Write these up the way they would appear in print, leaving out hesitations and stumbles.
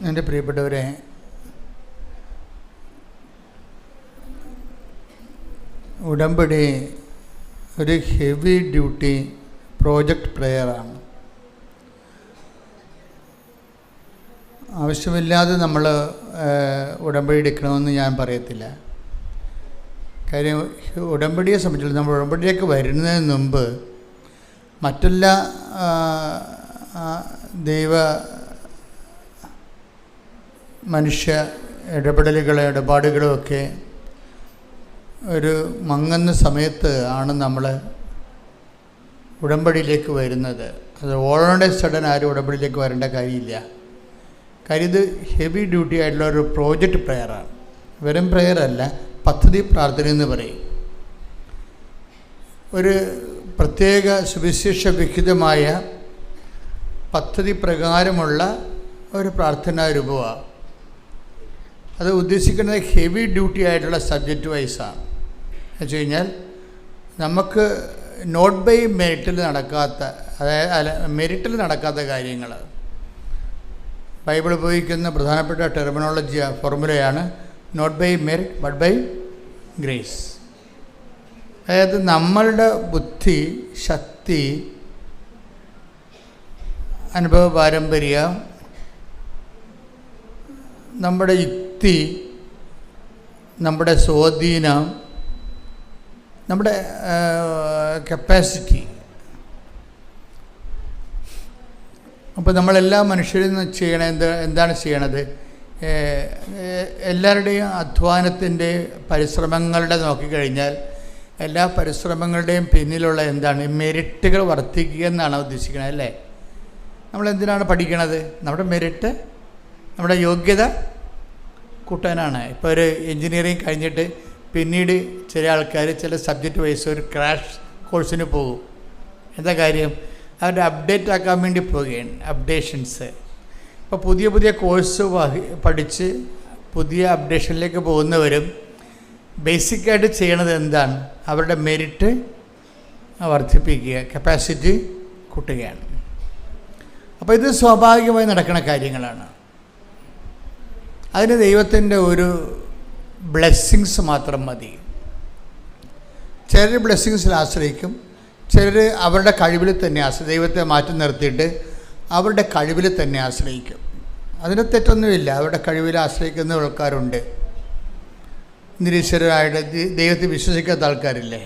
എൻ്റെ പ്രിയപ്പെട്ടവരെ, ഉടമ്പടി ഒരു ഹെവി ഡ്യൂട്ടി പ്രോജക്റ്റ് പ്ലെയറാണ്. ആവശ്യമില്ലാതെ നമ്മൾ ഉടമ്പടി എടുക്കണമെന്ന് ഞാൻ പറയത്തില്ല. കാര്യം ഉടമ്പടിയെ സംബന്ധിച്ചിടത്തോളം നമ്മൾ ഉടമ്പടിയിലേക്ക് വരുന്നതിന് മുമ്പ് മറ്റെല്ലാ ദൈവ മനുഷ്യ ഇടപാടുകളും ഒക്കെ ഒരു മങ്ങുന്ന സമയത്ത് ആണ് നമ്മൾ ഉടമ്പടിയിലേക്ക് വരുന്നത്. അത് ഓൾറെഡി സഡൻ ആരും ഉടമ്പടിയിലേക്ക് വരേണ്ട കാര്യമില്ല. കാര്യം ഇത് ഹെവി ഡ്യൂട്ടി ആയിട്ടുള്ള ഒരു പ്രോജക്റ്റ് പ്രെയറാണ്. വെറും പ്രെയറല്ല, പദ്ധതി പ്രാർത്ഥന എന്ന് പറയും. ഒരു പ്രത്യേക സുവിശേഷ വിഹിതമായ പദ്ധതി പ്രകാരമുള്ള ഒരു പ്രാർത്ഥനാ രൂപമാണ്. അത് ഉദ്ദേശിക്കുന്നത് ഹെവി ഡ്യൂട്ടി ആയിട്ടുള്ള സബ്ജക്റ്റ് വൈസാണ്. എന്ന് വെച്ച് കഴിഞ്ഞാൽ നമുക്ക് നോട്ട് ബൈ മെറിറ്റിൽ നടക്കാത്ത, അതായത് മെറിറ്റിൽ നടക്കാത്ത കാര്യങ്ങൾ, ബൈബിൾ ഉപയോഗിക്കുന്ന പ്രധാനപ്പെട്ട ടെർമിനോളജി ഫോർമുലയാണ് not by merit but by grace. അതായത് നമ്മളുടെ ബുദ്ധി, ശക്തി, അനുഭവ പാരമ്പര്യം, നമ്മുടെ യുക്തി, നമ്മുടെ സ്വാധീനം, നമ്മുടെ കപ്പാസിറ്റി. അപ്പോൾ നമ്മളെല്ലാ മനുഷ്യരും എന്താണ് ചെയ്യണത്? എല്ലാവരുടെയും അധ്വാനത്തിൻ്റെ പരിശ്രമങ്ങളുടെ നോക്കിക്കഴിഞ്ഞാൽ എല്ലാ പരിശ്രമങ്ങളുടെയും പിന്നിലുള്ള എന്താണ്? മെറിറ്റുകൾ വർദ്ധിക്കുക എന്നാണ് ഉദ്ദേശിക്കുന്നത്, അല്ലേ? നമ്മളെന്തിനാണ് പഠിക്കണത്? നമ്മുടെ മെറിറ്റ്, നമ്മുടെ യോഗ്യത കൂട്ടാനാണ്. ഇപ്പോൾ ഒരു എൻജിനീയറിങ് കഴിഞ്ഞിട്ട് പിന്നീട് ചില ആൾക്കാർ ചില സബ്ജക്റ്റ് വൈസ് ഒരു ക്രാഷ് കോഴ്സിന് പോകും. എന്താ കാര്യം? അവരുടെ അപ്ഡേറ്റ് ആക്കാൻ വേണ്ടി പോവുകയാണ്, അപ്ഡേഷൻസ്. ഇപ്പോൾ പുതിയ പുതിയ കോഴ്സ് പഠിച്ച് പുതിയ അപ്ഡേഷനിലേക്ക് പോകുന്നവരും ബേസിക്കായിട്ട് ചെയ്യണത് എന്താണ്? അവരുടെ മെറിറ്റ് വർദ്ധിപ്പിക്കുക, കപ്പാസിറ്റി കൂട്ടുകയാണ്. അപ്പോൾ ഇത് സ്വാഭാവികമായി നടക്കുന്ന കാര്യങ്ങളാണ്. അതിന് ദൈവത്തിൻ്റെ ഒരു ബ്ലെസ്സിങ്സ് മാത്രം മതി. ചിലർ ബ്ലെസ്സിങ്സിൽ ആശ്രയിക്കും, ചിലർ അവരുടെ കഴിവിൽ തന്നെ ദൈവത്തെ മാറ്റി നിർത്തിയിട്ട് അവരുടെ കഴിവിൽ തന്നെ ആശ്രയിക്കും. അതിന് തെറ്റൊന്നുമില്ല, അവരുടെ കഴിവിൽ ആശ്രയിക്കുന്ന ആൾക്കാരുണ്ട്. നിരീശ്വരരായിട്ട് ദൈവത്തെ വിശ്വസിക്കാത്ത ആൾക്കാരില്ലേ?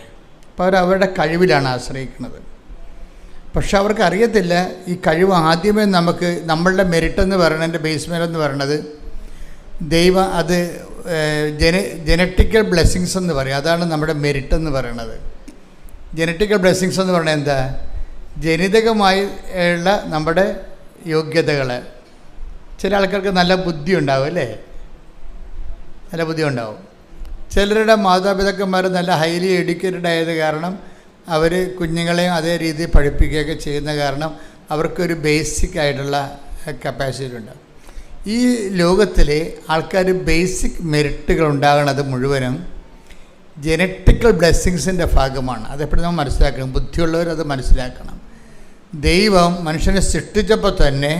അപ്പോൾ അവരുടെ കഴിവിലാണ് ആശ്രയിക്കുന്നത്. പക്ഷെ അവർക്ക് അറിയത്തില്ല ഈ കഴിവ് ആദ്യമേ നമുക്ക് നമ്മളുടെ മെറിറ്റെന്ന് പറയണതിൻ്റെ ബേസ്മെൻ്റ് എന്ന് പറയണത് ദൈവം അത് ജനറ്റിക്കൽ ബ്ലെസ്സിങ്സ് എന്ന് പറയും. അതാണ് നമ്മുടെ മെറിറ്റ് എന്ന് പറയണത്. ജനറ്റിക്കൽ ബ്ലെസ്സിങ്സ് എന്ന് പറഞ്ഞാൽ എന്താ? ജനിതകമായി ഉള്ള നമ്മുടെ യോഗ്യതകൾ. ചില ആൾക്കാർക്ക് നല്ല ബുദ്ധി ഉണ്ടാവും, അല്ലേ? നല്ല ബുദ്ധി ഉണ്ടാവും. ചിലരുടെ മാതാപിതാക്കന്മാർ നല്ല ഹൈലി എഡ്യൂക്കേറ്റഡ് ആയത് കാരണം അവർ കുഞ്ഞുങ്ങളെയും അതേ രീതിയിൽ പഠിപ്പിക്കുകയൊക്കെ ചെയ്യുന്ന കാരണം അവർക്കൊരു ബേസിക് ആയിട്ടുള്ള കപ്പാസിറ്റി ഉണ്ട്. ഈ ലോകത്തിലെ ആൾക്കാർ ബേസിക് മെറിറ്റുകൾ ഉണ്ടാകുന്നത് മുഴുവനും ജനറ്റിക്കൽ ബ്ലെസ്സിങ്സിൻ്റെ ഭാഗമാണ്. അതെപ്പോഴും നമ്മൾ മനസ്സിലാക്കണം. ബുദ്ധിയുള്ളവരത് മനസ്സിലാക്കണം. ദൈവം മനുഷ്യനെ സൃഷ്ടിച്ചപ്പോൾ തന്നെ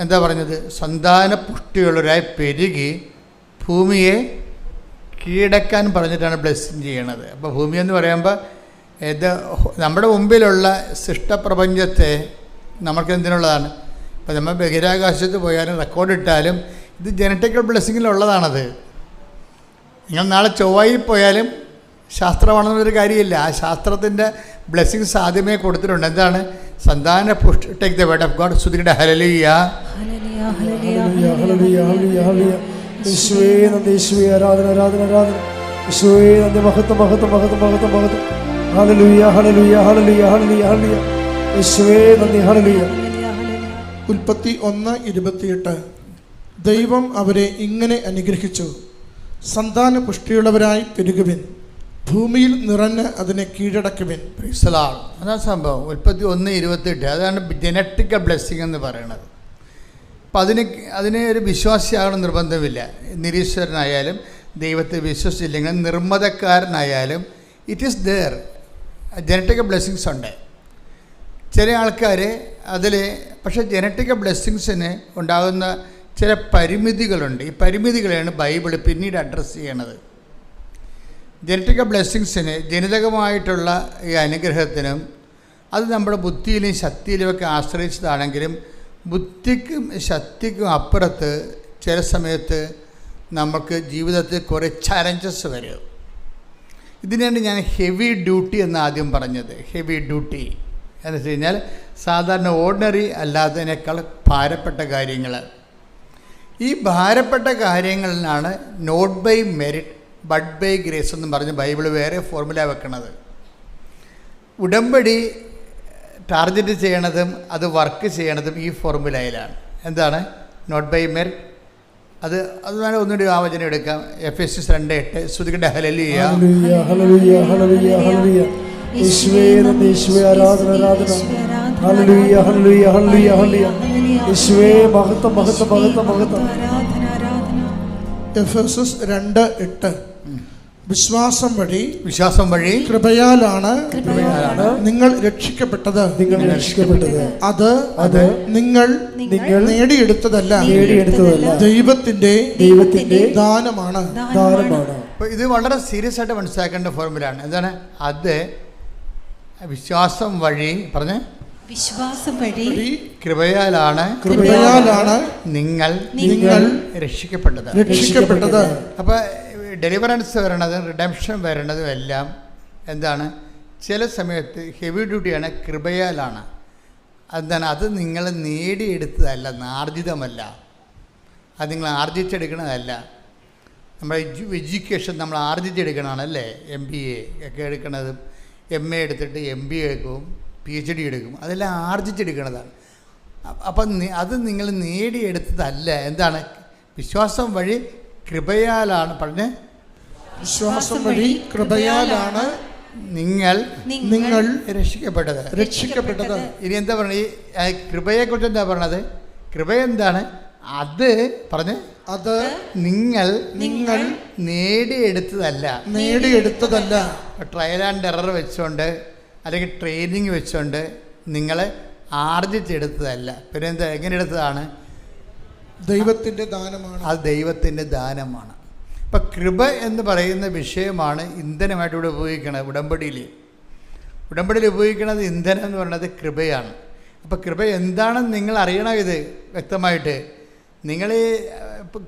എന്താ പറഞ്ഞത്? സന്താന പുഷ്ടിയുള്ളവരായി പെരുകി ഭൂമിയെ കീഴടക്കാൻ പറഞ്ഞിട്ടാണ് ബ്ലെസ്സിങ് ചെയ്യണത്. അപ്പോൾ ഭൂമി എന്ന് പറയുമ്പോൾ ഇത് നമ്മുടെ മുമ്പിലുള്ള സൃഷ്ടപ്രപഞ്ചത്തെ നമുക്ക് എന്തിനുള്ളതാണ്? ഇപ്പോൾ നമ്മൾ ബഹിരാകാശത്ത് പോയാലും റെക്കോർഡിട്ടാലും ഇത് ജനറ്റിക്കൽ ബ്ലെസ്സിങ്ങിലുള്ളതാണത്. നിങ്ങൾ നാളെ ചൊവ്വയിൽ പോയാലും ശാസ്ത്രമാണെന്നൊരു കാര്യമില്ല. ആ ശാസ്ത്രത്തിൻ്റെ ബ്ലെസ്സിങ്സ് ആദ്യമേ കൊടുത്തിട്ടുണ്ട്. എന്താണ്? സന്താന പുഷ്ടി. Take the word of God. സ്തുതിയുടെ ഹല്ലേലൂയ, യേശുവേ നന്ദി, യേശുവേ ആരാധന, ആരാധന, ആരാധന. യേശുവേ നന്ദി, മഹത്വം, മഹത്വം, മഹത്വം, മഹത്വം, മഹത്വം. ഹല്ലേലൂയ, ഹല്ലേലൂയ, ഹല്ലേലൂയ, ഹല്ലേലൂയ, ഹല്ലേലൂയ. യേശുവേ നന്ദി, ഹല്ലേലൂയ. ഉൽപ്പത്തി 1:28. ദൈവം അവരെ ഇങ്ങനെ അനുഗ്രഹിച്ചു, സന്താന പുഷ്ടിയുള്ളവരായി പെരുകുവിൻ, ഭൂമിയിൽ നിറഞ്ഞ് അതിനെ കീഴടക്കുവിൻ. അതാണ് സംഭവം. ഉൽപ്പത്തി 1:28. അതാണ് ജനറ്റിക്കൽ ബ്ലെസ്സിങ് എന്ന് പറയുന്നത്. അപ്പം അതിന് ഒരു വിശ്വാസിയാകണം നിർബന്ധമില്ല. നിരീശ്വരനായാലും ദൈവത്തെ വിശ്വസിച്ചില്ലെങ്കിൽ നിർമ്മതക്കാരനായാലും it is there. Genetical blessings ഉണ്ട്. ചില ആൾക്കാർ അതിൽ പക്ഷേ ജനറ്റിക് ബ്ലെസ്സിങ്സിന് ഉണ്ടാകുന്ന ചില പരിമിതികളുണ്ട്. ഈ പരിമിതികളെയാണ് ബൈബിൾ പിന്നീട് അഡ്രസ്സ് ചെയ്യണത്. ജനറ്റിക് ബ്ലെസ്സിങ്സിന് ജനിതകമായിട്ടുള്ള ഈ അനുഗ്രഹത്തിനും അത് നമ്മുടെ ബുദ്ധിയിലും ശക്തിയിലുമൊക്കെ ആശ്രയിച്ചതാണെങ്കിലും ബുദ്ധിക്കും ശക്തിക്കും അപ്പുറത്ത് ചില സമയത്ത് നമുക്ക് ജീവിതത്തിൽ കുറേ ചലഞ്ചസ് വരും. ഇതിനാണ് ഞാൻ ഹെവി ഡ്യൂട്ടി എന്ന് ആദ്യം പറഞ്ഞത്. ഹെവി ഡ്യൂട്ടി എന്ന് വെച്ച് കഴിഞ്ഞാൽ സാധാരണ ഓർഡിനറി അല്ലാത്തതിനേക്കാൾ ഭാരപ്പെട്ട കാര്യങ്ങൾ. ഈ ഭാരപ്പെട്ട കാര്യങ്ങളിലാണ് not by merit but by grace എന്ന് പറഞ്ഞ് ബൈബിൾ വേറെ ഫോർമുല വെക്കണത്. ഉടമ്പടി ടാർഗറ്റ് ചെയ്യണതും അത് വർക്ക് ചെയ്യണതും ഈ ഫോർമുലയിലാണ്. എന്താണ് നോട്ട് ബൈ മെറിറ്റ്? അത് വേണം ഒന്നുകൂടി ആ വചനം എടുക്കാം. എഫെസ്യസ് 2:8 സ്തുതിക്കട്ടെ. ഹല്ലേലൂയ ഹല്ലേലൂയ ഹല്ലേലൂയ ഹല്ലേലൂയ യേശുവേ നന്ദി, യേശുവേ ആരാധന ആരാധന. ഹല്ലേലൂയ ഹല്ലേലൂയ ഹല്ലേലൂയ ഹല്ലേലൂയ യേശുവേ മഹത്വം മഹത്വം മഹത്വം മഹത്വം. എഫെസസ് 2:8 വിശ്വാസം വഴി കൃപയാലാണ് നിങ്ങൾ രക്ഷിക്കപ്പെട്ടത്. അത് നിങ്ങൾ നേടിയെടുത്തതല്ല, ദൈവത്തിന്റെ ദാനമാണ്. ഇത് വളരെ സീരിയസ് ആയിട്ട് മനസ്സിലാക്കേണ്ട ഫോർമുലയാണ്. എന്താണ് അത്? വിശ്വാസം വഴി കൃപയാലാണ് നിങ്ങൾ രക്ഷിക്കപ്പെട്ടത്. അപ്പൊ ഡെലിവറൻസ് വരണതും റിഡംഷൻ വരണതും എല്ലാം എന്താണ്? ചില സമയത്ത് ഹെവി ഡ്യൂട്ടിയാണ്, കൃപയാലാണ്. എന്താണ്? അത് നിങ്ങൾ നേടിയെടുത്തതല്ല, ആർജിതമല്ല. അത് നിങ്ങൾ ആർജിച്ചെടുക്കണതല്ല. നമ്മുടെ എഡ്യൂക്കേഷൻ നമ്മൾ ആർജിച്ചെടുക്കണതാണല്ലേ. MBA ഒക്കെ എടുക്കണതും MA എടുത്തിട്ട് MBA എടുക്കും, PhD എടുക്കും, അതെല്ലാം ആർജിച്ചെടുക്കണതാണ്. അപ്പം അത് നിങ്ങൾ നേടിയെടുത്തതല്ല. എന്താണ്? വിശ്വാസം വഴി കൃപയാലാണ്. പറഞ്ഞ് വിശ്വാസം വഴി കൃപയാലാണ് നിങ്ങൾ രക്ഷിക്കപ്പെട്ടത്. ഇനി എന്താ പറഞ്ഞത്? ഈ കൃപയെക്കുറിച്ച് എന്താ പറഞ്ഞത്? കൃപ എന്താണ്? അത് പറഞ്ഞ് അത് നിങ്ങൾ നേടിയെടുത്തതല്ല. ട്രയൽ ആൻഡ് എറർ വെച്ചുകൊണ്ട് അല്ലെങ്കിൽ ട്രെയിനിങ് വെച്ചുകൊണ്ട് നിങ്ങൾ ആർജിച്ചെടുത്തതല്ല. പിന്നെ എന്താ? എങ്ങനെ എടുത്തതാണ്? ദൈവത്തിൻ്റെ ദാനമാണ്. അത് ദൈവത്തിൻ്റെ ദാനമാണ്. ഇപ്പം കൃപ എന്ന് പറയുന്ന വിഷയമാണ് ഇന്ധനമായിട്ട് ഇവിടെ ഉപയോഗിക്കുന്നത്. ഉടമ്പടിയിൽ ഉപയോഗിക്കുന്നത് ഇന്ധനം എന്ന് പറയുന്നത് കൃപയാണ്. അപ്പോൾ കൃപ എന്താണെന്ന് നിങ്ങൾ അറിയണം. ഇത് വ്യക്തമായിട്ട് നിങ്ങൾ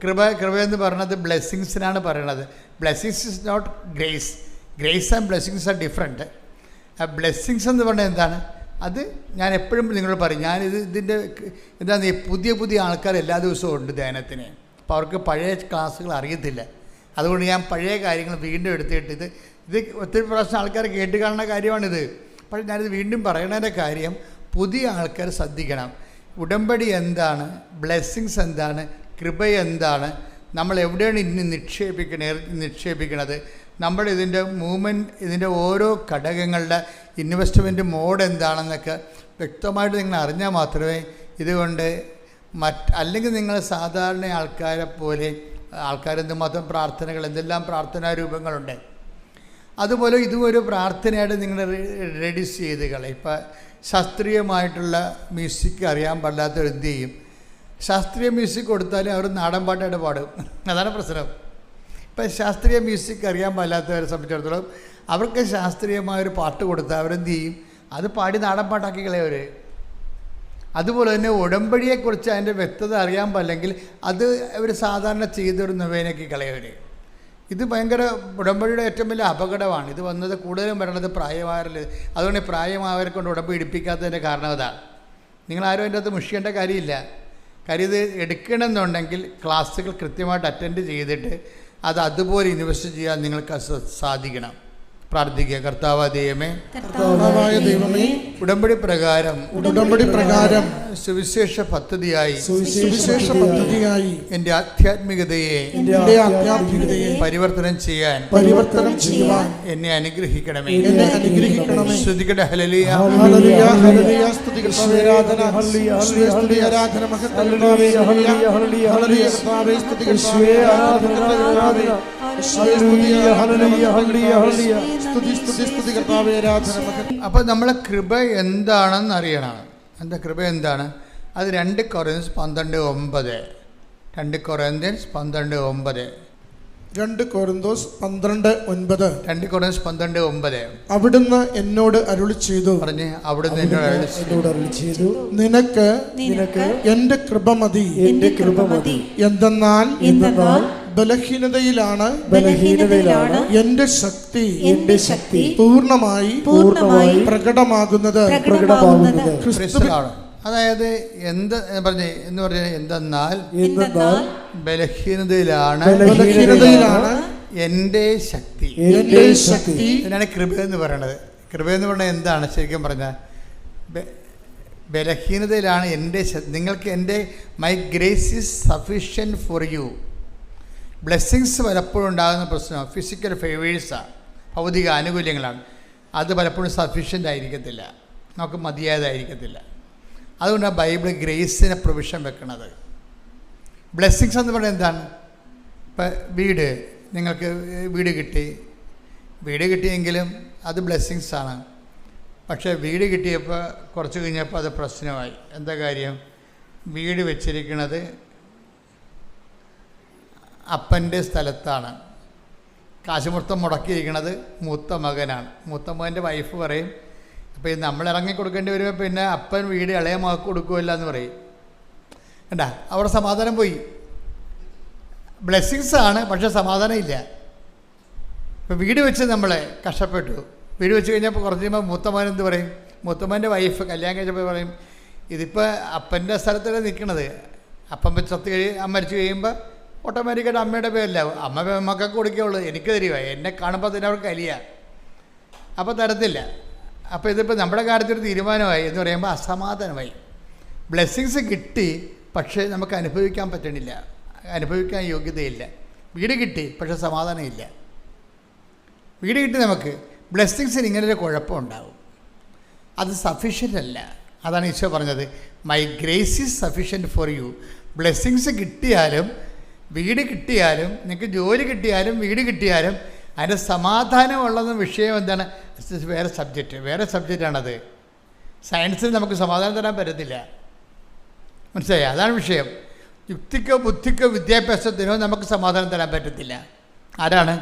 കൃപ എന്ന് പറയുന്നത് ബ്ലെസ്സിങ്സിനാണ് പറയണത്. Blessings is not grace. Grace and blessings are different. Blessings എന്ന് പറഞ്ഞാൽ എന്താണ്? അത് ഞാൻ എപ്പോഴും നിങ്ങളോട് പറയും. ഇതിൻ്റെ എന്താണ്, പുതിയ ആൾക്കാർ എല്ലാ ദിവസവും ഉണ്ട് ധ്യാനത്തിന്. അപ്പോൾ അവർക്ക് പഴയ ക്ലാസ്സുകൾ അറിയത്തില്ല. അതുകൊണ്ട് ഞാൻ പഴയ കാര്യങ്ങൾ വീണ്ടും എടുത്തിട്ട് ഇത് ഒത്തിരി പ്രാവശ്യം ആൾക്കാർ കേട്ട് കാണുന്ന കാര്യമാണിത്. പക്ഷേ ഞാനിത് വീണ്ടും പറയണതിൻ്റെ കാര്യം പുതിയ ആൾക്കാർ ശ്രദ്ധിക്കണം. ഉടമ്പടി എന്താണ്? ബ്ലെസ്സിങ്സ് എന്താണ്? കൃപ എന്താണ്? നമ്മൾ എവിടെയാണ് ഇനി നിക്ഷേപിക്കണത്? നമ്മുടെ ഇതിൻ്റെ മൂവ്മെൻറ്റ്, ഇതിൻ്റെ ഓരോ ഘടകങ്ങളുടെ ഇൻവെസ്റ്റ്മെൻറ്റ് മോഡ് എന്താണെന്നൊക്കെ വ്യക്തമായിട്ട് നിങ്ങൾ അറിഞ്ഞാൽ മാത്രമേ ഇതുകൊണ്ട് അല്ലെങ്കിൽ നിങ്ങൾ സാധാരണ ആൾക്കാരെ പോലെ എന്തുമാത്രം പ്രാർത്ഥനകൾ, എന്തെല്ലാം പ്രാർത്ഥനാ രൂപങ്ങളുണ്ട്, അതുപോലെ ഇതും ഒരു പ്രാർത്ഥനയായിട്ട് നിങ്ങൾ റെഡ്യൂസ് ചെയ്ത് കളയും. ഇപ്പം ശാസ്ത്രീയമായിട്ടുള്ള മ്യൂസിക് അറിയാൻ പാടില്ലാത്തവർ എന്ത് ചെയ്യും? ശാസ്ത്രീയ മ്യൂസിക് കൊടുത്താലും അവർ നാടൻ പാട്ടായിട്ട് പാടും. അതാണ് പ്രശ്നം. ഇപ്പം ശാസ്ത്രീയ മ്യൂസിക് അറിയാൻ പാടില്ലാത്തവരെ സംബന്ധിച്ചിടത്തോളം അവർക്ക് ശാസ്ത്രീയമായൊരു പാട്ട് കൊടുത്താൽ അവരെന്ത് ചെയ്യും? അത് പാടി നാടൻ പാട്ടാക്കി കളയവർ. അതുപോലെ തന്നെ ഉടമ്പടിയെക്കുറിച്ച് അതിൻ്റെ വ്യക്തത അറിയാൻ പാടില്ലെങ്കിൽ അത് അവർ സാധാരണ ചെയ്തൊരു നൊവേനയ്ക്ക് കളയവർ. ഇത് ഭയങ്കര ഉടമ്പടിയുടെ ഏറ്റവും വലിയ അപകടമാണ്. ഇത് വന്നത് കൂടുതലും വരണത് പ്രായമായവരിൽ. അതുകൊണ്ട് പ്രായമായവരെ കൊണ്ട് ഉടമ്പടി എടുപ്പിക്കാത്തതിൻ്റെ കാരണം അതാണ്. നിങ്ങളാരും അതിൻ്റെ അകത്ത് മുഷിക്കേണ്ട കാര്യമില്ല. കാര്യം ഇത് എടുക്കണമെന്നുണ്ടെങ്കിൽ ക്ലാസ്സുകൾ കൃത്യമായിട്ട് അറ്റൻഡ് ചെയ്തിട്ട് അത് അതുപോലെ ഇൻവെസ്റ്റ് ചെയ്യാൻ നിങ്ങൾക്ക് സാധിക്കണം. പ്രാർത്ഥിക്കുക. കർത്താവായ ദൈവമേ, ഉടമ്പടി പ്രകാരം സുവിശേഷ പദ്ധതിയായി എൻ്റെ ആധ്യാത്മികതയെ പരിവർത്തനം ചെയ്യാൻ എന്നെ അനുഗ്രഹിക്കണമേ. ശ്രുതിക്കട്ടെ. ഹല്ലേലൂയ. അപ്പോൾ നമ്മളെ കൃപ എന്താണെന്ന് അറിയണം. എന്താ കൃപ എന്താണ്? അത് 2 കൊറിന്ത്യൻസ് 12:9. 2 കൊറിന്ത്യൻസ് 12:9. 2 കൊരിന്തോസ് 12:9. 2 കൊറിന്ത്യൻസ് 12:9. അവിടുന്ന് എന്നോട് അരുളി ചെയ്തു. പറഞ്ഞ് അവിടുന്ന് എന്നോട് അരുളി ചെയ്തു, നിനക്ക് എന്റെ കൃപ മതി. എന്തെന്നാൽ ബലഹീനതയിലാണ് എന്റെ ശക്തി പൂർണ്ണമായി പ്രകടമാകുന്നത്. ക്രിസ്തുവിലാണ്. അതായത് എന്തെന്നാൽ ബലഹീനതയിലാണ് എൻ്റെ ശക്തി. ഇതിനാണ് കൃപ എന്ന് പറയണത്. കൃപ എന്ന് പറഞ്ഞാൽ എന്താണ് ശരിക്കും പറഞ്ഞാൽ? ബലഹീനതയിലാണ് എൻ്റെ നിങ്ങൾക്ക് എൻ്റെ my grace is sufficient for you. Blessings പലപ്പോഴും ഉണ്ടാകുന്ന പ്രശ്നം ഫിസിക്കൽ ഫേവേഴ്സാണ്, ഭൗതിക ആനുകൂല്യങ്ങളാണ്. അത് പലപ്പോഴും സഫിഷ്യൻ്റ് ആയിരിക്കത്തില്ല, നമുക്ക് മതിയായതായിരിക്കത്തില്ല. അതുകൊണ്ടാണ് ബൈബിൾ ഗ്രേസിനെ പ്രൊവിഷൻ വെക്കുന്നത്. ബ്ലെസ്സിങ്സ് എന്ന് പറയുന്നത് എന്താണ്? ഇപ്പം നിങ്ങൾക്ക് വീട് കിട്ടിയെങ്കിലും അത് ബ്ലെസ്സിങ്സാണ്. പക്ഷേ വീട് കിട്ടിയപ്പോൾ കുറച്ച് കഴിഞ്ഞപ്പോൾ അത് പ്രശ്നമായി. എന്താ കാര്യം? വീട് വെച്ചിരിക്കുന്നത് അപ്പൻ്റെ സ്ഥലത്താണ്. കാശ് മൊത്തം മുടക്കിയിരിക്കുന്നത് മൂത്ത മകനാണ്. മൂത്ത മകൻ്റെ വൈഫ് പറയും, അപ്പോൾ ഇത് നമ്മൾ ഇറങ്ങി കൊടുക്കേണ്ടി വരുമ്പോൾ പിന്നെ അപ്പൻ വീട് ഇളയ മകൾക്ക് കൊടുക്കുമല്ല എന്ന് പറയും. കണ്ടാ, അവിടെ സമാധാനം പോയി. ബ്ലെസ്സിങ്സാണ്, പക്ഷേ സമാധാനം ഇല്ല. ഇപ്പോൾ വീട് വെച്ച് നമ്മളെ കഷ്ടപ്പെട്ടു. വീട് വെച്ച് കഴിഞ്ഞപ്പോൾ കുറച്ച് കഴിയുമ്പോൾ മൂത്തമകൻ എന്ത് പറയും? മൂത്തമകൻ്റെ വൈഫ് കല്യാണം കഴിച്ചപ്പോൾ പറയും, ഇതിപ്പോൾ അപ്പൻ്റെ സ്ഥലത്തല്ലേ നിൽക്കണത്. അപ്പം മരിച്ചു കഴിയുമ്പോൾ ഓട്ടോമാറ്റിക്കായിട്ട് അമ്മയുടെ പേരിലാവും. അമ്മ മക്കൾക്ക് കൊടുക്കുകയുള്ളൂ, എനിക്ക് തരുക. എന്നെ കാണുമ്പോൾ തന്നെ അവർക്ക് കലിയ, അപ്പോൾ തരത്തില്ല. അപ്പോൾ ഇതിപ്പോൾ നമ്മുടെ കാര്യത്തിൽ തീരുമാനമായി എന്ന് പറയുമ്പോൾ അസമാധാനമായി. ബ്ലെസ്സിങ്സ് കിട്ടി, പക്ഷേ നമുക്ക് അനുഭവിക്കാൻ പറ്റണില്ല, അനുഭവിക്കാൻ യോഗ്യതയില്ല. വീട് കിട്ടി, പക്ഷേ സമാധാനമില്ല. വീട് കിട്ടി നമുക്ക്, ബ്ലെസ്സിങ്സിന് ഇങ്ങനൊരു കുഴപ്പമുണ്ടാവും. അത് സഫിഷ്യൻ്റ് അല്ല. അതാണ് ഈശോ പറഞ്ഞത്, my grace is sufficient for you. Blessings കിട്ടിയാലും വീട് കിട്ടിയാലും നിങ്ങൾക്ക് ജോലി കിട്ടിയാലും വീട് കിട്ടിയാലും അതിൻ്റെ സമാധാനമുള്ളതെന്ന വിഷയം എന്താണ്? വേറെ സബ്ജക്റ്റാണത്. സയൻസിൽ നമുക്ക് സമാധാനം തരാൻ പറ്റത്തില്ല, മനസ്സിലായി? അതാണ് വിഷയം. യുക്തിക്കോ ബുദ്ധിക്കോ വിദ്യാഭ്യാസത്തിനോ നമുക്ക് സമാധാനം തരാൻ പറ്റത്തില്ല. ആരാണ്?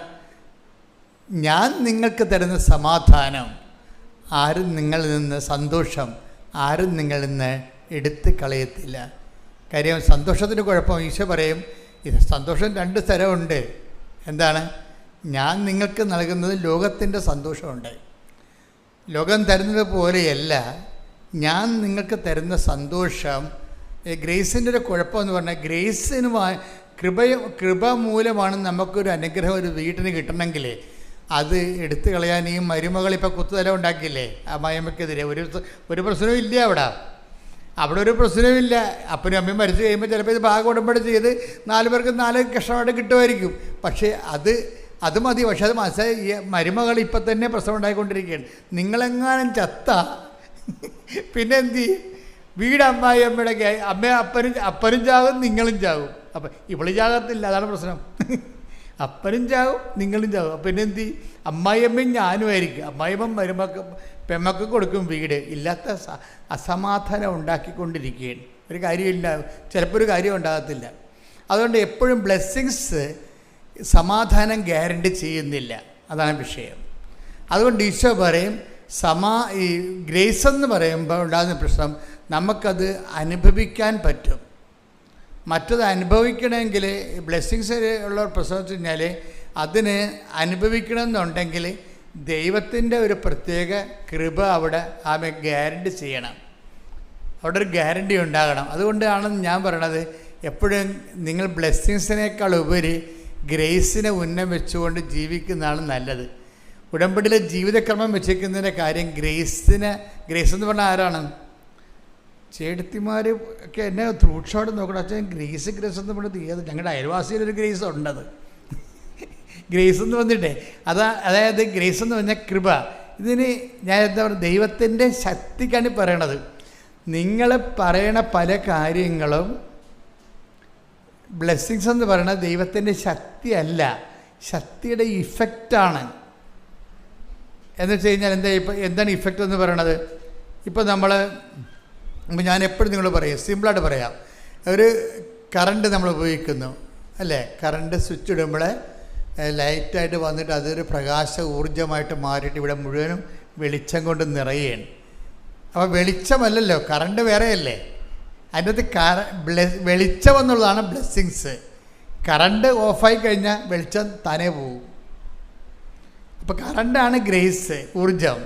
ഞാൻ നിങ്ങൾക്ക് തരുന്ന സമാധാനം ആരും നിങ്ങളിൽ നിന്ന്, സന്തോഷം ആരും നിങ്ങളിൽ നിന്ന് എടുത്ത് കളയത്തില്ല. കാര്യം സന്തോഷത്തിന് കുഴപ്പം ഈശോ പറയും, ഇത് സന്തോഷം 2 തരമുണ്ട്. എന്താണ്? ഞാൻ നിങ്ങൾക്ക് നൽകുന്നത് ലോകത്തിൻ്റെ സന്തോഷമുണ്ട്. ലോകം തരുന്നത് പോലെയല്ല ഞാൻ നിങ്ങൾക്ക് തരുന്ന സന്തോഷം. ഗ്രേസിൻ്റെ ഒരു കുഴപ്പമെന്ന് പറഞ്ഞാൽ കൃപ മൂലമാണ് നമുക്കൊരു അനുഗ്രഹം ഒരു വീട്ടിന് കിട്ടണമെങ്കിൽ അത് എടുത്തു കളയാൻ ഈ മരുമകളിപ്പോൾ കുത്തുതല ഉണ്ടാക്കിയില്ലേ അമ്മായിയമ്മയ്ക്കെതിരെ. ഒരു പ്രശ്നവും ഇല്ല അവിടെ ഒരു പ്രശ്നവുമില്ല. അപ്പനും അമ്മയും മരിച്ചു കഴിയുമ്പോൾ ചിലപ്പോൾ ഇത് ഭാഗം ഉടമ്പടി ചെയ്ത് 4 പേർക്ക് 4 കഷ്ണമായിട്ട് കിട്ടുമായിരിക്കും. പക്ഷേ അത് മതി. പക്ഷെ അത് മനസ്സിലായി, ഈ മരുമകൾ ഇപ്പം തന്നെ പ്രസവം ഉണ്ടായിക്കൊണ്ടിരിക്കുകയാണ്. നിങ്ങളെങ്ങാനും ചത്ത പിന്നെ എന്ത് ചെയ്യും? വീട് അമ്മായി അമ്മയുടെ അപ്പനും ചാകും, നിങ്ങളും ചാകും. അപ്പം ഇവള് ചാകത്തില്ല, അതാണ് പ്രശ്നം. അപ്പനും ചാകും, നിങ്ങളും ചാകും. അപ്പം പിന്നെ എന്ത് ചെയ്യും? അമ്മായിയമ്മയും ഞാനുമായിരിക്കും. അമ്മായിയമ്മ പെമ്മക്ക് കൊടുക്കും വീട്. ഇല്ലാത്ത അസമാധാനം ഉണ്ടാക്കിക്കൊണ്ടിരിക്കുകയാണ്. ഒരു കാര്യമില്ല, ചിലപ്പോൾ ഒരു കാര്യം ഉണ്ടാകത്തില്ല. അതുകൊണ്ട് എപ്പോഴും ബ്ലെസ്സിങ്സ് സമാധാനം ഗ്യാരണ്ടി ചെയ്യുന്നില്ല, അതാണ് വിഷയം. അതുകൊണ്ട് ഈശോ പറയും, ഈ ഗ്രേസ് എന്ന് പറയുമ്പോൾ ഉണ്ടാകുന്ന പ്രശ്നം നമുക്കത് അനുഭവിക്കാൻ പറ്റും. മറ്റത് അനുഭവിക്കണമെങ്കിൽ ബ്ലെസ്സിങ്സ് ഉള്ള പ്രശ്നം വെച്ച് കഴിഞ്ഞാൽ അതിന് അനുഭവിക്കണമെന്നുണ്ടെങ്കിൽ ദൈവത്തിൻ്റെ ഒരു പ്രത്യേക കൃപ അവിടെ ഗ്യാരണ്ടി ചെയ്യണം. അവിടെ ഒരു ഗ്യാരണ്ടി ഉണ്ടാകണം. അതുകൊണ്ടാണ് ഞാൻ പറയണത്, എപ്പോഴും നിങ്ങൾ ബ്ലെസ്സിങ്സിനേക്കാൾ ഉപരി ഗ്രേസിനെ ഉന്നം വെച്ചുകൊണ്ട് ജീവിക്കുന്നതാണ് നല്ലത്. ഉടമ്പടിയിലെ ജീവിതക്രമം വെച്ചിരിക്കുന്നതിൻ്റെ കാര്യം ഗ്രേസ് എന്ന് പറഞ്ഞാൽ ആരാണ്? ചേട്ടത്തിമാർ ഒക്കെ എന്നെ ത്രൂക്ഷോടെ നോക്കണം, അച്ഛൻ ഗ്രേസ് എന്ന് പറഞ്ഞത് ഏത്? ഞങ്ങളുടെ അയൽവാസിയിലൊരു ഗ്രേസ് ഉണ്ടത്. ഗ്രേസ് എന്ന് വന്നിട്ടേ അതായത് ഗ്രേസ് എന്ന് പറഞ്ഞാൽ കൃപ. ഇതിന് ഞാൻ എന്താ പറയുക, ദൈവത്തിൻ്റെ ശക്തിക്കാണ് പറയണത്. നിങ്ങൾ പറയണ പല കാര്യങ്ങളും ബ്ലെസ്സിങ്സ് എന്ന് പറയുന്നത് ദൈവത്തിൻ്റെ ശക്തിയല്ല, ശക്തിയുടെ ഇഫക്റ്റാണ്. എന്ന് വെച്ച് കഴിഞ്ഞാൽ എന്താണ് ഇഫക്റ്റ് എന്ന് പറയണത്? ഇപ്പോൾ നമ്മൾ അപ്പോൾ ഞാൻ എപ്പോഴും നിങ്ങളോട് പറയാം, സിമ്പിളായിട്ട് പറയാം. ഒരു കറണ്ട് നമ്മൾ ഉപയോഗിക്കുന്നു അല്ലേ, കറണ്ട് സ്വിച്ച് ഇടുമ്പോൾ ലൈറ്റായിട്ട് വന്നിട്ട് അതൊരു പ്രകാശ ഊർജ്ജമായിട്ട് മാറിയിട്ട് ഇവിടെ മുഴുവനും വെളിച്ചം കൊണ്ട് നിറയുകയാണ്. അപ്പോൾ വെളിച്ചമല്ലല്ലോ, കറണ്ട് വേറെയല്ലേ. അതിൻ്റെ അകത്ത് വെളിച്ചം എന്നുള്ളതാണ് ബ്ലെസ്സിങ്സ്. കറണ്ട് ഓഫായി കഴിഞ്ഞാൽ വെളിച്ചം താനേ പോകും. അപ്പോൾ കറണ്ടാണ് ഗ്രേസ്, ഊർജം.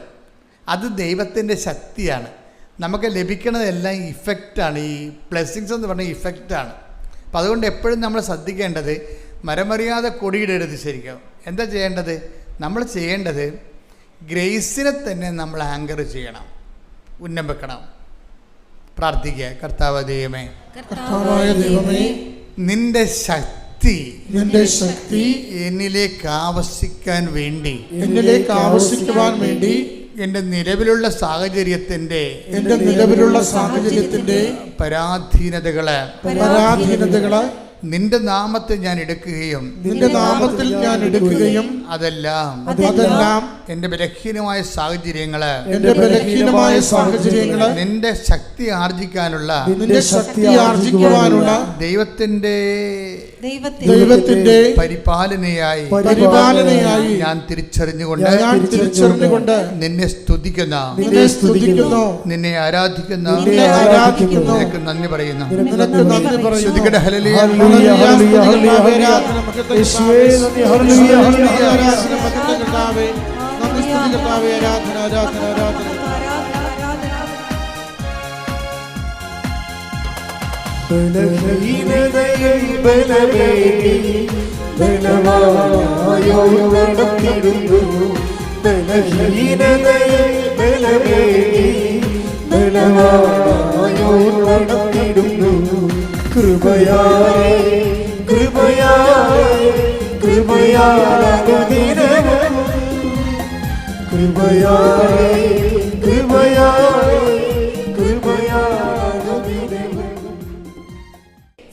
അത് ദൈവത്തിൻ്റെ ശക്തിയാണ്. നമുക്ക് ലഭിക്കുന്നതെല്ലാം ഇഫക്റ്റാണ്. ഈ ബ്ലെസ്സിങ്സ് എന്ന് പറഞ്ഞാൽ ഇഫക്റ്റാണ്. അപ്പോൾ അതുകൊണ്ട് എപ്പോഴും നമ്മൾ ശ്രദ്ധിക്കേണ്ടത് മരമറിയാതെ കൊടിയിടരുത്. ശരിക്കും എന്താ ചെയ്യേണ്ടത്? നമ്മൾ ചെയ്യേണ്ടത് ഗ്രേസിനെ തന്നെ നമ്മൾ ആങ്കർ ചെയ്യണം, ഉന്നം വെക്കണം, പ്രാർത്ഥിക്കുക. കർത്താവ് ദൈവമേ, നിന്റെ ശക്തി എന്നിലേക്ക് ആവശ്യിക്കാൻ വേണ്ടി എൻ്റെ നിലവിലുള്ള സാഹചര്യത്തിൻ്റെ പരാധീനതകളെ നിന്റെ നാമത്തിൽ ഞാൻ എടുക്കുകയും അതെല്ലാം എൻ്റെ ബലഹീനമായ സാഹചര്യങ്ങള് നിന്റെ ശക്തി ആർജിക്കാനുള്ള ദൈവത്തിന്റെ പരിപാലനയായി ഞാൻ തിരിച്ചറിഞ്ഞുകൊണ്ട് നിന്നെ സ്തുതിക്കുന്ന, നിന്നെ ആരാധിക്കുന്ന, നിനക്ക് നന്ദി പറയുന്നു. ശ്രുതികട ഹല്ലേലൂയ.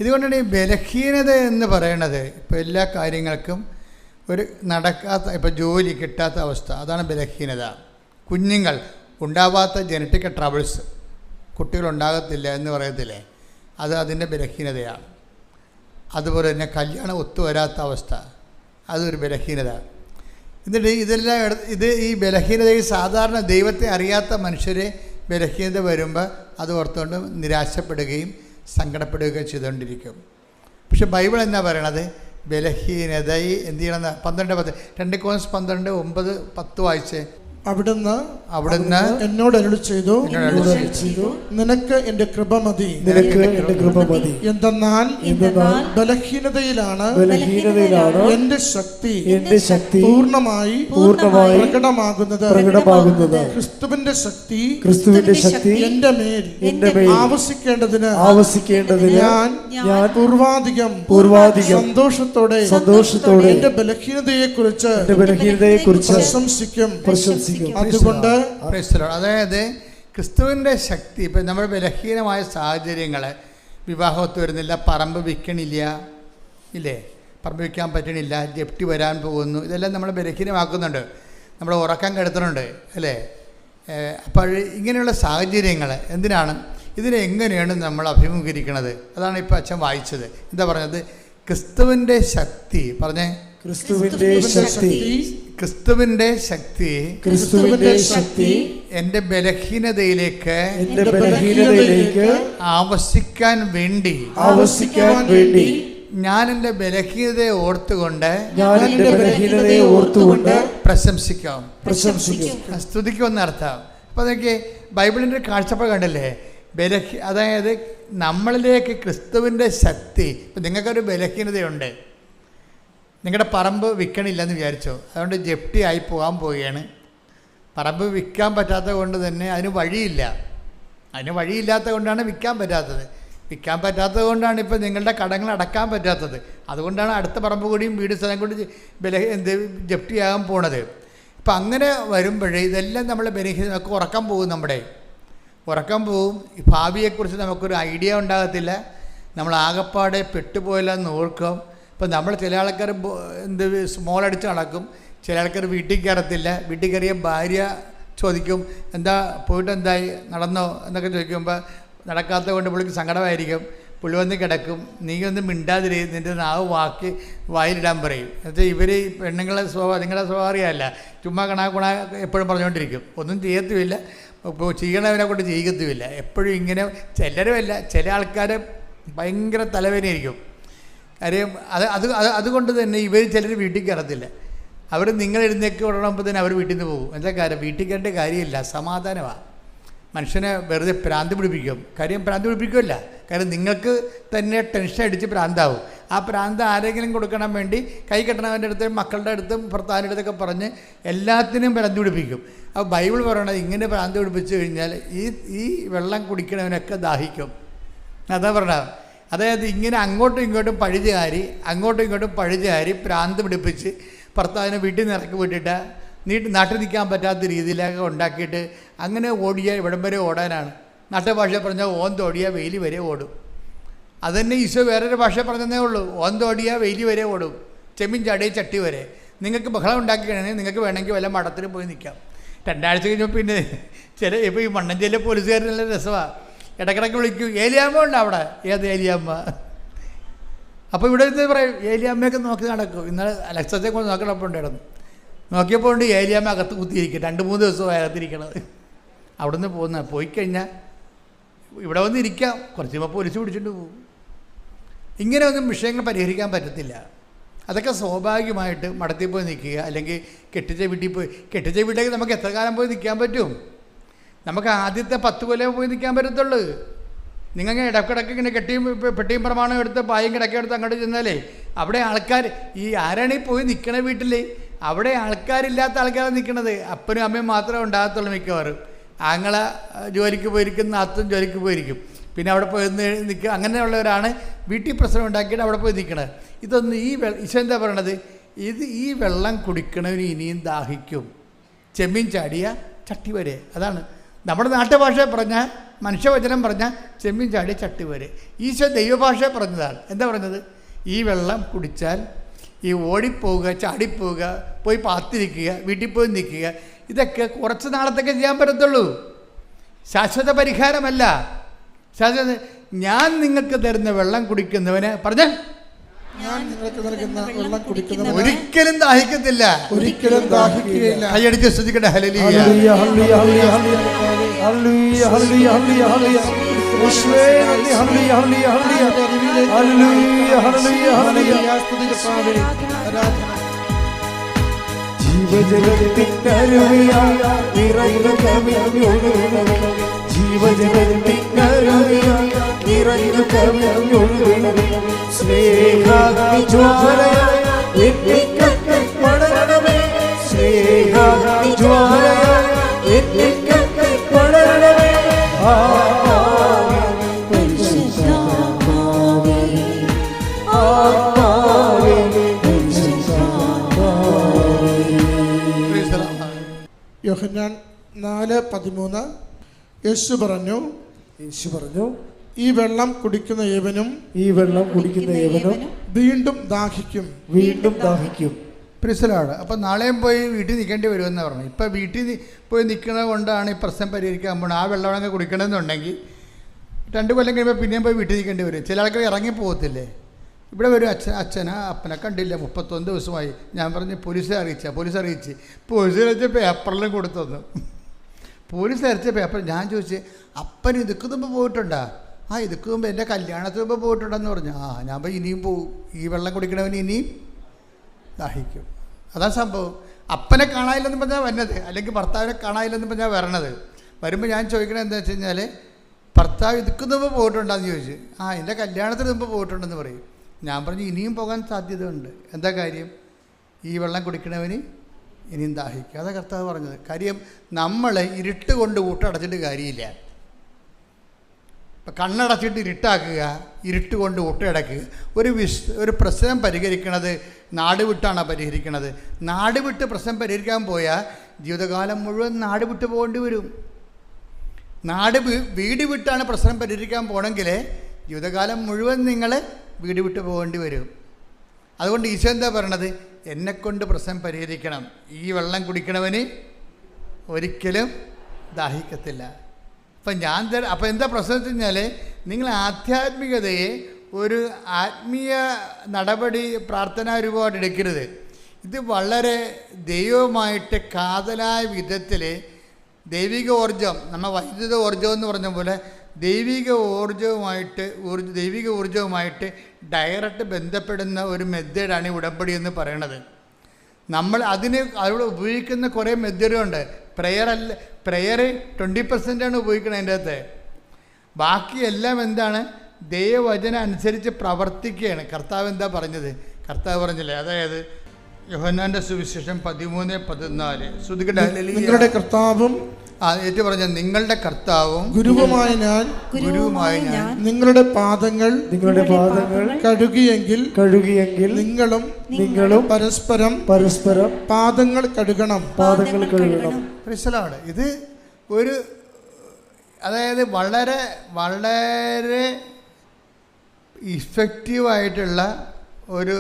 ഇതുകൊണ്ടാണ് ഈ ബലഹീനത എന്ന് പറയണത്. ഇപ്പോൾ എല്ലാ കാര്യങ്ങൾക്കും ഒരു നടക്കാത്ത, ഇപ്പോൾ ജോലി കിട്ടാത്ത അവസ്ഥ, അതാണ് ബലഹീനത. കുഞ്ഞുങ്ങൾ ഉണ്ടാവാത്ത ജനറ്റിക് ട്രബിൾസ്, കുട്ടികളുണ്ടാകത്തില്ല എന്ന് പറയത്തില്ലേ, അത് അതിൻ്റെ ബലഹീനതയാണ്. അതുപോലെ തന്നെ കല്യാണം ഒത്തുവരാത്ത അവസ്ഥ, അതൊരു ബലഹീനത. എന്നിട്ട് ഇതെല്ലാം ഈ ബലഹീനതയിൽ സാധാരണ ദൈവത്തെ അറിയാത്ത മനുഷ്യരെ ബലഹീനത വരുമ്പോൾ അത് ഓർത്തുകൊണ്ട് നിരാശപ്പെടുകയും സങ്കടപ്പെടുകയും ചെയ്തുകൊണ്ടിരിക്കും. പക്ഷെ ബൈബിൾ എന്നാ പറയണത്? ബലഹീനതയെ എന്ത് ചെയ്യണമെന്ന് 12:10 2 Corinthians 12:9-10 വായിച്ചേ. അവിടുന്ന് എന്നോട് അരുളി ചെയ്തു, നിനക്ക് എന്റെ കൃപ മതി. എന്തെന്നാൽ ബലഹീനതയിലാണ് എന്റെ ശക്തി പൂർണ്ണമായി പ്രകടമാകുന്നത്. ക്രിസ്തുവിന്റെ ശക്തി എന്റെ മേൽ ആവസിക്കേണ്ടതിന് ഞാൻ പൂർവാധികം സന്തോഷത്തോടെ എന്റെ ബലഹീനതയെ കുറിച്ച് പ്രശംസിക്കും. അതുകൊണ്ട് അതായത് ക്രിസ്തുവിൻ്റെ ശക്തി, ഇപ്പം നമ്മുടെ ബലഹീനമായ സാഹചര്യങ്ങൾ, വിവാഹത്ത് വരുന്നില്ല, പറമ്പ് വിൽക്കണില്ല, ഇല്ലേ, പറമ്പ് വിൽക്കാൻ പറ്റണില്ല, ജപ്തി വരാൻ പോകുന്നു, ഇതെല്ലാം നമ്മൾ ബലഹീനമാക്കുന്നുണ്ട്, നമ്മൾ ഉറക്കം കെടുത്തുന്നുണ്ട് അല്ലേ. അപ്പോൾ ഇങ്ങനെയുള്ള സാഹചര്യങ്ങൾ എന്തിനാണ്? ഇതിനെങ്ങനെയാണ് നമ്മൾ അഭിമുഖീകരിക്കുന്നത്? അതാണ് ഇപ്പോൾ അച്ഛൻ വായിച്ചത്. എന്താ പറഞ്ഞത്? ക്രിസ്തുവിൻ്റെ ശക്തി. പറഞ്ഞേ, ക്രിസ്തുവിന്റെ ശക്തി എൻ്റെ ബലഹീനതയിലേക്ക് ആവശ്യിക്കാൻ വേണ്ടി ഞാൻ എൻ്റെ ബലഹീനതയെ ഓർത്തുകൊണ്ട് പ്രശംസിക്കാം, സ്തുതിക്കുമെന്നർത്ഥം. അപ്പോൾ അതൊക്കെ ബൈബിളിൻ്റെ കാഴ്ചപ്പാട് കണ്ടല്ലേ. അതായത് നമ്മളിലേക്ക് ക്രിസ്തുവിൻ്റെ ശക്തി. ഇപ്പം നിങ്ങൾക്കൊരു ബലഹീനതയുണ്ട്, നിങ്ങളുടെ പറമ്പ് വിൽക്കണില്ലെന്ന് വിചാരിച്ചോ, അതുകൊണ്ട് ജപ്തി ആയി പോകാൻ പോവുകയാണ്. പറമ്പ് വിൽക്കാൻ പറ്റാത്തത് കൊണ്ട് തന്നെ അതിന് വഴിയില്ലാത്തത് കൊണ്ടാണ് വിൽക്കാൻ പറ്റാത്തത്. വിൽക്കാൻ പറ്റാത്തത് കൊണ്ടാണ് ഇപ്പോൾ നിങ്ങളുടെ കടങ്ങൾ അടക്കാൻ പറ്റാത്തത്. അതുകൊണ്ടാണ് അടുത്ത പറമ്പ് കൂടിയും വീട് സ്ഥലം കൂടി ജപ്തിയാകാൻ പോണത്. ഇപ്പം അങ്ങനെ വരുമ്പോഴേ ഇതെല്ലാം നമ്മളെ നമുക്ക് ഉറക്കം പോവും. ഈ ഭാവിയെക്കുറിച്ച് നമുക്കൊരു ഐഡിയ ഉണ്ടാകത്തില്ല. നമ്മൾ ആകപ്പാടെ പെട്ടുപോയില്ലെന്ന് ഓർക്കും. ഇപ്പം നമ്മൾ ചില ആൾക്കാർ സ്മോൾ അടിച്ച് നടക്കും, ചില ആൾക്കാർ വീട്ടിൽ കയറത്തില്ല. വീട്ടിൽ കയറിയ ഭാര്യ ചോദിക്കും, എന്താ പോയിട്ട് എന്തായി, നടന്നോ എന്നൊക്കെ ചോദിക്കുമ്പോൾ നടക്കാത്തത് കൊണ്ട് പുള്ളിക്ക് സങ്കടമായിരിക്കും. പുള്ളി വന്ന് കിടക്കും, നീ ഒന്നും മിണ്ടാതിരി, നിൻ്റെ നാവ് വായിലിടാൻ പറയും. എന്നുവെച്ചാൽ ഇവർ പെണ്ണുങ്ങളെ സ്വഭാവം നിങ്ങളുടെ സ്വഭാവം അറിയാമല്ല, ചുമ്മാ കണാ എപ്പോഴും പറഞ്ഞുകൊണ്ടിരിക്കും, ഒന്നും ചെയ്യത്തുമില്ല, ഇപ്പോൾ ചെയ്യണവനെ കൊണ്ട് ചെയ്യത്തുമില്ല. എപ്പോഴും ഇങ്ങനെ ചിലരുമല്ല, ചില ആൾക്കാർ ഭയങ്കര തലവേദനയായിരിക്കും. കാര്യം അതുകൊണ്ട് തന്നെ ഇവർ ചിലർ വീട്ടിൽ കയറത്തില്ല. അവർ നിങ്ങൾ എഴുന്നേക്ക് ഉടനുമ്പോൾ തന്നെ അവർ വീട്ടിൽ നിന്ന് പോകും. എന്താ കാര്യം? വീട്ടിൽ കയറേണ്ട കാര്യമില്ല, സമാധാനമാണ്. മനുഷ്യനെ വെറുതെ ഭ്രാന്ത് പിടിപ്പിക്കും. കാര്യം ഭ്രാന്ത് പിടിപ്പിക്കുമല്ല, കാര്യം നിങ്ങൾക്ക് തന്നെ ടെൻഷൻ അടിച്ച് ഭ്രാന്താവും. ആ ഭ്രാന്ത് ആരെങ്കിലും കൊടുക്കണം വേണ്ടി കൈ കെട്ടണവൻ്റെ അടുത്തും മക്കളുടെ അടുത്തും ഭർത്താവിൻ്റെ അടുത്തൊക്കെ പറഞ്ഞ് എല്ലാത്തിനും ഭ്രാന്ത് പിടിപ്പിക്കും. അപ്പോൾ ബൈബിൾ പറയണത് ഇങ്ങനെ ഭ്രാന്ത് പിടിപ്പിച്ച് കഴിഞ്ഞാൽ ഈ വെള്ളം കുടിക്കണവനൊക്കെ ദാഹിക്കും. അതാ പറഞ്ഞത്. അതായത് ഇങ്ങനെ അങ്ങോട്ടും ഇങ്ങോട്ടും പഴുതുകാരി ഭ്രാന്ത് പിടിപ്പിച്ച് ഭർത്താവിനെ വീട്ടിൽ നിന്ന് ഇറക്കി വിട്ടിട്ട് നാട്ടിൽ നിൽക്കാൻ പറ്റാത്ത രീതിയിലൊക്കെ ഉണ്ടാക്കിയിട്ട് അങ്ങനെ ഓടിയാൽ ഇവിടം വരെ ഓടാനാണ്. നാട്ടുഭാഷ പറഞ്ഞാൽ ഓന്തോടിയാൽ വെയിലി വരെ ഓടും. അതുതന്നെ ഈശോ വേറൊരു ഭാഷ പറഞ്ഞതേ ഉള്ളൂ, ഓന്തോടിയാൽ വെയിലി വരെ ഓടും, ചെമ്മീൻ ചാടിയ ചട്ടി വരെ. നിങ്ങൾക്ക് ബഹളം ഉണ്ടാക്കി കഴിഞ്ഞാൽ നിങ്ങൾക്ക് വേണമെങ്കിൽ വല്ല മഠത്തിലും പോയി നിൽക്കാം. 2 ആഴ്ച കഴിഞ്ഞപ്പോൾ പിന്നെ ഇപ്പോൾ ഈ മണ്ണഞ്ചേരിയിലെ പോലീസുകാർ നല്ല രസമാണ്, ഇടക്കിടക്ക് വിളിക്കും, ഏലിയാമ്മ ഉണ്ട് അവിടെ. ഏത് ഏലിയാമ്മ? അപ്പോൾ ഇവിടെ നിന്ന് പറയും ഏലിയാമ്മയൊക്കെ നോക്കി നടക്കും. ഇന്നലെ അലക്സത്തെ കൊണ്ട് നോക്കണപ്പോൾ ഉണ്ടായിരുന്നു, നോക്കിയപ്പോൾ ഉണ്ട് ഏലിയാമ്മ അകത്ത് കുത്തിയിരിക്കും. 2-3 ദിവസമായി അകത്തിരിക്കണത്. അവിടെ നിന്ന് പോയി കഴിഞ്ഞാൽ ഇവിടെ വന്ന് ഇരിക്കാം, കുറച്ച് കഴിയുമ്പോൾ പോലീസ് പിടിച്ചിട്ട് പോകും. ഇങ്ങനെയൊന്നും വിഷയങ്ങൾ പരിഹരിക്കാൻ പറ്റത്തില്ല. അതൊക്കെ സ്വാഭാവികമായിട്ട് മഠത്തിൽ പോയി നിൽക്കുക, അല്ലെങ്കിൽ കെട്ടിച്ച വീട്ടിലേക്ക് നമുക്ക് എത്ര കാലം പോയി നിൽക്കാൻ പറ്റും? നമുക്ക് ആദ്യത്തെ 10 കൊല്ലം പോയി നിൽക്കാൻ പറ്റത്തുള്ളൂ. നിങ്ങൾ ഇടക്കിടക്ക് ഇങ്ങനെ പെട്ടിയും പ്രമാണം എടുത്ത് പായും കിടക്കെടുത്ത് അങ്ങോട്ട് ചെന്നാലേ അവിടെ ആൾക്കാർ ആരാണ് ഈ പോയി നിൽക്കണ വീട്ടിൽ? അവിടെ ആൾക്കാരില്ലാത്ത ആൾക്കാരാണ് നിൽക്കണത്. അപ്പനും അമ്മയും മാത്രമേ ഉണ്ടാകത്തുള്ളൂ മിക്കവാറും. ആങ്ങള ജോലിക്ക് പോയിരിക്കും, നാത്തും ജോലിക്ക് പോയിരിക്കും. പിന്നെ അവിടെ പോയി നിൽക്കുക, അങ്ങനെയുള്ളവരാണ് വീട്ടിൽ പ്രശ്നം ഉണ്ടാക്കിയിട്ട് അവിടെ പോയി നിൽക്കണത്. ഇതൊന്നും ഈശോ എന്താ പറയണത്? ഈ വെള്ളം കുടിക്കണവന് ഇനിയും ദാഹിക്കും, ചെമ്മീൻ ചാടിയ ചട്ടി വരെ. അതാണ് നമ്മുടെ നാട്ടുഭാഷ പറഞ്ഞാൽ, മനുഷ്യവചനം പറഞ്ഞാൽ ചെമ്മീൻ ചാടിയ ചട്ടി വരെ. ഈശോ ദൈവഭാഷ പറഞ്ഞതാണ്. എന്താ പറഞ്ഞത്? ഈ വെള്ളം കുടിച്ചാൽ ഈ ഓടിപ്പോവുക, ചാടിപ്പോവുക, പോയി പാത്തിരിക്കുക, വീട്ടിൽ പോയി നിൽക്കുക, ഇതൊക്കെ കുറച്ച് നാളത്തേക്ക് ചെയ്യാൻ പറ്റത്തുള്ളൂ. ശാശ്വത പരിഹാരമല്ല. ഞാൻ നിങ്ങൾക്ക് തരുന്ന വെള്ളം കുടിക്കുന്നവന് പറഞ്ഞ ഞാൻ നിങ്ങൾക്ക് നൽകുന്ന വെള്ളം കുടിക്കുന്നവൻ ഒരിക്കലും ദാഹിക്കത്തില്ല, ഒരിക്കലും ദാഹിക്കുകയില്ല. കൈയടിച്ച് സ്തുതിക്കട്ടെ. ഹല്ലേലൂയ, ഹല്ലേലൂയ, ഹല്ലേലൂയ, ഹല്ലേലൂയ, ഹല്ലേലൂയ, ഹല്ലേലൂയ, ഹല്ലേലൂയ. യേശുവേ നന്ദി. ഹല്ലേലൂയ, ഹല്ലേലൂയ, ഹല്ലേലൂയ, ഹല്ലേലൂയ, ഹല്ലേലൂയ, ഹല്ലേലൂയ. ജീവജലത്തിനരുവിയായി നിറയുന്നു കവിഞ്ഞൊഴുകുന്നു, ജീവജലത്തിനരുവിയായി നിറയുന്നു കവിഞ്ഞൊഴുകുന്നു. സ്നേഹജ്വാലയായി എന്നിൽ പടരണമേ, സ്നേഹജ്വാലയായി എന്നിൽ പടരണമേ. യോഹന്നാൻ 4:13 യേശു പറഞ്ഞു, ഈ വെള്ളം കുടിക്കുന്ന ഏവനും വീണ്ടും ദാഹിക്കും. പ്രിസലാണ്. അപ്പം നാളെയും പോയി വീട്ടിൽ നിൽക്കേണ്ടി വരുമെന്ന് പറഞ്ഞു. ഇപ്പം വീട്ടിൽ പോയി നിൽക്കുന്നത് കൊണ്ടാണ് ഈ പ്രശ്നം പരിഹരിക്കാൻ പോകുന്നത്. ആ വെള്ളമൊക്കെ കുടിക്കണമെന്നുണ്ടെങ്കിൽ 2 കൊല്ലം കഴിയുമ്പോൾ പിന്നെയും പോയി വീട്ടിൽ നിൽക്കേണ്ടി വരും. ചില ആൾക്കാർ ഇറങ്ങിപ്പോകത്തില്ലേ? ഇവിടെ വരും, അപ്പനെ കണ്ടില്ല 31 ദിവസമായി. ഞാൻ പറഞ്ഞ് പോലീസ് അറിയിച്ച് പേപ്പറിലും കൊടുത്തു തന്നു. പോലീസ് അരച്ച പേപ്പർ ഞാൻ ചോദിച്ചു, അപ്പൻ ഇതുക്ക് മുമ്പ് പോയിട്ടുണ്ടാ? ഇതുക്ക് മുമ്പ് എൻ്റെ കല്യാണത്തിന് മുമ്പ് പോയിട്ടുണ്ടെന്ന് പറഞ്ഞു. ഞാൻ പോയി ഇനിയും പോവും, ഈ വെള്ളം കുടിക്കണവന് ഇനിയും ദാഹിക്കും. അതാ സംഭവം. അപ്പനെ കാണാനില്ലെന്ന് പറഞ്ഞാൽ വന്നത്, അല്ലെങ്കിൽ ഭർത്താവിനെ കാണാനില്ലെന്ന് പറഞ്ഞാൽ വരണത്. വരുമ്പോൾ ഞാൻ ചോദിക്കണത് എന്താ വെച്ച് കഴിഞ്ഞാൽ, ഭർത്താവ് ഇതുക്ക് മുമ്പ് പോയിട്ടുണ്ടെന്ന് ചോദിച്ചു. എൻ്റെ കല്യാണത്തിന് മുമ്പ് പോയിട്ടുണ്ടെന്ന് പറയും. ഞാൻ പറഞ്ഞു ഇനിയും പോകാൻ സാധ്യതയുണ്ട്. എന്താ കാര്യം? ഈ വെള്ളം കുടിക്കണവന് ഇനിയും ദാഹിക്കും. അതാ കർത്താവ് പറഞ്ഞത്. കാര്യം നമ്മൾ ഇരുട്ട് കൊണ്ട് ഊട്ടടച്ചിട്ട് കാര്യമില്ല. ഇപ്പം കണ്ണടച്ചിട്ട് ഇരുട്ടാക്കുക, ഇരുട്ട് കൊണ്ട് ഊട്ടടക്കുക. ഒരു പ്രശ്നം പരിഹരിക്കണത് നാട് വിട്ടാണ് പരിഹരിക്കണത്. നാട് വിട്ട് പ്രശ്നം പരിഹരിക്കാൻ പോയാൽ ജീവിതകാലം മുഴുവൻ നാട് വിട്ട് പോകേണ്ടി വരും. വീട് വിട്ടാണ് പ്രശ്നം പരിഹരിക്കാൻ പോകണമെങ്കിൽ ജീവിതകാലം മുഴുവൻ നിങ്ങൾ വീട് വിട്ട് പോകേണ്ടി വരും. അതുകൊണ്ട് ഈശോ എന്താ പറയണത്? എന്നെക്കൊണ്ട് പ്രശ്നം പരിഹരിക്കണം. ഈ വെള്ളം കുടിക്കണവന് ഒരിക്കലും ദാഹിക്കത്തില്ല. അപ്പോൾ എന്താ പ്രശ്നം വെച്ച് കഴിഞ്ഞാൽ, നിങ്ങൾ ആധ്യാത്മികതയെ ഒരു ആത്മീയ നടപടി പ്രാർത്ഥനാ രൂപമായിട്ട് എടുക്കരുത്. ഇത് വളരെ ദൈവമായിട്ട് കാതലായ വിധത്തിൽ ദൈവിക ഊർജം, നമ്മൾ വൈദ്യുത ഊർജം എന്ന് പറഞ്ഞ പോലെ ദൈവിക ഊർജവുമായിട്ട് ഡയറക്റ്റ് ബന്ധപ്പെടുന്ന ഒരു മെത്തേഡാണ് ഈ ഉടമ്പടി എന്ന് പറയണത്. നമ്മൾ അവിടെ ഉപയോഗിക്കുന്ന കുറേ മെത്തേഡുണ്ട്. പ്രെയർ 20% ഉപയോഗിക്കണം അതിൻ്റെ അകത്ത്. ബാക്കിയെല്ലാം എന്താണ്? ദൈവവചനം അനുസരിച്ച് പ്രവർത്തിക്കുകയാണ്. കർത്താവ് എന്താ പറഞ്ഞത്? കർത്താവ് പറഞ്ഞില്ലേ, അതായത് യോഹന്നാന്റെ സുവിശേഷം 13:14 നിങ്ങളുടെ കർത്താവും ഏറ്റു പറഞ്ഞ നിങ്ങളുടെ കർത്താവും ഗുരുവുമായ ഞാൻ നിങ്ങളുടെ പാദങ്ങൾ കഴുകിയെങ്കിൽ നിങ്ങളും പരസ്പരം പാദങ്ങൾ കഴുകണം. ഇത് ഒരു, അതായത് വളരെ വളരെ ഇഫക്റ്റീവായിട്ടുള്ള ഒരു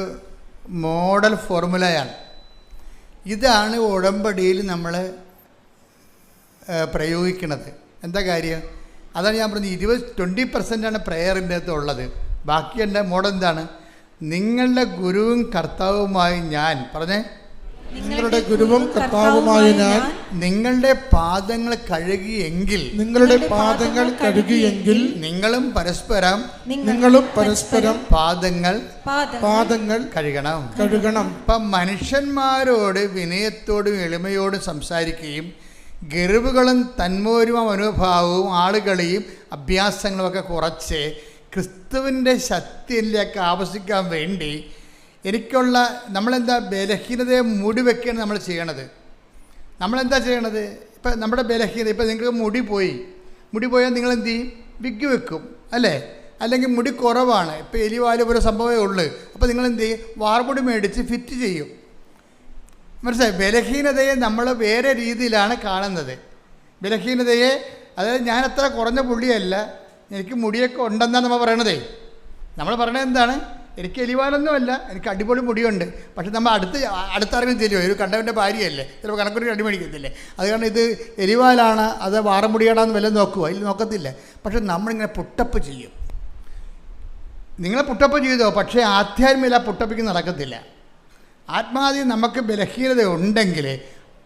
മോഡൽ ഫോർമുലയാണ്. ഇതാണ് ഉടമ്പടിയിൽ നമ്മൾ പ്രയോഗിക്കുന്നത്. എന്താ കാര്യം? അതാണ് ഞാൻ പറഞ്ഞത്, 20% പ്രെയറിൻ്റെ അകത്ത് ഉള്ളത്. ബാക്കി എൻ്റെ മോഡൽ എന്താണ്? നിങ്ങളുടെ ഗുരുവും കർത്താവുമായി ഞാൻ പറഞ്ഞേ, നിങ്ങളുടെ ഗുരുവും കർത്താവുമായ ഞാൻ നിങ്ങളുടെ പാദങ്ങൾ കഴുകിയെങ്കിൽ നിങ്ങളും പരസ്പരം പാദങ്ങൾ കഴുകണം. ഇപ്പം മനുഷ്യന്മാരോട് വിനയത്തോടും എളിമയോടും സംസാരിക്കുകയും ഗർവുകളും തന്മൂരുമ മനോഭാവവും ആളുകളെയും അഭ്യാസങ്ങളുമൊക്കെ കുറച്ച് ക്രിസ്തുവിൻ്റെ ശക്തിയിലേക്ക് ആവശ്യിക്കാൻ വേണ്ടി നമ്മളെന്താ ബലഹീനതയെ മൂടിവെക്കുകയാണ് നമ്മൾ ചെയ്യണത്. നമ്മളെന്താ ചെയ്യണത്? ഇപ്പം നമ്മുടെ ബലഹീനത, ഇപ്പം നിങ്ങൾക്ക് മുടി പോയാൽ നിങ്ങൾ എന്ത് ചെയ്യും? വിഗ് വെക്കും അല്ലേ? അല്ലെങ്കിൽ മുടി കുറവാണ്, ഇപ്പം എലിവാല് ഒരു സംഭവമേ ഉള്ളൂ, അപ്പോൾ നിങ്ങൾ എന്ത് ചെയ്യും? വാർമുടി മേടിച്ച് ഫിറ്റ് ചെയ്യും. മനസ്സിലായി? ബലഹീനതയെ നമ്മൾ വേറെ രീതിയിലാണ് കാണുന്നത്. ബലഹീനതയെ, അതായത് ഞാൻ അത്ര കുറഞ്ഞ പുള്ളിയല്ല, എനിക്ക് മുടിയൊക്കെ ഉണ്ടെന്നാണ് നമ്മൾ പറയണതേ. നമ്മൾ പറയണത് എന്താണ്? എനിക്ക് എലിവാലൊന്നുമല്ല, എനിക്ക് അടിപൊളി മുടിയുണ്ട്. പക്ഷെ നമ്മൾ അടുത്തറിഞ്ഞ് തരുമോ? ഒരു കണ്ടവൻ്റെ ഭാര്യയല്ലേ, ചിലപ്പോൾ കണക്കൊരു അടിമേടിക്കത്തില്ലേ? അത് കാരണം ഇത് എലിവാലാണ്, അത് വാറമുടിയാടാന്ന് വല്ലതും നോക്കുമോ? അതിൽ നോക്കത്തില്ല. പക്ഷെ നമ്മളിങ്ങനെ പുട്ടപ്പ് ചെയ്യും. നിങ്ങളെ പുട്ടപ്പ് ചെയ്തോ, പക്ഷേ ആധ്യാത്മിക പുട്ടപ്പിക്ക് നടക്കത്തില്ല. ആത്മാദ്യം നമുക്ക് ബലഹീനത ഉണ്ടെങ്കിൽ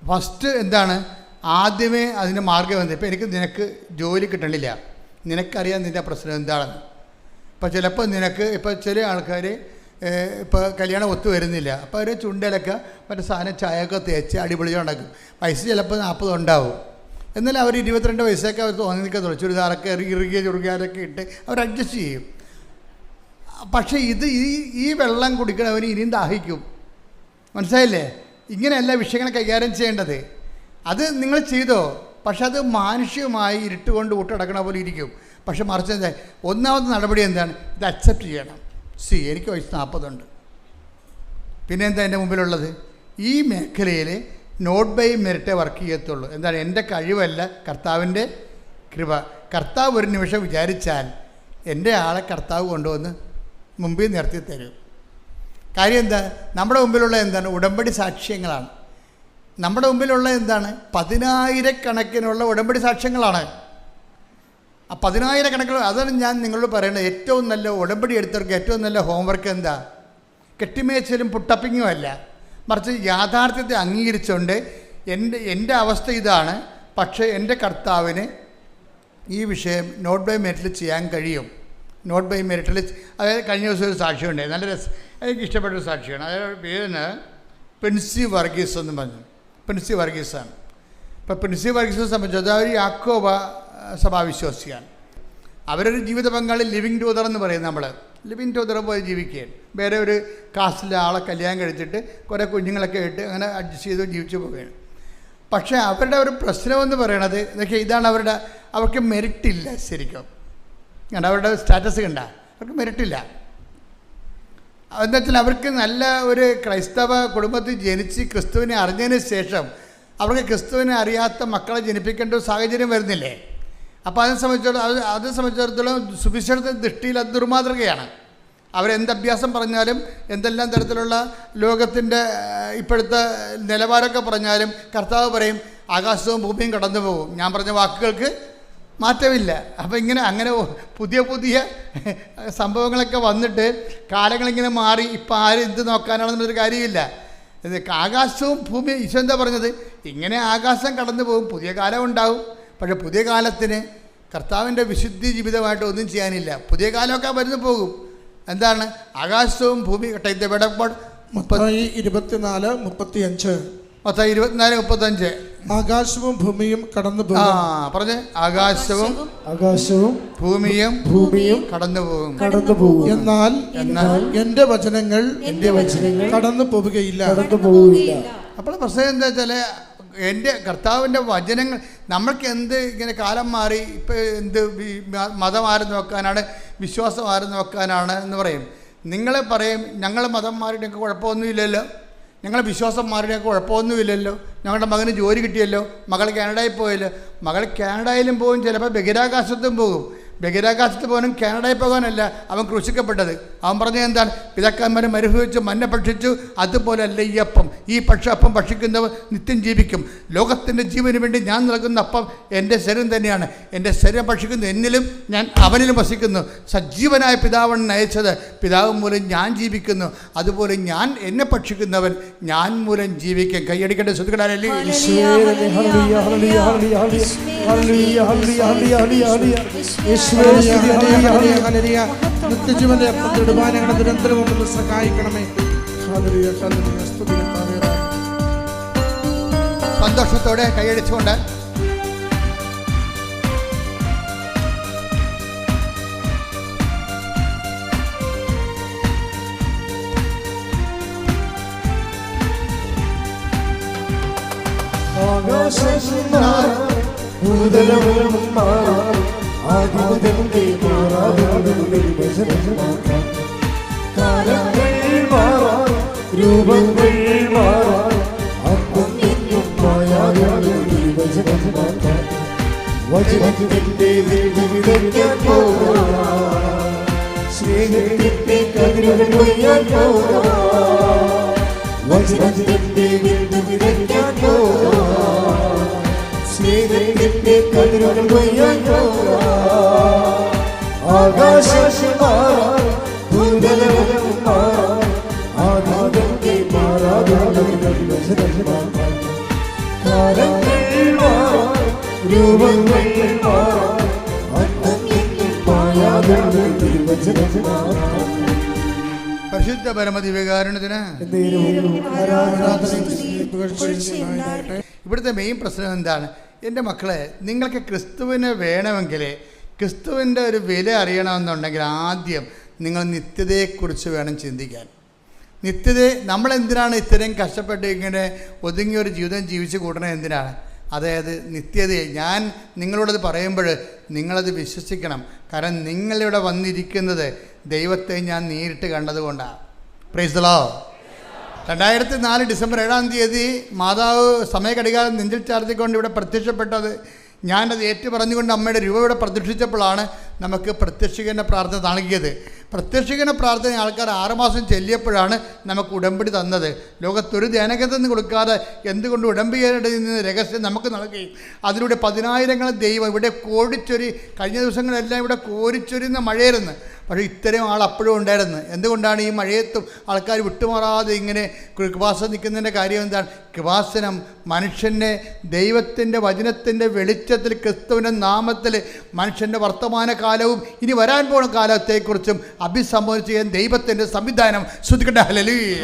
ഫസ്റ്റ് എന്താണ്? ആദ്യമേ അതിൻ്റെ മാർഗ്ഗം എന്ത്? ഇപ്പം നിനക്ക് ജോലി കിട്ടണില്ല, നിനക്കറിയാം നിൻ്റെ പ്രശ്നം എന്താണെന്ന്. ഇപ്പോൾ ചിലപ്പോൾ ഇപ്പോൾ ചില ആൾക്കാർ ഇപ്പോൾ കല്യാണം ഒത്തു വരുന്നില്ല, അപ്പോൾ അവർ ചുണ്ടലൊക്കെ മറ്റേ സാധനം ചായയൊക്കെ തേച്ച് അടിപൊളിயாக ഉണ്ടാക്കും. വയസ്സ് ചിലപ്പോൾ 40 ഉണ്ടാവും. എന്നാലും അവർ 22 വയസ്സൊക്കെ അവർ തോന്നിക്കത്തുള്ളൂ. ചുരിദാറൊക്കെ ഇറുകിയ ചുറുകിയാലൊക്കെ ഇട്ട് അവർ അഡ്ജസ്റ്റ് ചെയ്യും. പക്ഷേ ഈ വെള്ളം കുടിക്കണവന് ഇനിയും ദാഹിക്കും. മനസ്സിലായില്ലേ? ഇങ്ങനെയല്ല വിഷയങ്ങൾ കൈകാര്യം ചെയ്യേണ്ടത്. അത് നിങ്ങൾ ചെയ്തോ, പക്ഷെ അത് മാനുഷികമായി ഇരുട്ടുകൊണ്ട് ഊട്ടടക്കണ പോലെ ഇരിക്കും. പക്ഷെ മറിച്ച് എന്താ? ഒന്നാമത്തെ നടപടി എന്താണ്? ഇത് അക്സെപ്റ്റ് ചെയ്യണം. എനിക്ക് വയസ്സ് 40 ഉണ്ട്. പിന്നെ എന്താ എൻ്റെ മുമ്പിലുള്ളത്? ഈ മേഖലയിൽ നോട്ട് ബൈ മെറിറ്റേ വർക്ക് ചെയ്യത്തുള്ളൂ. എന്താണ്? എൻ്റെ കഴിവല്ല, കർത്താവിൻ്റെ കൃപ. കർത്താവ് ഒരു നിമിഷം വിചാരിച്ചാൽ എൻ്റെ ആളെ കർത്താവ് കൊണ്ടുവന്ന് മുമ്പിൽ നിർത്തി തരും. കാര്യം എന്താ? നമ്മുടെ മുമ്പിലുള്ള എന്താണ്? ഉടമ്പടി സാക്ഷ്യങ്ങളാണ്. നമ്മുടെ മുമ്പിലുള്ള എന്താണ്? 10,000 ഉടമ്പടി സാക്ഷ്യങ്ങളാണ്. ആ 10,000 അതാണ് ഞാൻ നിങ്ങളോട് പറയേണ്ടത്. ഏറ്റവും നല്ല ഉടമ്പടി എടുത്തവർക്ക് ഏറ്റവും നല്ല ഹോംവർക്ക് എന്താ? കെട്ടിമേച്ചലും പുട്ടപ്പിങ്ങും അല്ല, മറിച്ച് യാഥാർത്ഥ്യത്തെ അംഗീകരിച്ചുകൊണ്ട് എൻ്റെ അവസ്ഥ ഇതാണ്, പക്ഷേ എൻ്റെ കർത്താവിന് ഈ വിഷയം നോട്ട് ബൈ മെറിറ്റിൽ ചെയ്യാൻ കഴിയും. നോട്ട് ബൈ മെറിറ്റിൽ, അതായത് കഴിഞ്ഞ ദിവസം ഒരു സാക്ഷിയുണ്ട്, നല്ല എനിക്ക് ഇഷ്ടപ്പെട്ടൊരു സാക്ഷിയാണ്. അതായത് പേരിന് പ്രിൻസി വർഗീസ് എന്ന് പറഞ്ഞു. പ്രിൻസി വർഗീസാണ്. ഇപ്പോൾ പ്രിൻസി വർഗീസിനെ സംബന്ധിച്ച് അതൊരു യാക്കോബ സഭാവിശ്വാസിയാണ്. അവരൊരു ജീവിത പങ്കാളി ലിവിങ് ടൂതർ എന്ന് പറയും. നമ്മൾ ലിവിങ് ടൂതർ പോലെ ജീവിക്കുകയാണ്. വേറെ ഒരു കാസ്റ്റിലെ ആളെ കല്യാണം കഴിച്ചിട്ട് കുറേ കുഞ്ഞുങ്ങളൊക്കെ ഇട്ട് അങ്ങനെ അഡ്ജസ്റ്റ് ചെയ്ത് ജീവിച്ചു പോവുകയാണ്. പക്ഷേ അവരുടെ ഒരു പ്രശ്നമെന്ന് പറയണത് ഇതാണ്, അവർക്ക് മെറിറ്റില്ല. ശരിക്കും കണ്ട അവരുടെ സ്റ്റാറ്റസ് കണ്ട, അവർക്ക് മെറിറ്റില്ല. എന്താ വെച്ചാൽ അവർക്ക് നല്ല ഒരു ക്രൈസ്തവ കുടുംബത്തിൽ ജനിച്ച് ക്രിസ്തുവിനെ അറിഞ്ഞതിന് ശേഷം അവർക്ക് ക്രിസ്തുവിനെ അറിയാത്ത മക്കളെ ജനിപ്പിക്കേണ്ട ഒരു സാഹചര്യം വരുന്നില്ലേ? അപ്പോൾ അത് സംബന്ധിച്ചിടത്തോളം സുവിശേഷത്തിൻ്റെ ദൃഷ്ടിയിൽ അത് ദുർമാതൃകയാണ്. അവരെന്ത് അഭ്യാസം പറഞ്ഞാലും എന്തെല്ലാം തരത്തിലുള്ള ലോകത്തിൻ്റെ ഇപ്പോഴത്തെ നിലവാരമൊക്കെ പറഞ്ഞാലും കർത്താവ് പറയും ആകാശവും ഭൂമിയും കടന്നു പോകും, ഞാൻ പറഞ്ഞ വാക്കുകൾക്ക് മാറ്റമില്ല. അപ്പോൾ അങ്ങനെ പുതിയ പുതിയ സംഭവങ്ങളൊക്കെ വന്നിട്ട് കാലങ്ങളിങ്ങനെ മാറി ഇപ്പം ആരും എന്ത് നോക്കാനാണെന്നൊരു കാര്യമില്ല. ഇത് ആകാശവും ഭൂമിയും ഈശോ എന്താ പറഞ്ഞത്? ഇങ്ങനെ ആകാശം കടന്നു പോകും, പുതിയ കാലം ഉണ്ടാവും. പക്ഷേ പുതിയ കാലത്തിന് കർത്താവിൻ്റെ വിശുദ്ധി ജീവിതമായിട്ട് ഒന്നും ചെയ്യാനില്ല. പുതിയ കാലമൊക്കെ വരുന്നു പോകും. എന്താണ് ആകാശവും ഭൂമി? 24:35 ആകാശവും ഭൂമിയും കടന്നു പോകും. പറഞ്ഞേ, ആകാശവും ഭൂമിയും കടന്നു പോകും. എന്നാൽ എന്റെ വചനങ്ങൾ കടന്നു പോവുകയില്ല. അപ്പോൾ പ്രശ്നം എന്താ വെച്ചാൽ എൻ്റെ കർത്താവിൻ്റെ വചനങ്ങൾ നമ്മൾക്ക് എന്ത് ഇങ്ങനെ കാലം മാറി ഇപ്പോൾ എന്ത് മതം ആരും നോക്കാനാണ്, വിശ്വാസം ആരും നോക്കാനാണ് എന്ന് പറയും. നിങ്ങളെ പറയും ഞങ്ങൾ മതം മാറിയിട്ടൊക്കെ കുഴപ്പമൊന്നുമില്ലല്ലോ, ഞങ്ങളെ വിശ്വാസം മാറിയിട്ടൊക്കെ കുഴപ്പമൊന്നുമില്ലല്ലോ, ഞങ്ങളുടെ മകന് ജോലി കിട്ടിയല്ലോ, മകൾ കാനഡയിൽ പോയല്ലോ. മകൾ കാനഡയിലും പോകും, ചിലപ്പോൾ ബഹിരാകാശത്തും പോകും. ബഹിരാകാശത്ത് പോകാനും കാനഡയിൽ പോകാനല്ല അവൻ ക്രൂശിക്കപ്പെട്ടത്. അവൻ പറഞ്ഞത് എന്താണ്? പിതാക്കന്മാരെ മരുഭവിച്ച് മന്ന ഭക്ഷിച്ചു, അതുപോലെയല്ല ഈ അപ്പം. ഈ അപ്പം ഭക്ഷിക്കുന്നവർ നിത്യം ജീവിക്കും. ലോകത്തിൻ്റെ ജീവന് വേണ്ടി ഞാൻ നൽകുന്ന അപ്പം എൻ്റെ ശരീരം തന്നെയാണ്. എൻ്റെ ശരീരം ഭക്ഷിക്കുന്ന എന്നിലും ഞാൻ അവനിലും വസിക്കുന്നു. സജീവനായ പിതാവാണ് അയച്ചത്, പിതാവ് മൂലം ഞാൻ ജീവിക്കുന്നു. അതുപോലെ ഞാൻ എന്നെ ഭക്ഷിക്കുന്നവൻ ഞാൻ മൂലം ജീവിക്കും. കൈയടിക്കേണ്ട ശ്രദ്ധിക്കണല്ലേ. നിത്യജീവന്റെ അപ്പം നിരന്തരം ഒന്ന് സഹായിക്കണമേ. സന്തോഷത്തോടെ കൈയടിച്ചുകൊണ്ട് രൂപങ്ങൾ വചനത്തിന്റെ സ്നേഹത്തിന്റെ കതിരുകൾ കൊയ്യാൻ വചനത്തിന്റെ വിതയ്ക്കാൻ സ്നേഹത്തിന്റെ കതിരുകൾ കൊയ്യാൻ ആകാശം മാറാം ഭൂതലം മാറാം ആകാശത്തെ മാറാതെ കാലങ്ങൾ മാറാം രൂപങ്ങൾ മാറാം പരിശുദ്ധ പരമദിവ്യകാരുണ്യത്തിന് ഇവിടുത്തെ മെയിൻ പ്രശ്നം എന്താണ്? എൻ്റെ മക്കളെ, നിങ്ങൾക്ക് ക്രിസ്തുവിനെ വേണമെങ്കിൽ, ക്രിസ്തുവിൻ്റെ ഒരു വില അറിയണമെന്നുണ്ടെങ്കിൽ ആദ്യം നിങ്ങൾ നിത്യതയെക്കുറിച്ച് വേണം ചിന്തിക്കാൻ. നിത്യത നമ്മളെന്തിനാണ് ഇത്രയും കഷ്ടപ്പെട്ട് ഇങ്ങനെ ഒതുങ്ങിയൊരു ജീവിതം ജീവിച്ച് കൂട്ടണത്? എന്തിനാണ്? അതായത് നിത്യതയെ ഞാൻ നിങ്ങളോടത് പറയുമ്പോൾ നിങ്ങളത് വിശ്വസിക്കണം. കാരണം നിങ്ങളിവിടെ വന്നിരിക്കുന്നത് ദൈവത്തെ ഞാൻ നേരിട്ട് കണ്ടതുകൊണ്ടാണ്. Praise the Lord. 2004 ഡിസംബർ 7 മാതാവ് സമയഘടികാരം നെഞ്ചിൽ ചാർത്തിക്കൊണ്ട് ഇവിടെ പ്രത്യക്ഷപ്പെട്ടത്. ഞാനത് ഏറ്റു പറഞ്ഞുകൊണ്ട് അമ്മയുടെ രൂപ ഇവിടെ പ്രതീക്ഷിച്ചപ്പോഴാണ് നമുക്ക് പ്രത്യക്ഷീകരണ പ്രാർത്ഥന നൽകിയത്. പ്രത്യക്ഷീകരണ പ്രാർത്ഥന ആൾക്കാർ 6 മാസം ചെല്ലിയപ്പോഴാണ് നമുക്ക് ഉടമ്പടി തന്നത്. ലോകത്തൊരു ധ്യാനകേന്ദ്രം കൊടുക്കാതെ എന്തുകൊണ്ട് ഉടമ്പടിയുടെ രഹസ്യം നമുക്ക് നൽകുകയും അതിലൂടെ 10,000 ദൈവം ഇവിടെ കോരിച്ചൊരി. കഴിഞ്ഞ ദിവസങ്ങളെല്ലാം ഇവിടെ കോരിച്ചൊരിയുന്ന മഴയായിരുന്നു. പക്ഷേ ഇത്രയും ആൾ അപ്പോഴും ഉണ്ടായിരുന്നു. എന്തുകൊണ്ടാണ് ഈ മഴയത്തും ആൾക്കാർ വിട്ടുമാറാതെ ഇങ്ങനെ കൃപാസനം നിൽക്കുന്നതിൻ്റെ കാര്യം എന്താണ്? കൃപാസനം മനുഷ്യനെ ദൈവത്തിൻ്റെ വചനത്തിൻ്റെ വെളിച്ചത്തിൽ ക്രിസ്തുവിൻ്റെ നാമത്തിൽ മനുഷ്യൻ്റെ വർത്തമാനകാലവും ഇനി വരാൻ പോകുന്ന കാലത്തെക്കുറിച്ചും അഭിസംബോധന ചെയ്യാൻ ദൈവത്തിൻ്റെ സംവിധാനം ശ്രദ്ധിക്കട്ടെ. ഹല്ലേലൂയ.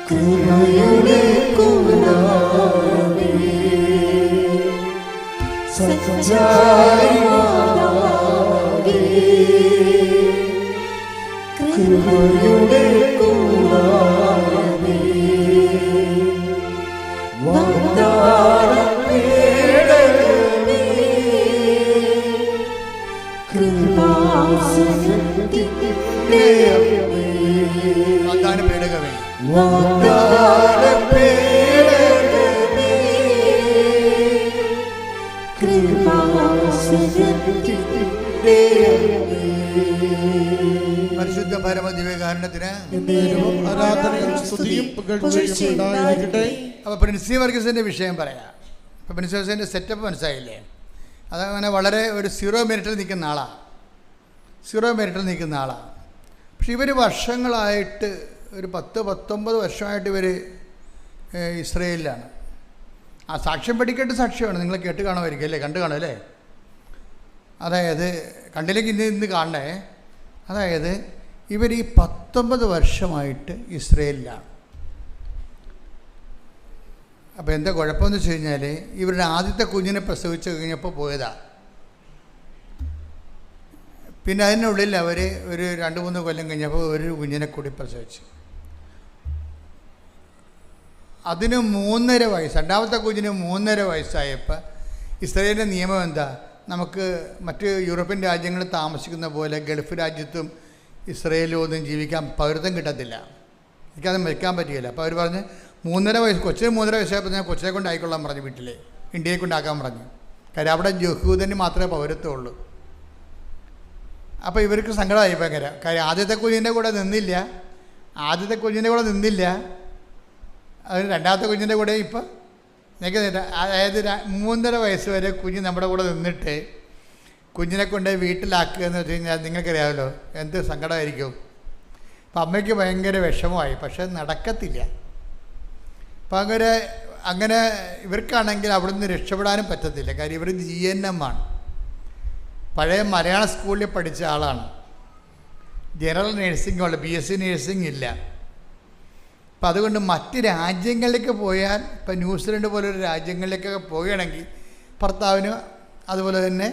കൃപയുടെ കൂടാരമേ സച്ചാരിയാകേ കൃപയുടെ കൂടാരമേ വാഗ്ദാനമേടമേ കൃപാസനത്തിൻ്റെ വാഗ്ദാനപേടകമേ കൃപാസനത്തിൻ്റെ എൻ്റെ അമ്മേ. പരിശുദ്ധ പരമദിവ്യകാരുണ്യത്തിന് ആരാധനയും സ്തുതിയും പുകഴ്ചയും ഉണ്ടായിരിക്കട്ടെ. അപ്പോൾ പ്രിൻസി വർഗീസിൻ്റെ വിഷയം പറയാം. അപ്പോൾ പ്രിൻസി വർഗീസിൻ്റെ സെറ്റപ്പ് മനസ്സിലായില്ലേ? അതങ്ങനെ വളരെ ഒരു 0 മെറിറ്റിൽ നിൽക്കുന്ന ആളാണ്. 0 മെറിറ്റിൽ നിൽക്കുന്ന ആളാണ്. പക്ഷെ ഇവർ വർഷങ്ങളായിട്ട് ഒരു 10-19 വർഷമായിട്ട് ഇവർ ഇസ്രയേലിലാണ്. ആ സാക്ഷ്യം പഠിക്കേണ്ട സാക്ഷ്യമാണ്. നിങ്ങൾ കേട്ട് കാണുമായിരിക്കും അല്ലേ? കണ്ടു കാണും അല്ലേ? അതായത് കണ്ടില്ലെങ്കിൽ ഇന്ന് കാണണേ. അതായത് ഇവർ ഈ 19 വർഷമായിട്ട് ഇസ്രയേലിലാണ്. അപ്പോൾ എന്താ കുഴപ്പമെന്ന് വെച്ച് കഴിഞ്ഞാൽ ഇവരുടെ ആദ്യത്തെ കുഞ്ഞിനെ പ്രസവിച്ച് കഴിഞ്ഞപ്പോൾ പോയതാണ്. പിന്നെ അതിനുള്ളിൽ അവർ ഒരു 2-3 കൊല്ലം കഴിഞ്ഞപ്പോൾ ഒരു കുഞ്ഞിനെ കൂടി പ്രസവിച്ചു. അതിന് 3.5 വയസ്സ്, രണ്ടാമത്തെ കുഞ്ഞിന് 3.5 വയസ്സായപ്പോൾ ഇസ്രയേലിൻ്റെ നിയമം എന്താ? നമുക്ക് മറ്റ് യൂറോപ്യൻ രാജ്യങ്ങളിൽ താമസിക്കുന്ന പോലെ ഗൾഫ് രാജ്യത്തും ഇസ്രയേലിലും ഒന്നും ജീവിക്കാൻ പൗരത്വം കിട്ടത്തില്ല. എനിക്കത് വെക്കാൻ പറ്റുകയില്ല. അപ്പോൾ അവർ പറഞ്ഞ് 3.5 വയസ്സ്, കൊച്ചിന് 3.5 വയസ്സായപ്പോൾ ഞാൻ കൊച്ചിനെ കൊണ്ടായിക്കൊള്ളാൻ പറഞ്ഞു, വീട്ടിൽ ഇന്ത്യയെ കൊണ്ടാക്കാൻ പറഞ്ഞു. കാര്യം അവിടെ യഹൂദന് മാത്രമേ പൗരത്വം ഉള്ളൂ. അപ്പോൾ ഇവർക്ക് സങ്കടമായി ഭയങ്കര. കാര്യം ആദ്യത്തെ കുഞ്ഞിൻ്റെ കൂടെ നിന്നില്ല, അതിന് രണ്ടാമത്തെ കുഞ്ഞിൻ്റെ കൂടെ ഇപ്പം നിൽക്കുന്നില്ല. അതായത് 3.5 വയസ്സ് വരെ കുഞ്ഞ് നമ്മുടെ കൂടെ നിന്നിട്ട് കുഞ്ഞിനെ കൊണ്ട് വീട്ടിലാക്കുക എന്ന് വെച്ച് കഴിഞ്ഞാൽ നിങ്ങൾക്കറിയാമല്ലോ എന്ത് സങ്കടമായിരിക്കും. അപ്പം അമ്മയ്ക്ക് ഭയങ്കര വിഷമമായി. പക്ഷെ നടക്കത്തില്ല. അപ്പം അങ്ങനെ ഇവർക്കാണെങ്കിൽ അവിടെ നിന്ന് രക്ഷപ്പെടാനും പറ്റത്തില്ല. കാര്യം ഇവർ GNM ആണ്. പഴയ മലയാള സ്കൂളിൽ പഠിച്ച ആളാണ്. ജനറൽ നേഴ്സിംഗ് ഉള്ള, BSc നേഴ്സിംഗ് ഇല്ല. അപ്പം അതുകൊണ്ട് മറ്റ് രാജ്യങ്ങളിലേക്ക് പോയാൽ, ഇപ്പം ന്യൂസിലൻഡ് പോലൊരു രാജ്യങ്ങളിലേക്കൊക്കെ പോവുകയാണെങ്കിൽ ഭർത്താവിന് അതുപോലെ തന്നെ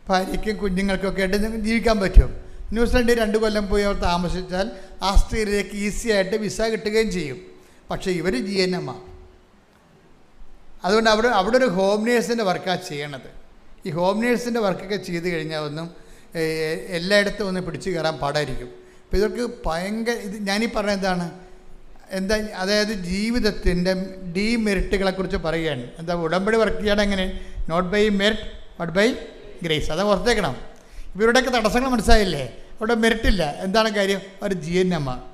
ഭാര്യയ്ക്കും കുഞ്ഞുങ്ങൾക്കൊക്കെ ആയിട്ട് ജീവിക്കാൻ പറ്റും. ന്യൂസിലൻഡിൽ 2 കൊല്ലം പോയി അവർ താമസിച്ചാൽ ആസ്ട്രേലിയയിലേക്ക് ഈസി ആയിട്ട് വിസ കിട്ടുകയും ചെയ്യും. പക്ഷേ ഇവർ GNM ആണ്. അതുകൊണ്ട് അവിടെ ഒരു ഹോം നേഴ്സിൻ്റെ വർക്കാണ് ചെയ്യണത്. ഈ ഹോം നേഴ്സിൻ്റെ വർക്കൊക്കെ ചെയ്ത് കഴിഞ്ഞാൽ ഒന്നും എല്ലായിടത്തും ഒന്ന് പിടിച്ചു കയറാൻ പാടായിരിക്കും. അപ്പോൾ ഇവർക്ക് ഭയങ്കര ഞാനീ പറഞ്ഞ എന്താ അതായത് ജീവിതത്തിൻ്റെ ഡീമെറിറ്റുകളെക്കുറിച്ച് പറയുകയാണ്. എന്താ ഉടമ്പടി വർക്ക് ചെയ്യണം എങ്ങനെ? Not by merit but by grace. അത് ഓർത്തേക്കണം. ഇവരുടെയൊക്കെ തടസ്സങ്ങൾ മനസ്സിലായില്ലേ? അവിടെ മെറിറ്റില്ല. എന്താണ് കാര്യം? ഒരു GNM ആണ്.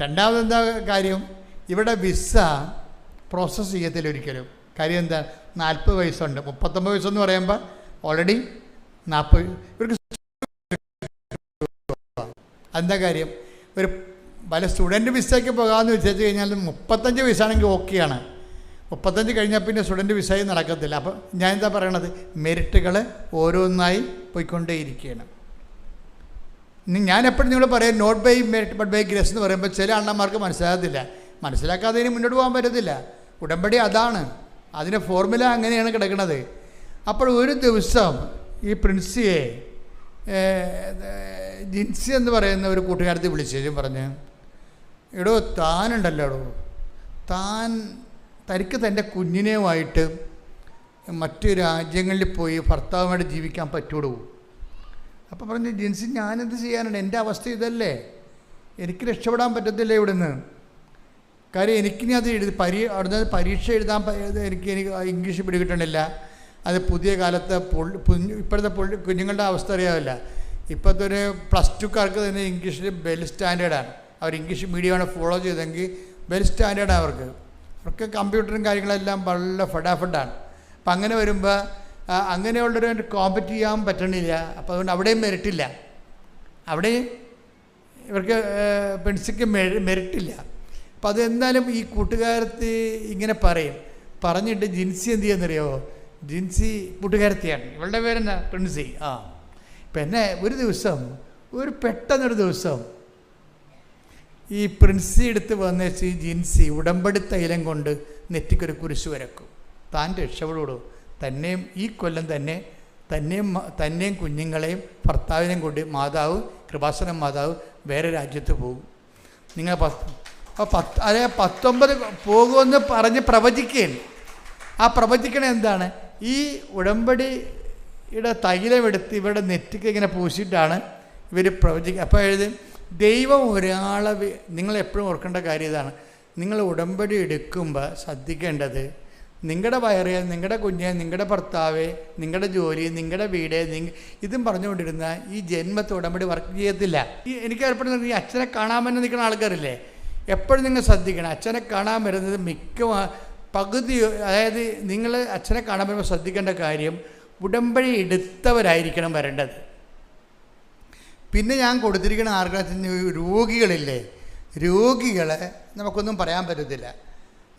രണ്ടാമത് എന്താ കാര്യം? ഇവിടെ വിസ പ്രോസസ്സ് ചെയ്യത്തില്ല ഒരിക്കലും. കാര്യം എന്താ? 40 വയസ്സുണ്ട്. 39 വയസ്സെന്ന് പറയുമ്പോൾ ഓൾറെഡി 40. ഇവർക്ക് എന്താ കാര്യം? ഒരു പല സ്റ്റുഡൻറ്റ് വിസയ്ക്ക് പോകാമെന്ന് വെച്ചു കഴിഞ്ഞാൽ 35 വയസ്സാണെങ്കിൽ ഓക്കെയാണ്. 35 കഴിഞ്ഞാൽ പിന്നെ സ്റ്റുഡൻറ്റ് വിസയും നടക്കത്തില്ല. അപ്പോൾ ഞാൻ എന്താ പറയണത്? മെറിറ്റുകൾ ഓരോന്നായി പോയിക്കൊണ്ടേയിരിക്കുകയാണ്. ഞാൻ എപ്പോഴും നിങ്ങൾ പറയാം not by merit but by grace എന്ന് പറയുമ്പോൾ ചില അണ്ണന്മാർക്ക് മനസ്സിലാകത്തില്ല. മനസ്സിലാക്കാതെ ഇനി മുന്നോട്ട് പോകാൻ പറ്റത്തില്ല. ഉടമ്പടി അതാണ്, അതിൻ്റെ ഫോർമുല അങ്ങനെയാണ് കിടക്കുന്നത്. അപ്പോൾ ഒരു ദിവസം ഈ പ്രിൻസിയെ ജിൻസി എന്ന് പറയുന്ന ഒരു കൂട്ടുകാരത്തെ വിളിച്ചു പറഞ്ഞ്, എടോ താനുണ്ടല്ലോ, തനിക്ക് തൻ്റെ കുഞ്ഞിനെയുമായിട്ട് മറ്റു രാജ്യങ്ങളിൽ പോയി ഭർത്താവുമായിട്ട് ജീവിക്കാൻ പറ്റുള്ളൂ. അപ്പോൾ പറഞ്ഞു, ജിൻസി ഞാനെന്ത് ചെയ്യാനാണ്? എൻ്റെ അവസ്ഥ ഇതല്ലേ, എനിക്ക് രക്ഷപ്പെടാൻ പറ്റത്തില്ല ഇവിടുന്ന്. കാര്യം എനിക്കിനി അത് അവിടുന്ന് പരീക്ഷ എഴുതാൻ എനിക്ക് ഇംഗ്ലീഷ് പിടികിട്ടണില്ല. അത് പുതിയ കാലത്തെ ഇപ്പോഴത്തെ കുഞ്ഞുങ്ങളുടെ അവസ്ഥ അറിയാമല്ല. ഇപ്പോഴത്തെ ഒരു +2കാർക്ക് തന്നെ ഇംഗ്ലീഷിൽ വെൽ സ്റ്റാൻഡേർഡാണ്. അവർ ഇംഗ്ലീഷ് മീഡിയമാണ് ഫോളോ ചെയ്തെങ്കിൽ വെൽ സ്റ്റാൻഡേർഡാണ് അവർക്ക് കമ്പ്യൂട്ടറും കാര്യങ്ങളെല്ലാം വളരെ ഫടാഫഡാണ്. അപ്പം അങ്ങനെ വരുമ്പോൾ അങ്ങനെയുള്ളൊരു കോമ്പറ്റ് ചെയ്യാൻ പറ്റണില്ല. അപ്പോൾ അതുകൊണ്ട് അവിടെയും മെറിറ്റില്ല. അവിടെയും ഇവർക്ക് പെൺസിക്ക് മെറിറ്റില്ല. അപ്പം അതെന്തായാലും ഈ കൂട്ടുകാരത്തി ഇങ്ങനെ പറഞ്ഞിട്ട് ജിൻസി എന്ത് ചെയ്യുന്നറിയാമോ? ജിൻസി കൂട്ടുകാരത്തിയാണ്, ഇവളുടെ പേരെന്നാ പ്രിൻസി. പിന്നെ പെട്ടെന്നൊരു ദിവസം ഈ പ്രിൻസി എടുത്ത് വന്നേച്ച് ഈ ജിൻസി ഉടമ്പടി തൈലം കൊണ്ട് നെറ്റിക്കൊരു കുരിശ് വരക്കും. താൻ രക്ഷപ്പെടുള്ളൂ. തന്നെയും ഈ കൊല്ലം തന്നെയും കുഞ്ഞുങ്ങളെയും ഭർത്താവിനെയും കൊണ്ട് കൃപാസനം മാതാവ് വേറെ രാജ്യത്ത് പോകും. നിങ്ങൾ 19 പോകുമെന്ന് പറഞ്ഞ് പ്രവചിക്കുകയാണ്. ആ പ്രവചിക്കണ എന്താണ്? ഈ ഉടമ്പടിയുടെ തൈലമെടുത്ത് ഇവരുടെ നെറ്റിക്ക് ഇങ്ങനെ പൂശിയിട്ടാണ് ഇവർ പ്രവചിക്കുക. അപ്പോൾ ദൈവം ഒരാളെ നിങ്ങളെപ്പോഴും ഓർക്കേണ്ട കാര്യം ഇതാണ്. നിങ്ങൾ ഉടമ്പടി എടുക്കുമ്പോൾ ശ്രദ്ധിക്കേണ്ടത്, നിങ്ങളുടെ വയറ്, നിങ്ങളുടെ കുഞ്ഞ്, നിങ്ങളുടെ ഭർത്താവ്, നിങ്ങളുടെ ജോലി, നിങ്ങളുടെ വീട്, ഇതും പറഞ്ഞുകൊണ്ടിരുന്ന ഈ ജന്മത്തെ ഉടമ്പടി വർക്ക് ചെയ്യത്തില്ല. എനിക്ക് ഏർപ്പെടുന്ന ഈ അച്ഛനെ കാണാൻ വേണ്ടി നിൽക്കുന്ന ആൾക്കാരില്ലേ, എപ്പോഴും നിങ്ങൾ ശ്രദ്ധിക്കണം. അച്ഛനെ കാണാൻ വരുന്നത് പകുതി, അതായത് നിങ്ങൾ അച്ഛനെ കാണാൻ വരുമ്പോൾ ശ്രദ്ധിക്കേണ്ട കാര്യം ഉടമ്പടി എടുത്തവരായിരിക്കണം വരേണ്ടത്. പിന്നെ ഞാൻ കൊടുത്തിരിക്കുന്ന ആർക്കാത്തിന് രോഗികളില്ലേ, രോഗികളെ നമുക്കൊന്നും പറയാൻ പറ്റത്തില്ല.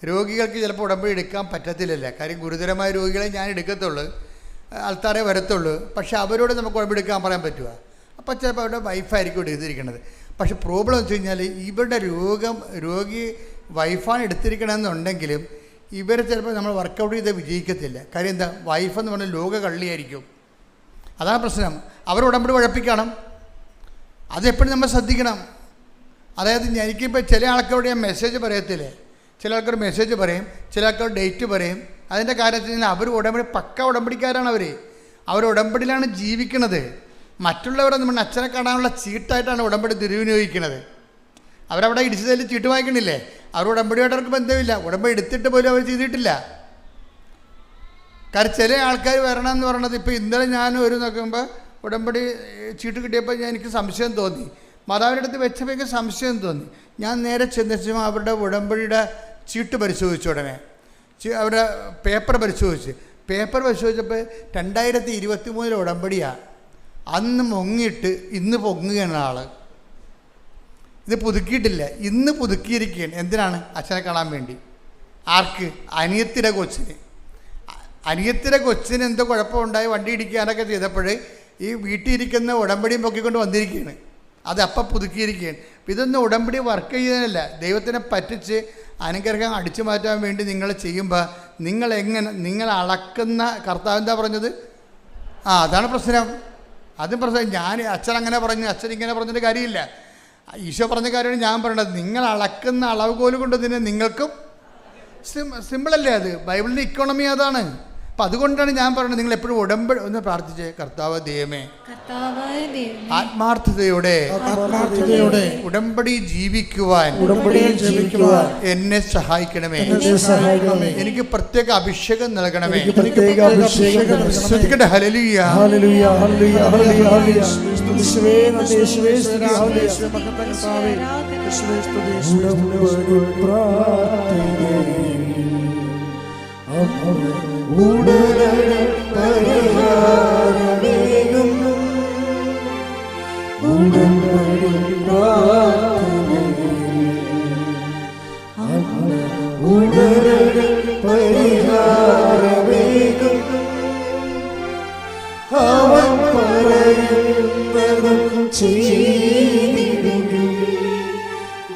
രോഗികൾക്ക് ചിലപ്പോൾ ഉടമ്പടി എടുക്കാൻ പറ്റത്തില്ലല്ല. കാര്യം ഗുരുതരമായ രോഗികളെ ഞാൻ എടുക്കത്തുള്ളൂ, ആൾക്കാരെ വരത്തുള്ളൂ. പക്ഷെ അവരോട് നമുക്ക് ഉടമ്പടി എടുക്കാൻ പറയാൻ പറ്റുമോ? അപ്പോൾ ചിലപ്പോൾ അവരുടെ വൈഫായിരിക്കും എടുത്തിരിക്കുന്നത്. പക്ഷെ പ്രോബ്ലം എന്ന് വെച്ച് കഴിഞ്ഞാൽ ഇവരുടെ രോഗി വൈഫാണ് എടുത്തിരിക്കണമെന്നുണ്ടെങ്കിലും ഇവരെ ചിലപ്പോൾ നമ്മൾ വർക്കൗട്ട് ചെയ്ത് വിജയിക്കത്തില്ല. കാര്യം എന്താ, വൈഫെന്ന് പറഞ്ഞാൽ ലോക കള്ളിയായിരിക്കും. അതാണ് പ്രശ്നം. അവർ ഉടമ്പടി ഉഴപ്പിക്കണം. അതെപ്പോഴും നമ്മൾ ശ്രദ്ധിക്കണം. അതായത് എനിക്കിപ്പോൾ ചില ആൾക്കാരോട് ഞാൻ മെസ്സേജ് പറയത്തില്ലേ, ചില ആൾക്കാർ മെസ്സേജ് പറയും, ചില ആൾക്കാർ ഡേറ്റ് പറയും. അതിൻ്റെ കാര്യം വെച്ച് കഴിഞ്ഞാൽ അവർ ഉടമ്പടി പക്ക ഉടമ്പടിക്കാരാണ്. അവർ ഉടമ്പടിയിലാണ് ജീവിക്കുന്നത്. മറ്റുള്ളവരെ നമ്മൾ അച്ഛനെ കാണാനുള്ള ചീട്ടായിട്ടാണ് ഉടമ്പടി ദുരുപയോഗിക്കുന്നത്. അവരവിടെ ഇടിച്ചതിൽ ചീട്ട് വാങ്ങിക്കണില്ലേ, അവർ ഉടമ്പടിയായിട്ട് അവർക്ക് ബന്ധമില്ല. ഉടമ്പടി എടുത്തിട്ട് പോലും അവർ ചെയ്തിട്ടില്ല. കാരണം ചില ആൾക്കാർ വരണമെന്ന് പറയണത്, ഇപ്പോൾ ഇന്നലെ ഞാൻ നോക്കുമ്പോൾ ഉടമ്പടി ചീട്ട് കിട്ടിയപ്പോൾ എനിക്ക് സംശയം തോന്നി. മാതാവിൻ്റെ അടുത്ത് വെച്ചപ്പോൾ എനിക്ക് സംശയം തോന്നി. ഞാൻ നേരെ ചെന്നു അവരുടെ ഉടമ്പടിയുടെ ചീട്ട് പരിശോധിച്ചു. ഉടനെ അവരുടെ പേപ്പർ പരിശോധിച്ചപ്പോൾ 2023 ഉടമ്പടിയാണ്. അന്ന് മുങ്ങിയിട്ട് ഇന്ന് പൊങ്ങുകയാണ് ആൾ. ഇത് പുതുക്കിയിട്ടില്ല, ഇന്ന് പുതുക്കിയിരിക്കുകയാണ്. എന്തിനാണ്? അച്ഛനെ കാണാൻ വേണ്ടി. ആർക്ക്? അനിയത്തിയുടെ കൊച്ചിന് എന്തോ കുഴപ്പമുണ്ടായി, വണ്ടി ഇടിക്കാനൊക്കെ ചെയ്തപ്പോൾ ഈ വീട്ടിൽ ഇരിക്കുന്ന ഉടമ്പടിയും പൊക്കിക്കൊണ്ട് വന്നിരിക്കുകയാണ്. അത് അപ്പം പുതുക്കിയിരിക്കുകയാണ്. ഇതൊന്നും ഉടമ്പടി വർക്ക് ചെയ്യുന്നതല്ല. ദൈവത്തിനെ പറ്റിച്ച് അനുഗ്രഹം അടിച്ചു മാറ്റാൻ വേണ്ടി നിങ്ങൾ ചെയ്യുമ്പോൾ നിങ്ങൾ അളക്കുന്ന കർത്താവ് എന്താ പറഞ്ഞത്? അതാണ് പ്രശ്നം. അതും പ്രശ്നം. അച്ഛൻ അങ്ങനെ പറഞ്ഞു, അച്ഛൻ ഇങ്ങനെ പറഞ്ഞിട്ട് കാര്യമില്ല. ഈശോ പറഞ്ഞ കാര്യമാണ് ഞാൻ പറയണത്. നിങ്ങൾ അളക്കുന്ന അളവുകോല് കൊണ്ട് തന്നെ നിങ്ങൾക്കും സിമ്പിളല്ലേ അത്. ബൈബിളിൻ്റെ ഇക്കോണമി അതാണ്. അപ്പം അതുകൊണ്ടാണ് ഞാൻ പറയുന്നത്, നിങ്ങൾ എപ്പോഴും ഉടമ്പടി ഒന്ന് പ്രാർത്ഥിച്ചേ. കർത്താവ് ദൈവമേ, ആത്മാർത്ഥതയോടെ ഉടമ്പടി ജീവിക്കുവാൻ എന്നെ സഹായിക്കണമേ. എനിക്ക് പ്രത്യേക അഭിഷേകം നൽകണമേ. ശ്രദ്ധിക്കട്ടെ. ഹല്ലേലൂയ, ഹല്ലേലൂയ, ഹല്ലേലൂയ, ഹല്ലേലൂയ. അവൻ പറയുന്നതും ചെയ്തിടും,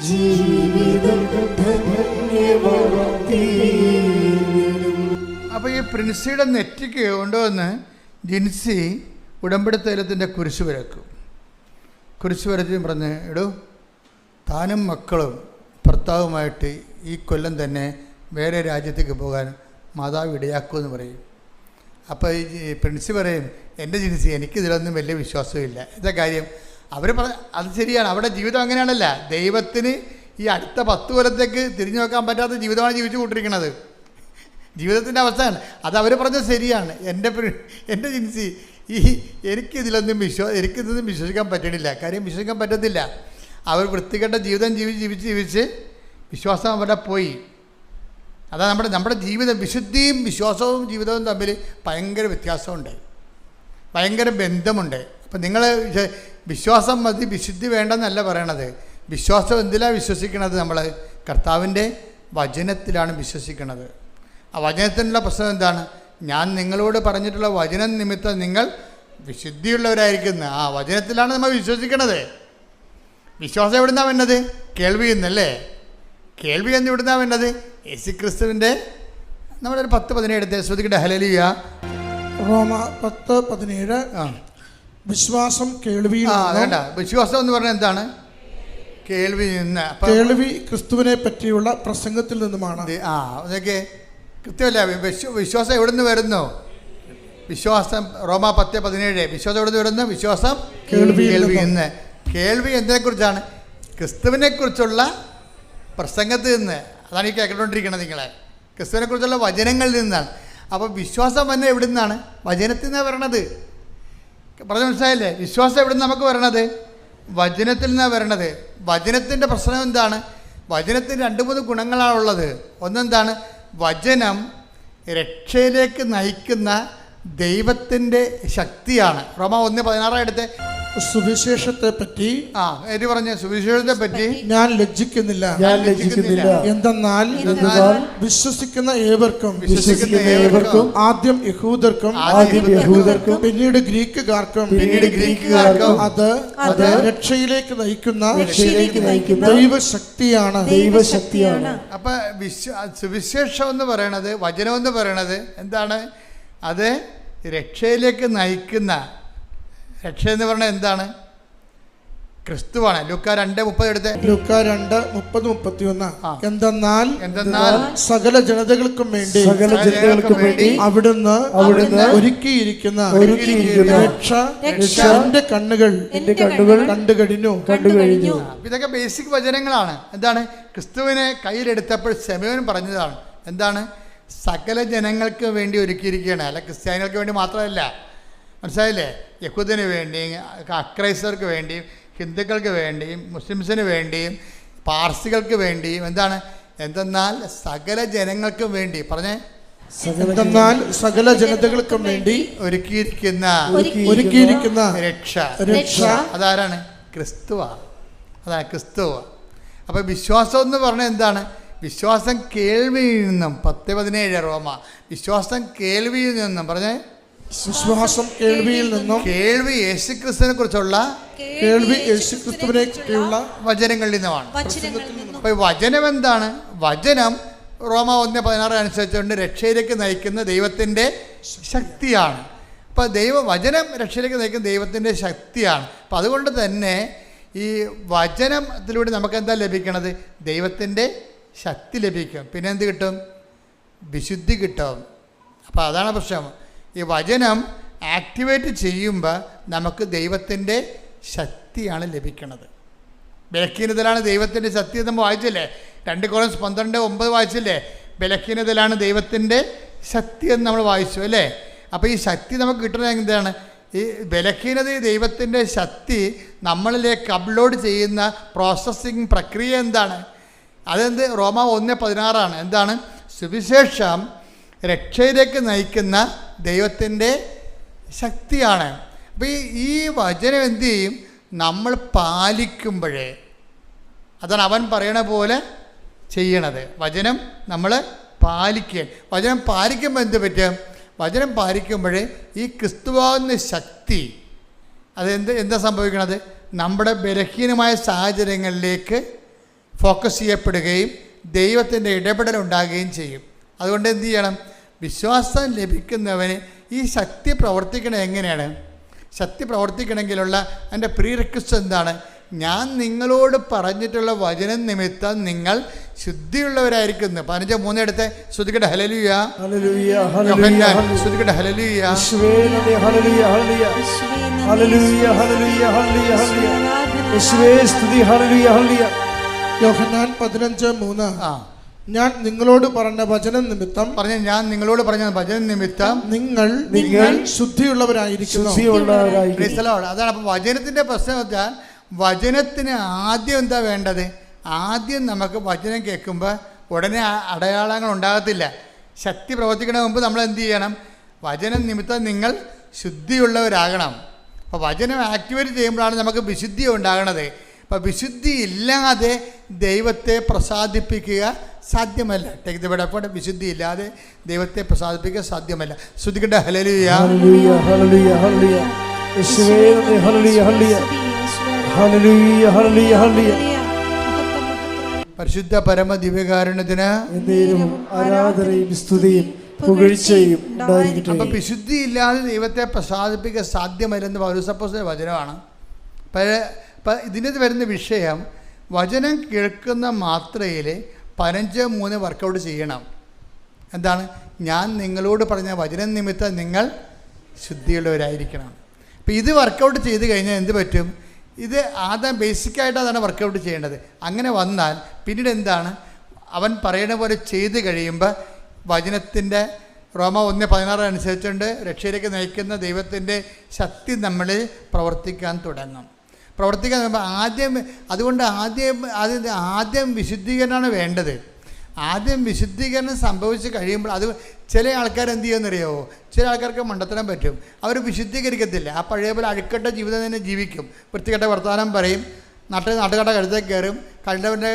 ജീവിതം ധന്യമായിത്തീരും. അപ്പോൾ ഈ പ്രിൻസിയുടെ നെറ്റിക്ക് കൊണ്ടുവന്ന് ജിൻസി ഉടമ്പടി തൈലത്തിൻ്റെ കുരിശ് വരച്ച് പറഞ്ഞ്, എടോ താനും മക്കളും ഭർത്താവുമായിട്ട് ഈ കൊല്ലം തന്നെ വേറെ രാജ്യത്തേക്ക് പോകാൻ മാതാവ് ഇടയാക്കുമെന്ന് പറയും. അപ്പോൾ ഈ പ്രിൻസി പറയും, എൻ്റെ ജിൻസി എനിക്കിതിലൊന്നും വലിയ വിശ്വാസമില്ല. എന്താ കാര്യം? അവർ അത് ശരിയാണ്, അവിടെ ജീവിതം അങ്ങനെയാണല്ല. ദൈവത്തിന് ഈ അടുത്ത 10 കൊല്ലത്തേക്ക് തിരിഞ്ഞു നോക്കാൻ പറ്റാത്ത ജീവിതമാണ് ജീവിച്ചു കൊണ്ടിരിക്കുന്നത്. ജീവിതത്തിൻ്റെ അവസ്ഥയാണ് അത്. അവർ പറഞ്ഞത് ശരിയാണ്. എൻ്റെ ജിൻസി എനിക്കിതൊന്നും വിശ്വസിക്കാൻ പറ്റണില്ല. കാര്യം വിശ്വസിക്കാൻ പറ്റത്തില്ല. അവർ വൃത്തികെട്ട ജീവിതം ജീവിച്ച് വിശ്വാസം അവിടെ പോയി. അതാ നമ്മുടെ ജീവിതം. വിശുദ്ധിയും വിശ്വാസവും ജീവിതവും തമ്മിൽ ഭയങ്കര വ്യത്യാസമുണ്ട്, ഭയങ്കര ബന്ധമുണ്ട്. അപ്പം നിങ്ങൾ വിശ്വാസം മതി, വിശുദ്ധി വേണ്ടെന്നല്ല പറയണത്. വിശ്വാസം എന്തിലാണ് വിശ്വസിക്കണത്? നമ്മൾ കർത്താവിൻ്റെ വചനത്തിലാണ് വിശ്വസിക്കുന്നത്. ആ വചനത്തിനുള്ള പ്രശ്നം എന്താണ്? ഞാൻ നിങ്ങളോട് പറഞ്ഞിട്ടുള്ള വചനം നിമിത്തം നിങ്ങൾ വിശുദ്ധിയുള്ളവരായിരിക്കുന്ന ആ വചനത്തിലാണ് നമ്മൾ വിശ്വസിക്കണത്. വിശ്വാസം എവിടുന്നാണ് വേണ്ടത്? കേൾവി എന്നല്ലേ. കേൾവി എന്ന് എവിടുന്നാണ് വേണ്ടത്? യേശുക്രിസ്തുവിൻ്റെ. നമ്മളൊരു 10:17 ശ്രദ്ധിക്കട്ടെ. ഹല്ലേലൂയ. റോമ 10:17. വിശ്വാസം കേൾവി. വേണ്ട, വിശ്വാസം എന്ന് പറഞ്ഞാൽ എന്താണ്? കേൾവി നിന്ന്. കേൾവി ക്രിസ്തുവിനെ പറ്റിയുള്ള പ്രസംഗത്തിൽ നിന്നുമാണ്. അതൊക്കെ കൃത്യമല്ല. വിശ്വാസം എവിടെ നിന്ന് വരുന്നു? വിശ്വാസം റോമ 10:17. വിശ്വാസം എവിടെ നിന്ന് വരുന്നു? വിശ്വാസം കേൾവി നിന്ന്. കേൾവി എന്തിനെക്കുറിച്ചാണ്? ക്രിസ്തുവിനെ കുറിച്ചുള്ള പ്രസംഗത്തിൽ നിന്ന്. അതാണ് ഈ കേട്ടുകൊണ്ടിരിക്കുന്നത്. നിങ്ങളെ ക്രിസ്തുവിനെക്കുറിച്ചുള്ള വചനങ്ങളിൽ നിന്നാണ്. അപ്പോൾ വിശ്വാസം തന്നെ എവിടെ നിന്നാണ്? വചനത്തിൽ നിന്നാണ് വരണത്. പറഞ്ഞ മനസ്സിലായില്ലേ? വിശ്വാസം എവിടെ നിന്ന് നമുക്ക് വരണത്? വചനത്തിൽ നിന്നാണ് വരണത്. വചനത്തിൻ്റെ പ്രശ്നം എന്താണ്? വചനത്തിന് 2-3 ഗുണങ്ങളാണുള്ളത്. ഒന്നെന്താണ്? വചനം രക്ഷയിലേക്ക് നയിക്കുന്ന ദൈവത്തിൻ്റെ ശക്തിയാണ്. റോമ 1:16 എടുത്ത് സുവിശേഷത്തെ പറ്റി ഏറ്റി പറഞ്ഞ സുവിശേഷത്തെ പറ്റി ഞാൻ ലജ്ജിക്കുന്നില്ല. എന്തെന്നാൽ വിശ്വസിക്കുന്ന ഏവർക്കും ആദ്യം യഹൂദർക്കും പിന്നീട് ഗ്രീക്കുകാർക്കും അത് രക്ഷയിലേക്ക് നയിക്കുന്ന ദൈവശക്തിയാണ്. അപ്പൊ സുവിശേഷം എന്ന് പറയണത്, വചനം എന്ന് പറയണത് എന്താണ്? അത് രക്ഷയിലേക്ക് നയിക്കുന്ന, രക്ഷ എന്ന് പറഞ്ഞാൽ എന്താണ്? ക്രിസ്തുവാണ്. ലൂക്ക 2:30 എടുത്ത്. ലൂക്ക 2:30-31 എന്തെന്നാൽ സകല ജനതകൾക്കും വേണ്ടി അവിടുന്ന് ഒരുക്കിയിരിക്കുന്ന രക്ഷ എന്റെ കണ്ണുകൾ കണ്ടു കഴിഞ്ഞു. ഇതൊക്കെ ബേസിക് വചനങ്ങളാണ്. എന്താണ്? ക്രിസ്തുവിനെ കയ്യിലെടുത്തപ്പോൾ ശമയോൻ പറഞ്ഞതാണ്. എന്താണ്? സകല ജനങ്ങൾക്ക് വേണ്ടി ഒരുക്കിയിരിക്കുകയാണ്. അല്ല ക്രിസ്ത്യാനികൾക്ക് വേണ്ടി മാത്രമല്ല. മനസ്സിലായില്ലേ? യഹൂദന് വേണ്ടിയും അക്രൈസ്തവർക്ക് വേണ്ടിയും ഹിന്ദുക്കൾക്ക് വേണ്ടിയും മുസ്ലിംസിന് വേണ്ടിയും പാർസികൾക്ക് വേണ്ടിയും എന്താണ്? എന്തെന്നാൽ സകല ജനങ്ങൾക്കും വേണ്ടി പറഞ്ഞേ. എന്തെന്നാൽ സകല ജനതകൾക്കും വേണ്ടി ഒരുക്കിയിരിക്കുന്ന രക്ഷ അതാരാണ്? ക്രിസ്തുവാ. അതാണ് ക്രിസ്തുവ. അപ്പോൾ വിശ്വാസം എന്ന് പറഞ്ഞാൽ എന്താണ്? വിശ്വാസം കേൾവിയിൽ നിന്നും. 10:17 റോമ. വിശ്വാസം കേൾവിയിൽ നിന്നും പറഞ്ഞേ. വിശ്വാസം കേൾവിയിൽ നിന്നും. കേൾവി യേശുക്രിസ്തുവിനെ കുറിച്ചുള്ള വചനങ്ങളിൽ നിന്നുമാണ്. അപ്പൊ വചനം എന്താണ്? വചനം റോമ 1:16 അനുസരിച്ചുകൊണ്ട് രക്ഷയിലേക്ക് നയിക്കുന്ന ദൈവത്തിൻ്റെ ശക്തിയാണ്. അപ്പം വചനം രക്ഷയിലേക്ക് നയിക്കുന്ന ദൈവത്തിൻ്റെ ശക്തിയാണ്. അപ്പം അതുകൊണ്ട് തന്നെ ഈ വചനത്തിലൂടെ നമുക്ക് എന്താ ലഭിക്കണത്? ദൈവത്തിൻ്റെ ശക്തി ലഭിക്കും. പിന്നെ എന്ത് കിട്ടും? വിശുദ്ധി കിട്ടും. അപ്പോൾ അതാണ് പ്രശ്നം. ഈ വചനം ആക്ടിവേറ്റ് ചെയ്യുമ്പോൾ നമുക്ക് ദൈവത്തിൻ്റെ ശക്തിയാണ് ലഭിക്കുന്നത്. ബലഹീനതയിലാണ് ദൈവത്തിൻ്റെ ശക്തി നമ്മൾ വായിച്ചില്ലേ? 2 Corinthians 12:9 വായിച്ചില്ലേ? ബലഹീനതയിലാണ് ദൈവത്തിൻ്റെ ശക്തി എന്ന് നമ്മൾ വായിച്ചു അല്ലേ? അപ്പോൾ ഈ ശക്തി നമുക്ക് കിട്ടുന്നത് എന്താണ്? ഈ ബലഹീനത, ദൈവത്തിൻ്റെ ശക്തി നമ്മളിലേക്ക് അപ്ലോഡ് ചെയ്യുന്ന പ്രോസസ്സിങ് പ്രക്രിയ എന്താണ്? അതെന്ത്? റോമ 1:16 എന്താണ്? സുവിശേഷം രക്ഷയിലേക്ക് നയിക്കുന്ന ദൈവത്തിൻ്റെ ശക്തിയാണ്. അപ്പോൾ ഈ വചനം എന്ത് ചെയ്യും? നമ്മൾ പാലിക്കുമ്പോഴേ, അതാണ് അവൻ പറയണ പോലെ ചെയ്യണത്. വചനം നമ്മൾ പാലിക്കുക. വചനം പാലിക്കുമ്പോൾ എന്ത് പറ്റും? വചനം പാലിക്കുമ്പോഴേ ഈ ക്രിസ്തുവാകുന്ന ശക്തി എന്താ സംഭവിക്കണത്? നമ്മുടെ ബലഹീനമായ സാഹചര്യങ്ങളിലേക്ക് ഫോക്കസ് ചെയ്യപ്പെടുകയും ദൈവത്തിൻ്റെ ഇടപെടൽ ഉണ്ടാകുകയും ചെയ്യും. അതുകൊണ്ട് എന്ത് ചെയ്യണം? വിശ്വാസം ലഭിക്കുന്നവന് ഈ ശക്തി പ്രവർത്തിക്കണത് എങ്ങനെയാണ്? ശക്തി പ്രവർത്തിക്കണമെങ്കിലുള്ള എൻ്റെ പ്രീ റിക്വസ്റ്റ് എന്താണ്? ഞാൻ നിങ്ങളോട് പറഞ്ഞിട്ടുള്ള വചനം നിമിത്തം നിങ്ങൾ ശുദ്ധിയുള്ളവരായിരിക്കുന്നു. 15:3 എടുത്ത് ശ്രുതിക്കട്ടെ. ഹല്ലേലൂയ, ശ്രുതിക്കട്ടെ. ഹല്ലേലൂയ, യോഹന്നാൻ 15:3 ഞാൻ നിങ്ങളോട് പറഞ്ഞ വചനം നിമിത്തം നിങ്ങൾ ശുദ്ധിയുള്ളവരായിരിക്കുന്നു. അതാണ്. അപ്പം വചനത്തിൻ്റെ പ്രശ്നം വെച്ചാൽ വചനത്തിന് ആദ്യം എന്താ വേണ്ടത്? ആദ്യം നമുക്ക് വചനം കേൾക്കുമ്പോൾ ഉടനെ അടയാളങ്ങൾ ഉണ്ടാകത്തില്ല. ശക്തി പ്രവർത്തിക്കണ മുമ്പ് നമ്മൾ എന്ത് ചെയ്യണം? വചനം നിമിത്തം നിങ്ങൾ ശുദ്ധിയുള്ളവരാകണം. അപ്പോൾ വചനം ആക്ടിവേറ്റ് ചെയ്യുമ്പോഴാണ് നമുക്ക് വിശുദ്ധി ഉണ്ടാകണത്. അപ്പോൾ വിശുദ്ധി ഇല്ലാതെ ദൈവത്തെ പ്രസാദിപ്പിക്കുക സാധ്യമല്ല. Take the word of God. വിശുദ്ധി ഇല്ലാതെ ദൈവത്തെ പ്രസാദിപ്പിക്കുക സാധ്യമല്ല. ശ്രുതിക്കട്ടെ. ഹല്ലേലൂയ, ഹല്ലേലൂയ, ഹല്ലേലൂയ, ഹല്ലേലൂയ. യേശുവേ നന്ദി. ഹല്ലേലൂയ, ഹല്ലേലൂയ, ഹല്ലേലൂയ, ഹല്ലേലൂയ, ഹല്ലേലൂയ. പരിശുദ്ധ പരമ ദിവ്യകാരുണ്യത്തിന് എന്നേരവും ആരാധനയും സ്തുതിയും പുകഴ്ചയും ഉണ്ടായിരിക്കട്ടെ. അപ്പം വിശുദ്ധി ഇല്ലാതെ ദൈവത്തെ പ്രസാദിപ്പിക്കുക സാധ്യമല്ലെന്ന് പൗലോസപ്പോസ്തലന്റെ വചനമാണ്. അപ്പം ഇതിനകത്ത് വരുന്ന വിഷയം, വചനം കേൾക്കുന്ന മാത്രയിൽ 15:3 വർക്കൗട്ട് ചെയ്യണം. എന്താണ്? ഞാൻ നിങ്ങളോട് പറഞ്ഞ വചനം നിമിത്തം നിങ്ങൾ ശുദ്ധിയുള്ളവരായിരിക്കണം. അപ്പോൾ ഇത് വർക്കൗട്ട് ചെയ്ത് കഴിഞ്ഞാൽ എന്ത് പറ്റും? ഇത് ആദ്യം ബേസിക്കായിട്ട് അതാണ് വർക്കൗട്ട് ചെയ്യേണ്ടത്. അങ്ങനെ വന്നാൽ പിന്നീട് എന്താണ്? അവൻ പറയുന്ന പോലെ ചെയ്ത് കഴിയുമ്പോൾ വചനത്തിൻ്റെ റോമ 1:16 അനുസരിച്ചുകൊണ്ട് രക്ഷയിലേക്ക് നയിക്കുന്ന ദൈവത്തിൻ്റെ ശക്തി നമ്മളിൽ പ്രവർത്തിക്കാൻ തുടങ്ങും. പ്രവർത്തിക്കാൻ അതുകൊണ്ട് ആദ്യം വിശുദ്ധീകരണമാണ് വേണ്ടത്. ആദ്യം വിശുദ്ധീകരണം സംഭവിച്ച് കഴിയുമ്പോൾ അത് ചില ആൾക്കാർ എന്ത് ചെയ്യുമെന്നറിയാമോ? ചില ആൾക്കാർക്ക് മണ്ടത്തരം പറ്റും. അവർ വിശുദ്ധീകരിക്കത്തില്ല. ആ പഴയ പോലെ അഴുക്കട്ട ജീവിതം തന്നെ ജീവിക്കും. വൃത്തികെട്ട വർത്തമാനം പറയും, നാട്ടുകാരുടെ കഴുത്തേക്ക് കയറും, കണ്ടവൻ്റെ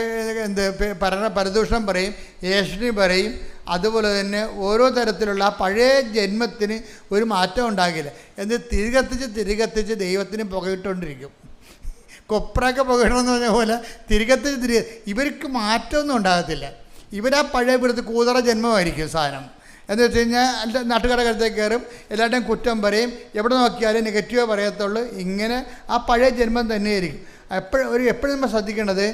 പരദൂഷണം പറയും, ഏഷണി പറയും. അതുപോലെ തന്നെ ഓരോ തരത്തിലുള്ള പഴയ ജന്മത്തിന് ഒരു മാറ്റം ഉണ്ടാകില്ല. എന്നിട്ട് തിരികത്തിച്ച് ദൈവത്തിന് പുകയിട്ടുകൊണ്ടിരിക്കും. കൊപ്രയൊക്കെ പുകയിടണമെന്ന് പറഞ്ഞ പോലെ തിരികെ ഇവർക്ക് മാറ്റമൊന്നും ഉണ്ടാകത്തില്ല. ഇവരാ പഴയ പിടുത്ത് കൂതറ ജന്മമായിരിക്കും സാധനം. എന്ന് വെച്ച് കഴിഞ്ഞാൽ നാട്ടുകാരുടെ കരുത്തേക്ക് കയറും, എല്ലാവരുടെയും കുറ്റം പറയും, എവിടെ നോക്കിയാലും നെഗറ്റീവേ പറയത്തുള്ളൂ. ഇങ്ങനെ ആ പഴയ ജന്മം തന്നെയായിരിക്കും. എപ്പോഴും നമ്മൾ ശ്രദ്ധിക്കേണ്ടത്,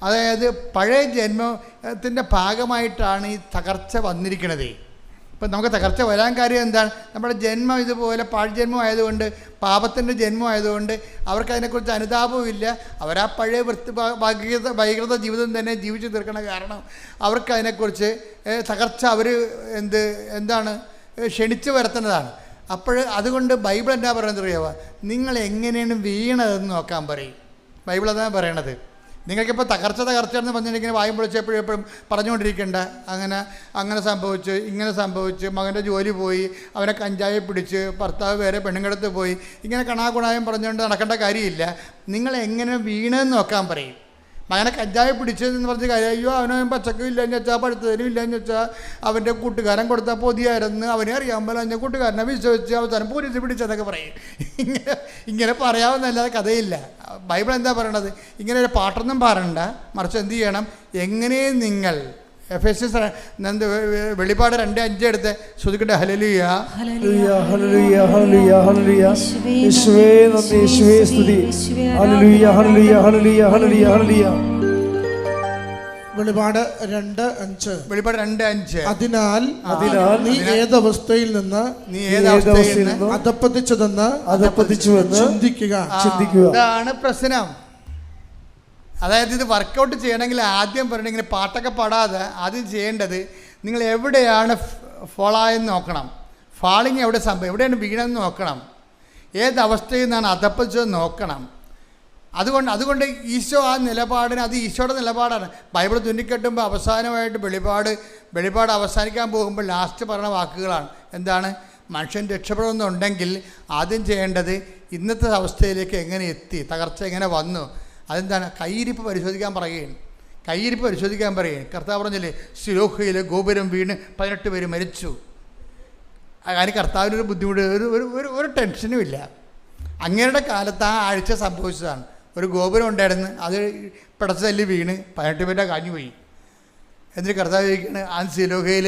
അതായത് പഴയ ജന്മത്തിൻ്റെ ഭാഗമായിട്ടാണ് ഈ തകർച്ച വന്നിരിക്കുന്നത്. ഇപ്പം നമുക്ക് തകർച്ച വരാൻ കാര്യം എന്താണ്? നമ്മുടെ ജന്മം ഇതുപോലെ പാഴ്ജന്മം ആയതുകൊണ്ട്, പാപത്തിൻ്റെ ജന്മം ആയതുകൊണ്ട് അവർക്ക് അനുതാപവും ഇല്ല. അവരാ പഴയ വൈകൃത ജീവിതം തന്നെ ജീവിച്ചു തീർക്കണ കാരണം അവർക്കതിനെക്കുറിച്ച് തകർച്ച എന്താണ് ക്ഷണിച്ചു വരുത്തുന്നതാണ്. അതുകൊണ്ട് ബൈബിൾ എന്താ പറയുന്നത് അറിയാമോ? നിങ്ങൾ എങ്ങനെയാണ് വീണതെന്ന് നോക്കാൻ പറയും. ബൈബിൾ അതാണ് പറയണത്. നിങ്ങൾക്കിപ്പോൾ തകർച്ചയെന്ന് പറഞ്ഞിട്ടുണ്ടെങ്കിൽ വായും പൊളിച്ച് എപ്പോഴും പറഞ്ഞുകൊണ്ടിരിക്കേണ്ട. അങ്ങനെ സംഭവിച്ച്, ഇങ്ങനെ സംഭവിച്ച്, മകൻ്റെ ജോലി പോയി, അവനെ കഞ്ചാവ് പിടിച്ച്, ഭർത്താവ് വേറെ പെണ്ണുങ്ങളടുത്ത് പോയി, ഇങ്ങനെ കണാകുണായും പറഞ്ഞുകൊണ്ട് നടക്കേണ്ട കാര്യമില്ല. നിങ്ങൾ എങ്ങനെ വീണെന്ന് നോക്കാൻ പറയും. മകനെ കഞ്ചാവ് പിടിച്ചതെന്ന് പറഞ്ഞ കാര്യം, അയ്യോ അവന് പച്ചക്കും ഇല്ലയെന്ന് വെച്ചാൽ പഴുത്തതിനും ഇല്ലയെന്ന് വെച്ചാൽ അവൻ്റെ കൂട്ടുകാരൻ കൊടുത്താൽ പൊതിയായിരുന്നു, അവനെ അറിയാൻ പോലെ എൻ്റെ കൂട്ടുകാരനെ വിശ്വസിച്ച് അവസാനം പോലീസ് പിടിച്ചതൊക്കെ പറയും. ഇങ്ങനെ പറയാവുന്നല്ലാതെ കഥയില്ല. ബൈബിൾ എന്താ പറയണത്? ഇങ്ങനെ ഒരു പാട്ടൊന്നും പറയണ്ട, മറിച്ച് എന്ത് ചെയ്യണം? എങ്ങനെ നിങ്ങൾ വെളിപ്പാട് 2:5 എടുത്ത് ശ്രുതിക്കട്ടെ. ഹല്ലേലൂയ ഹല്ലേലൂയ ഹല്ലേലൂയ ഹല്ലേലൂയ ഹല്ലേലൂയ. യേശുവേ നന്ദി, യേശുവേ സ്തുതി. ഹല്ലേലൂയ ഹല്ലേലൂയ ഹല്ലേലൂയ ഹല്ലേലൂയ ഹല്ലേലൂയ. വെളിപാട് 2:5. അതിനാൽ നീ ഏതവസ്ഥയിൽ നിന്ന് അധപ്പതിച്ചുവെന്ന് ചിന്തിക്കുക. ഇതാണ് പ്രശ്നം. അതായത് ഇത് വർക്കൗട്ട് ചെയ്യണമെങ്കിൽ ആദ്യം പറയണമെങ്കിൽ പാട്ടൊക്കെ പാടാതെ ആദ്യം ചെയ്യേണ്ടത് നിങ്ങൾ എവിടെയാണ് ഫോളായെന്ന് നോക്കണം. ഫാളിങ് എവിടെയാണ് വീണെന്ന് നോക്കണം. ഏതവസ്ഥയിൽ നിന്നാണ് അധപ്പതിച്ചതെന്ന് നോക്കണം. അതുകൊണ്ട് ഈശോ ആ നിലപാടിന്, അത് ഈശോയുടെ നിലപാടാണ്. ബൈബിൾ തുന്നിക്കെട്ടുമ്പോൾ അവസാനമായിട്ട് വെളിപാട് അവസാനിക്കാൻ പോകുമ്പോൾ ലാസ്റ്റ് പറഞ്ഞ വാക്കുകളാണ്. എന്താണ്? മനുഷ്യൻ രക്ഷപ്പെടുന്നുണ്ടെങ്കിൽ ആദ്യം ചെയ്യേണ്ടത് ഇന്നത്തെ അവസ്ഥയിലേക്ക് എങ്ങനെ എത്തി, തകർച്ച എങ്ങനെ വന്നു, അതെന്താണ്? കയ്യിരിപ്പ് പരിശോധിക്കാൻ പറയുകയാണ്. കർത്താവ് പറഞ്ഞില്ലേ, സിലോഹയിലെ ഗോപുരം വീണ് 18 പേര് മരിച്ചു. അതിന് കർത്താവിനൊരു ബുദ്ധിമുട്ട്, ഒരു ടെൻഷനും ഇല്ല. അങ്ങയുടെ കാലത്ത് ആ ആഴ്ച സംഭവിച്ചതാണ്. ഒരു ഗോപുരം ഉണ്ടായിരുന്നു, അത് പിടച്ചതല്ലി വീണ് 18 പേരുടെ കാഞ്ഞുപോയി. എന്നിട്ട് കർത്താവ് ചോദിക്കുകയാണ്, ആ സിലോഹയിൽ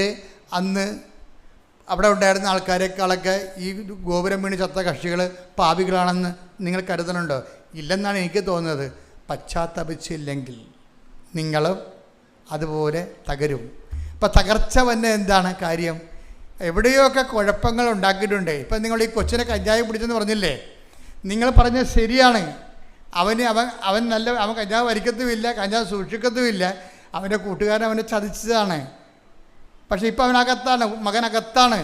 അന്ന് അവിടെ ഉണ്ടായിരുന്ന ആൾക്കാരെക്കാളൊക്കെ ഈ ഗോപുരം വീണ് ചത്ത കക്ഷികൾ പാപികളാണെന്ന് നിങ്ങൾ കരുതണുണ്ടോ? ഇല്ലെന്നാണ് എനിക്ക് തോന്നുന്നത്. പശ്ചാത്തപിച്ചില്ലെങ്കിൽ നിങ്ങളും അതുപോലെ തകരും. ഇപ്പം തകർച്ച വന്നെ എന്താണ് കാര്യം? എവിടെയൊക്കെ കുഴപ്പങ്ങൾ ഉണ്ടാക്കിയിട്ടുണ്ട്. ഇപ്പം നിങ്ങൾ ഈ കൊച്ചിനെ കഞ്ചാവ് പിടിച്ചെന്ന് പറഞ്ഞില്ലേ, നിങ്ങൾ പറഞ്ഞത് ശരിയാണ്. അവൻ കഞ്ചാവ് വലിക്കത്തുമില്ല, കഞ്ചാവ് സൂക്ഷിക്കത്തുമില്ല. അവൻ്റെ കൂട്ടുകാരൻ അവനെ ചതിച്ചതാണ്. പക്ഷേ ഇപ്പം മകനകത്താണ്.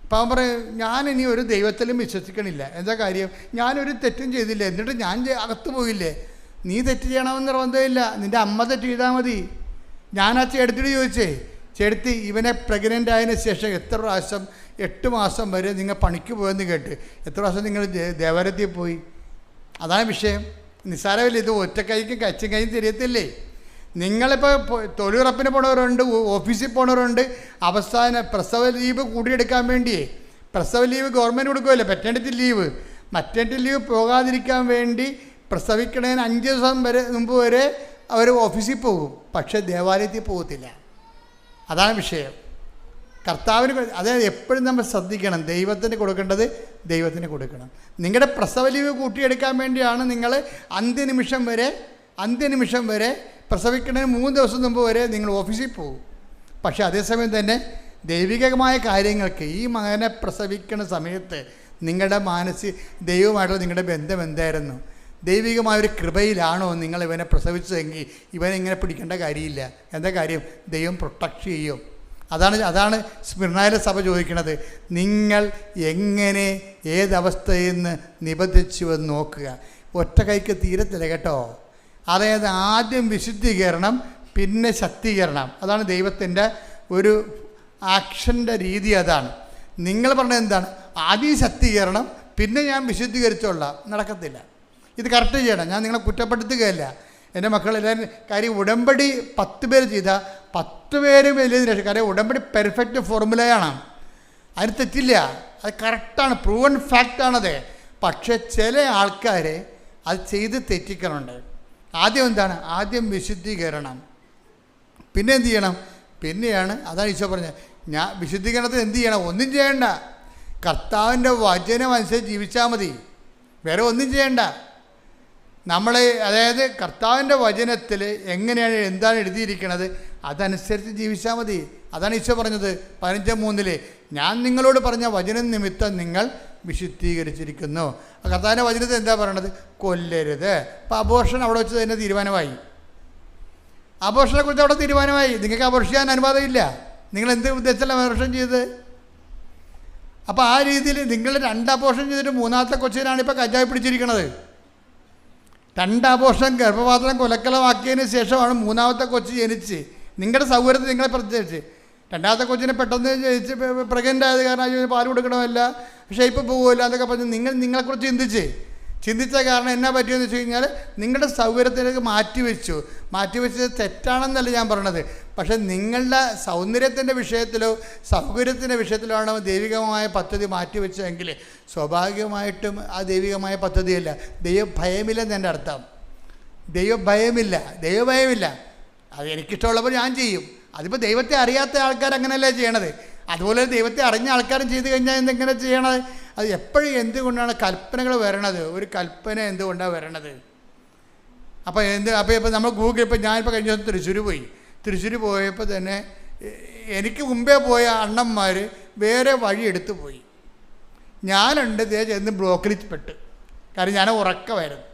ഇപ്പം അവൻ പറയും, ഞാനിനി ഒരു ദൈവത്തിലും വിശ്വസിക്കണില്ല. എന്താ കാര്യം? ഞാനൊരു തെറ്റും ചെയ്തില്ല, എന്നിട്ട് ഞാൻ അകത്ത് പോയില്ലേ? നീ തെറ്റ് ചെയ്യണമെന്ന് നിർബന്ധമില്ല, നിൻ്റെ അമ്മ തെറ്റ് ചെയ്താൽ മതി. ഞാൻ ആ ചേട്ടത്തിയോട് ചോദിച്ചേ, ചേട്ടത്തി ഇവനെ പ്രഗ്നൻ്റ് ആയതിനു ശേഷം എത്ര പ്രാവശ്യം 8 മാസം വരെ നിങ്ങൾ പണിക്ക് പോയെന്ന് കേട്ട്, എത്ര പ്രാവശ്യം നിങ്ങൾ ദേവാലയത്തിൽ പോയി? അതാണ് വിഷയം. നിസ്സാരമില്ല. ഇത് ഒറ്റക്കൈക്കും കച്ചും കൈയും തിരിയത്തില്ലേ? നിങ്ങളിപ്പോൾ തൊഴിലുറപ്പിന് പോണവരുണ്ട്, ഓഫീസിൽ പോണവരുണ്ട്. അവസാന പ്രസവ ലീവ് കൂടിയെടുക്കാൻ വേണ്ടിയേ, പ്രസവ ലീവ് ഗവൺമെൻറ് കൊടുക്കുമല്ലോ, മെറ്റേണിറ്റി ലീവ് പോകാതിരിക്കാൻ വേണ്ടി പ്രസവിക്കണതിന് 5 ദിവസം മുമ്പ് വരെ അവർ ഓഫീസിൽ പോകും. പക്ഷേ ദേവാലയത്തിൽ പോകത്തില്ല. അതാണ് വിഷയം. കർത്താവിന്, അതായത് എപ്പോഴും നമ്മൾ ശ്രദ്ധിക്കണം, ദൈവത്തിന് കൊടുക്കേണ്ടത് ദൈവത്തിന് കൊടുക്കണം. നിങ്ങളുടെ പ്രസവ ലീവ് കൂട്ടിയെടുക്കാൻ വേണ്ടിയാണ് നിങ്ങൾ അന്ത്യനിമിഷം വരെ പ്രസവിക്കുന്നതിന് 3 ദിവസം മുമ്പ് വരെ നിങ്ങൾ ഓഫീസിൽ പോകും. പക്ഷേ അതേസമയം തന്നെ ദൈവികമായ കാര്യങ്ങൾക്ക് ഈ മകനെ പ്രസവിക്കുന്ന സമയത്ത് നിങ്ങളുടെ ദൈവമായിട്ടുള്ള നിങ്ങളുടെ ബന്ധം എന്തായിരുന്നു? ദൈവികമായൊരു കൃപയിലാണോ നിങ്ങൾ ഇവനെ പ്രസവിച്ചതെങ്കിൽ ഇവനെ ഇങ്ങനെ പിടിക്കേണ്ട കാര്യമില്ല. എന്താ കാര്യം? ദൈവം പ്രൊട്ടക്റ്റ് ചെയ്യും. അതാണ് സ്മിർനയിലെ സഭ ചോദിക്കുന്നത്. നിങ്ങൾ എങ്ങനെ ഏതവസ്ഥയിൽ നിന്ന് നിബന്ധിച്ചുവെന്ന് നോക്കുക. ഒറ്റ കൈക്ക് തീരത്തില്ല കേട്ടോ. അതായത് ആദ്യം വിശുദ്ധീകരണം, പിന്നെ ശക്തീകരണം. അതാണ് ദൈവത്തിൻ്റെ ഒരു ആക്ഷൻ്റെ രീതി. അതാണ് നിങ്ങൾ പറഞ്ഞത് എന്താണ്, ആദ്യം ശക്തീകരണം, പിന്നെ ഞാൻ വിശുദ്ധീകരിച്ചോളാം. നടക്കത്തില്ല. ഇത് കറക്റ്റ് ചെയ്യണം. ഞാൻ നിങ്ങളെ കുറ്റപ്പെടുത്തുകയല്ല. എൻ്റെ മക്കളെല്ലാവരും കാര്യം ഉടമ്പടി 10 പേര് ചെയ്താൽ 10 പേരും വലിയ രക്ഷ. കാര്യം ഉടമ്പടി പെർഫെക്റ്റ് ഫോർമുലയാണ്, അതിന് തെറ്റില്ല, അത് കറക്റ്റാണ്, പ്രൂവൺ ഫാക്റ്റാണത്. പക്ഷേ ചില ആൾക്കാർ അത് ചെയ്ത് തെറ്റിക്കണുണ്ട്. ആദ്യം എന്താണ്, ആദ്യം വിശുദ്ധീകരണം, പിന്നെ എന്ത് ചെയ്യണം, പിന്നെയാണ് അതാണ് ഈശോ പറഞ്ഞത്. ഞാൻ വിശുദ്ധീകരണത്തിന് എന്ത് ചെയ്യണം, ഒന്നും ചെയ്യണ്ട, കർത്താവിൻ്റെ വചനം അനുസരിച്ച് ജീവിച്ചാൽ മതി, വേറെ ഒന്നും ചെയ്യണ്ട. അതായത് കർത്താവിൻ്റെ വചനത്തിൽ എങ്ങനെയാണ് എന്താണ് എഴുതിയിരിക്കുന്നത് അതനുസരിച്ച് ജീവിച്ചാൽ മതി. അതാണ് ഈശോ പറഞ്ഞത് 15:3 ഞാൻ നിങ്ങളോട് പറഞ്ഞ വചനം നിമിത്തം നിങ്ങൾ വിശുദ്ധീകരിച്ചിരിക്കുന്നു. കർത്താവിൻ്റെ വചനത്തിൽ എന്താ പറയണത്, കൊല്ലരുത്. അപ്പോൾ അബോർഷൻ അവിടെ വെച്ച് തന്നെ തീരുമാനമായി. അബോർഷനെ കുറിച്ച് അവിടെ തീരുമാനമായി. നിങ്ങൾക്ക് അബോർഷിക്കാൻ അനുവാദമില്ല. നിങ്ങൾ എന്ത് ഉദ്ദേശിച്ചല്ല അബോർഷൻ ചെയ്തത്? അപ്പോൾ ആ രീതിയിൽ നിങ്ങൾ 2 അബോർഷൻ ചെയ്തിട്ട് 3ാമത്തെ കൊച്ചിനാണ് ഇപ്പോൾ കഞ്ചാവ് പിടിച്ചിരിക്കുന്നത്. 2 അബോർഷൻ ഗർഭപാത്രം കൊലക്കലമാക്കിയതിന് ശേഷമാണ് 3ാമത്തെ കൊച്ച് ജനിച്ച്. നിങ്ങളുടെ സൗകര്യത്തിൽ നിങ്ങളെ പ്രത്യേകിച്ച് 2ാമത്തെ കൊച്ചിനെ പെട്ടെന്ന് ജനിച്ച് പ്രഗ്നൻ്റ് ആയത് കാരണം പാൽ കൊടുക്കണമല്ല, ഷേപ്പ് പോകുമല്ല എന്നൊക്കെ പറഞ്ഞ് നിങ്ങളെക്കുറിച്ച് ചിന്തിച്ച കാരണം എന്നാ പറ്റിയെന്ന് വെച്ച് കഴിഞ്ഞാൽ നിങ്ങളുടെ സൗകര്യത്തിലേക്ക് മാറ്റിവെച്ചത് തെറ്റാണെന്നല്ല ഞാൻ പറയണത്. പക്ഷേ നിങ്ങളുടെ സൗന്ദര്യത്തിൻ്റെ വിഷയത്തിലോ സൗകര്യത്തിൻ്റെ വിഷയത്തിലോ ആണ് ദൈവികമായ പദ്ധതി മാറ്റിവെച്ചതെങ്കിൽ സ്വാഭാവികമായിട്ടും ആ ദൈവികമായ പദ്ധതിയല്ല. ദൈവഭയമില്ലെന്ന് എൻ്റെ അർത്ഥം. ദൈവഭയമില്ല. അത് എനിക്കിഷ്ടമുള്ളപ്പോൾ ഞാൻ ചെയ്യും. അതിപ്പോൾ ദൈവത്തെ അറിയാത്ത ആൾക്കാർ അങ്ങനെയല്ലേ ചെയ്യണത്. അതുപോലെ ദൈവത്തെ അറിഞ്ഞ ആൾക്കാരും ചെയ്ത് കഴിഞ്ഞാൽ എന്തെങ്ങനെ ചെയ്യണത്? അത് എപ്പോഴും എന്തുകൊണ്ടാണ് കൽപ്പനകൾ വരണത്? ഒരു കൽപ്പന എന്തുകൊണ്ടാണ് വരണത്? അപ്പോൾ ഇപ്പോൾ നമ്മൾ ഗൂഗിൾ, ഇപ്പോൾ ഞാനിപ്പോൾ കഴിഞ്ഞ ദിവസം തൃശ്ശൂർ പോയപ്പോൾ തന്നെ എനിക്ക് മുമ്പേ പോയ അണ്ണന്മാർ വേറെ വഴി എടുത്തു പോയി. ഞാനുണ്ട് ചെന്ന് ബ്ലോക്കിൽ പെട്ട്. കാരണം ഞാൻ ഉറക്കമായിരുന്നു.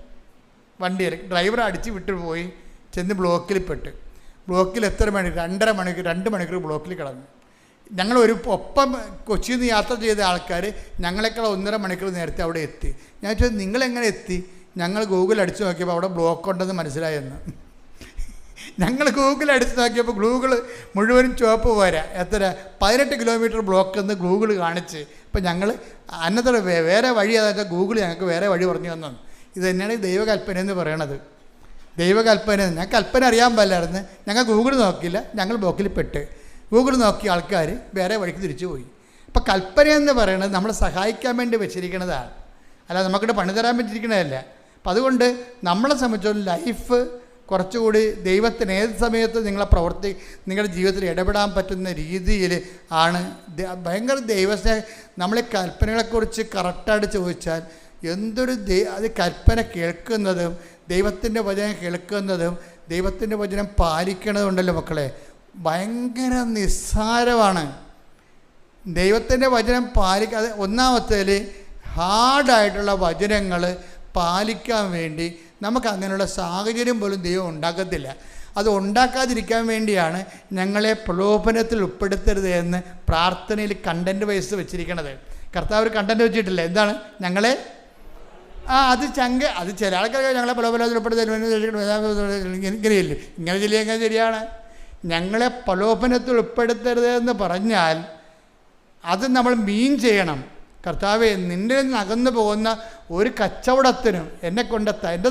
വണ്ടിയിൽ ഡ്രൈവറെ അടിച്ച് വിട്ടു പോയി, ചെന്ന് ബ്ലോക്കിൽ പെട്ട്. ബ്ലോക്കിൽ എത്ര മണിക്കൂർ, 2 മണിക്കൂർ ബ്ലോക്കിൽ കിടന്നു. ഒപ്പം കൊച്ചിയിൽ നിന്ന് യാത്ര ചെയ്ത ആൾക്കാർ ഞങ്ങളെക്കാൾ 1.5 മണിക്കൂർ നേരത്തെ അവിടെ എത്തി. ഞാൻ ചോദിച്ചത് നിങ്ങളെങ്ങനെ എത്തി? ഞങ്ങൾ ഗൂഗിൾ അടിച്ചു നോക്കിയപ്പോൾ അവിടെ ബ്ലോക്ക് ഉണ്ടെന്ന് മനസ്സിലായെന്ന്. ഞങ്ങൾ ഗൂഗിൾ അടിച്ച് നോക്കിയപ്പോൾ ഗൂഗിൾ മുഴുവനും ചുവപ്പ് പോരാ, എത്ര 18 കിലോമീറ്റർ ബ്ലോക്ക് എന്ന് ഗൂഗിൾ കാണിച്ച്. ഇപ്പം ഞങ്ങൾ അന്നത്തെ വേറെ വഴി, അതായത് ഗൂഗിൾ ഞങ്ങൾക്ക് വേറെ വഴി പറഞ്ഞു തന്നു. ഇത് തന്നെയാണ് ദൈവകൽപ്പന എന്ന് പറയണത്. ദൈവകൽപ്പന, ഞാൻ കൽപ്പന അറിയാൻ പാടില്ലായിരുന്നു. ഞങ്ങൾ ഗൂഗിൾ നോക്കിയില്ല, ഞങ്ങൾ ബ്ലോക്കിൽ പെട്ട്. ഗൂഗിൾ നോക്കിയ ആൾക്കാർ വേറെ വഴിക്ക് തിരിച്ചു പോയി. അപ്പോൾ കൽപ്പന എന്ന് പറയുന്നത് നമ്മളെ സഹായിക്കാൻ വേണ്ടി വെച്ചിരിക്കുന്നതാണ്, അല്ല നമുക്കിവിടെ പണി തരാൻ പറ്റിയിരിക്കുന്നതല്ല. അപ്പം അതുകൊണ്ട് നമ്മളെ സംബന്ധിച്ചോളം ലൈഫ് കുറച്ചുകൂടി ദൈവത്തിന് ഏത് സമയത്ത് നിങ്ങളുടെ ജീവിതത്തിൽ ഇടപെടാൻ പറ്റുന്ന രീതിയിൽ ആണ്. ഭയങ്കര ദൈവസ്നേഹം. നമ്മൾ ഈ കൽപ്പനകളെക്കുറിച്ച് കറക്റ്റായിട്ട് ചോദിച്ചാൽ എന്തൊരു അത് കൽപ്പന കേൾക്കുന്നതും ദൈവത്തിൻ്റെ വചനം കേൾക്കുന്നതും ദൈവത്തിൻ്റെ വചനം പാലിക്കണതുണ്ടല്ലോ മക്കളെ, ഭയങ്കര നിസ്സാരമാണ്. ദൈവത്തിൻ്റെ വചനം പാലിക്കാതെ, ഒന്നാമത്തേൽ ഹാർഡായിട്ടുള്ള വചനങ്ങൾ പാലിക്കാൻ വേണ്ടി നമുക്ക് അങ്ങനെയുള്ള സാഹചര്യം പോലും ദൈവം ഉണ്ടാക്കത്തില്ല. അത് ഉണ്ടാക്കാതിരിക്കാൻ വേണ്ടിയാണ് ഞങ്ങളെ പ്രലോഭനത്തിൽ ഉൾപ്പെടുത്തരുത് എന്ന് പ്രാർത്ഥനയിൽ കണ്ടൻറ്റ് വൈസ് വെച്ചിരിക്കണത്. കർത്താവ് ഒരു കണ്ടൻറ്റ് വെച്ചിട്ടില്ല. എന്താണ്? ഞങ്ങളെ അത് ചില ആൾക്കാർ ഞങ്ങളെ പ്രലോഭനത്തിൽ ഉൾപ്പെടുത്തരുത് ഇങ്ങനെയല്ലേ, ഇങ്ങനെ ചെല്ലിയെങ്ങനെ ശരിയാണ്. ഞങ്ങളെ പ്രലോഭനത്തിൽ ഉൾപ്പെടുത്തരുത് എന്ന് പറഞ്ഞാൽ അത് നമ്മൾ മീൻ ചെയ്യണം. കർത്താവെ, നിൻ്റെ നിന്ന് അകന്നു പോകുന്ന ഒരു കച്ചവടത്തിനും എൻ്റെ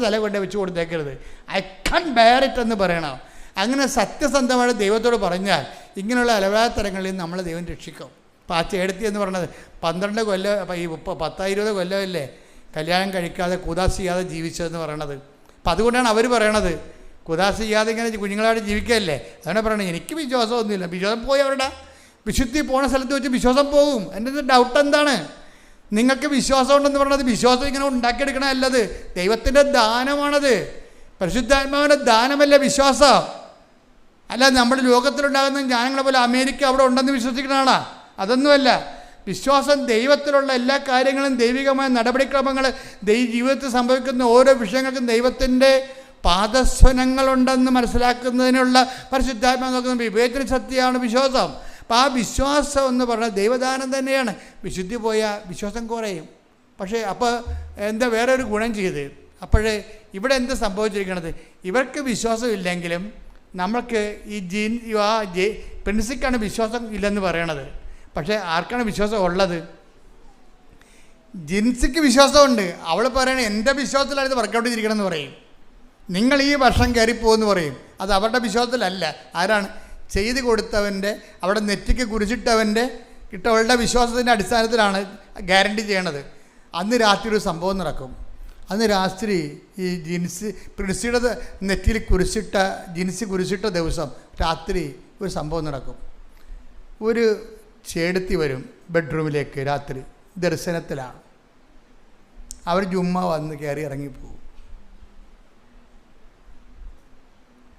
തല കൊണ്ട് വെച്ച് കൊടുത്തേക്കരുത്. ഐ കാൻ ബെയർ ഇറ്റ് എന്ന് പറയണം. അങ്ങനെ സത്യസന്ധമായിട്ട് ദൈവത്തോട് പറഞ്ഞാൽ ഇങ്ങനെയുള്ള അലവാത്തരങ്ങളിൽ നമ്മളെ ദൈവം രക്ഷിക്കും. അപ്പോൾ ആ ചേടത്തി എന്ന് പറഞ്ഞത് 12 കൊല്ലം, അപ്പോൾ ഈ 10-20 കൊല്ലമല്ലേ കല്യാണം കഴിക്കാതെ കുദാസ് ചെയ്യാതെ ജീവിച്ചതെന്ന് പറയണത്. അപ്പം അതുകൊണ്ടാണ് അവർ പറയണത് കുദാസ് ചെയ്യാതെ ഇങ്ങനെ കുഞ്ഞുങ്ങളായിട്ട് ജീവിക്കുകയല്ലേ. അതാണ് പറയണത്. എനിക്ക് വിശ്വാസമൊന്നുമില്ല. വിശ്വാസം പോയി അവരുടെ വിശുദ്ധി പോണ സ്ഥലത്ത് വെച്ച് വിശ്വാസം പോകും. എൻ്റെ ഡൗട്ട് എന്താണ്? നിങ്ങൾക്ക് വിശ്വാസം ഉണ്ടെന്ന് പറഞ്ഞത് വിശ്വാസം ഇങ്ങനെ ഉണ്ടാക്കിയെടുക്കണമല്ലത്, ദൈവത്തിൻ്റെ ദാനമാണത്. പരിശുദ്ധാത്മാവിൻ്റെ ദാനമല്ല വിശ്വാസം. അല്ല നമ്മുടെ ലോകത്തിലുണ്ടാകുന്ന ജ്ഞാനങ്ങളെ പോലെ അമേരിക്ക അവിടെ ഉണ്ടെന്ന് വിശ്വസിക്കണതാണ്, അതൊന്നുമല്ല. വിശ്വാസം ദൈവത്തിലുള്ള എല്ലാ കാര്യങ്ങളും, ദൈവികമായ നടപടിക്രമങ്ങൾ, ജീവിതത്തിൽ സംഭവിക്കുന്ന ഓരോ വിഷയങ്ങൾക്കും ദൈവത്തിൻ്റെ പാദസ്വനങ്ങളുണ്ടെന്ന് മനസ്സിലാക്കുന്നതിനുള്ള പരിശുദ്ധാത്മാവ് നോക്കുന്ന വിവേചന ശക്തിയാണ് വിശ്വാസം. അപ്പോൾ ആ വിശ്വാസം എന്ന് പറഞ്ഞാൽ ദൈവദാനം തന്നെയാണ്. വിശുദ്ധി പോയാൽ വിശ്വാസം കുറയും. പക്ഷേ അപ്പോൾ എന്താ വേറെ ഒരു ഗുണം ചെയ്ത്, അപ്പോഴേ ഇവിടെ എന്താ സംഭവിച്ചിരിക്കണത്, ഇവർക്ക് വിശ്വാസമില്ലെങ്കിലും നമ്മൾക്ക് ഈ പ്രിൻസിക്കാണ് വിശ്വാസം ഇല്ലെന്ന് പറയണത്. പക്ഷേ ആർക്കാണ് വിശ്വാസം ഉള്ളത്? ജിൻസിക്ക് വിശ്വാസമുണ്ട്. അവൾ പറയണേ എൻ്റെ വിശ്വാസത്തിലാണ് ഇത് വർക്കൗട്ട് ചെയ്തിരിക്കണമെന്ന് പറയും. നിങ്ങൾ ഈ വർഷം കയറിപ്പോകുമെന്ന് പറയും. അത് അവരുടെ വിശ്വാസത്തിലല്ല. ആരാണ്? ചെയ്ത് കൊടുത്തവൻ്റെ, അവിടെ നെറ്റിക്ക് കുരിശിട്ടവൻ്റെ കിട്ടവളുടെ വിശ്വാസത്തിൻ്റെ അടിസ്ഥാനത്തിലാണ് ഗ്യാരണ്ടി ചെയ്യണത്. അന്ന് രാത്രി ഒരു സംഭവം നടക്കും. അന്ന് രാത്രി ഈ പ്രിൻസിയുടെ നെറ്റിയിൽ കുരിശിട്ട ദിവസം രാത്രി ഒരു സംഭവം നടക്കും. ഒരു ചേടത്തി വരും ബെഡ്റൂമിലേക്ക് രാത്രി, ദർശനത്തിലാണ്. അവർ ജുമ്മ വന്ന് കയറി ഇറങ്ങിപ്പോകും.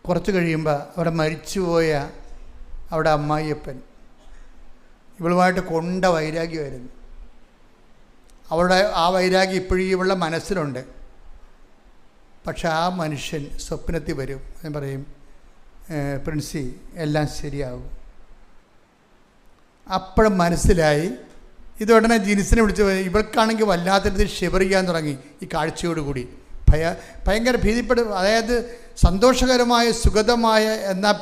കുറച്ച് കഴിയുമ്പോൾ അവിടെ മരിച്ചുപോയ അവിടെ അമ്മായിയപ്പൻ ഇവളുമായിട്ട് കൊണ്ട വൈരാഗ്യമായിരുന്നു. അവളുടെ ആ വൈരാഗ്യം ഇപ്പോഴും ഇവളുടെ മനസ്സിലുണ്ട്. പക്ഷെ ആ മനുഷ്യൻ സ്വപ്നത്തിൽ വരും. ഞാൻ പറയും, പ്രിൻസി എല്ലാം ശരിയാകും. അപ്പോഴും മനസ്സിലായി. ഇതുടനെ ജിൻസിനെ വിളിച്ച് ഇവൾക്കാണെങ്കിൽ വല്ലാത്ത രീതിയിൽ ഷിവർ ചെയ്യാൻ തുടങ്ങി. ഈ കാഴ്ചയോടുകൂടി ഭയങ്കര ഭീതിപ്പെടും. അതായത് സന്തോഷകരമായ സുഗതമായ എന്നാൽ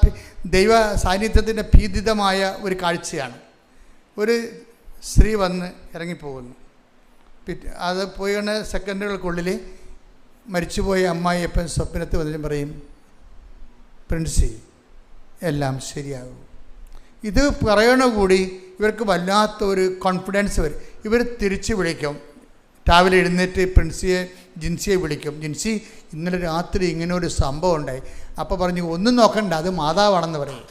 ദൈവ സാന്നിധ്യത്തിൻ്റെ ഭീതിതമായ ഒരു കാഴ്ചയാണ്. ഒരു സ്ത്രീ വന്ന് ഇറങ്ങിപ്പോകുന്നു. അത് പോയി സെക്കൻഡുകൾക്കുള്ളിൽ മരിച്ചുപോയ അമ്മായിയപ്പൻ സ്വപ്നത്തിൽ വന്നിട്ട് പറയും, പ്രിൻസി എല്ലാം ശരിയാകും. ഇത് പറയണ കൂടി ഇവർക്ക് വല്ലാത്തൊരു കോൺഫിഡൻസ് വരും. ഇവർ തിരിച്ച് വിളിക്കും. രാവിലെ എഴുന്നേറ്റ് ജിൻസിയെ വിളിക്കും. ജിൻസി, ഇന്നലെ രാത്രി ഇങ്ങനെ ഒരു സംഭവം ഉണ്ടായി. അപ്പോൾ പറഞ്ഞു, ഒന്നും നോക്കണ്ട, അത് മാതാവാണെന്ന് പറയും.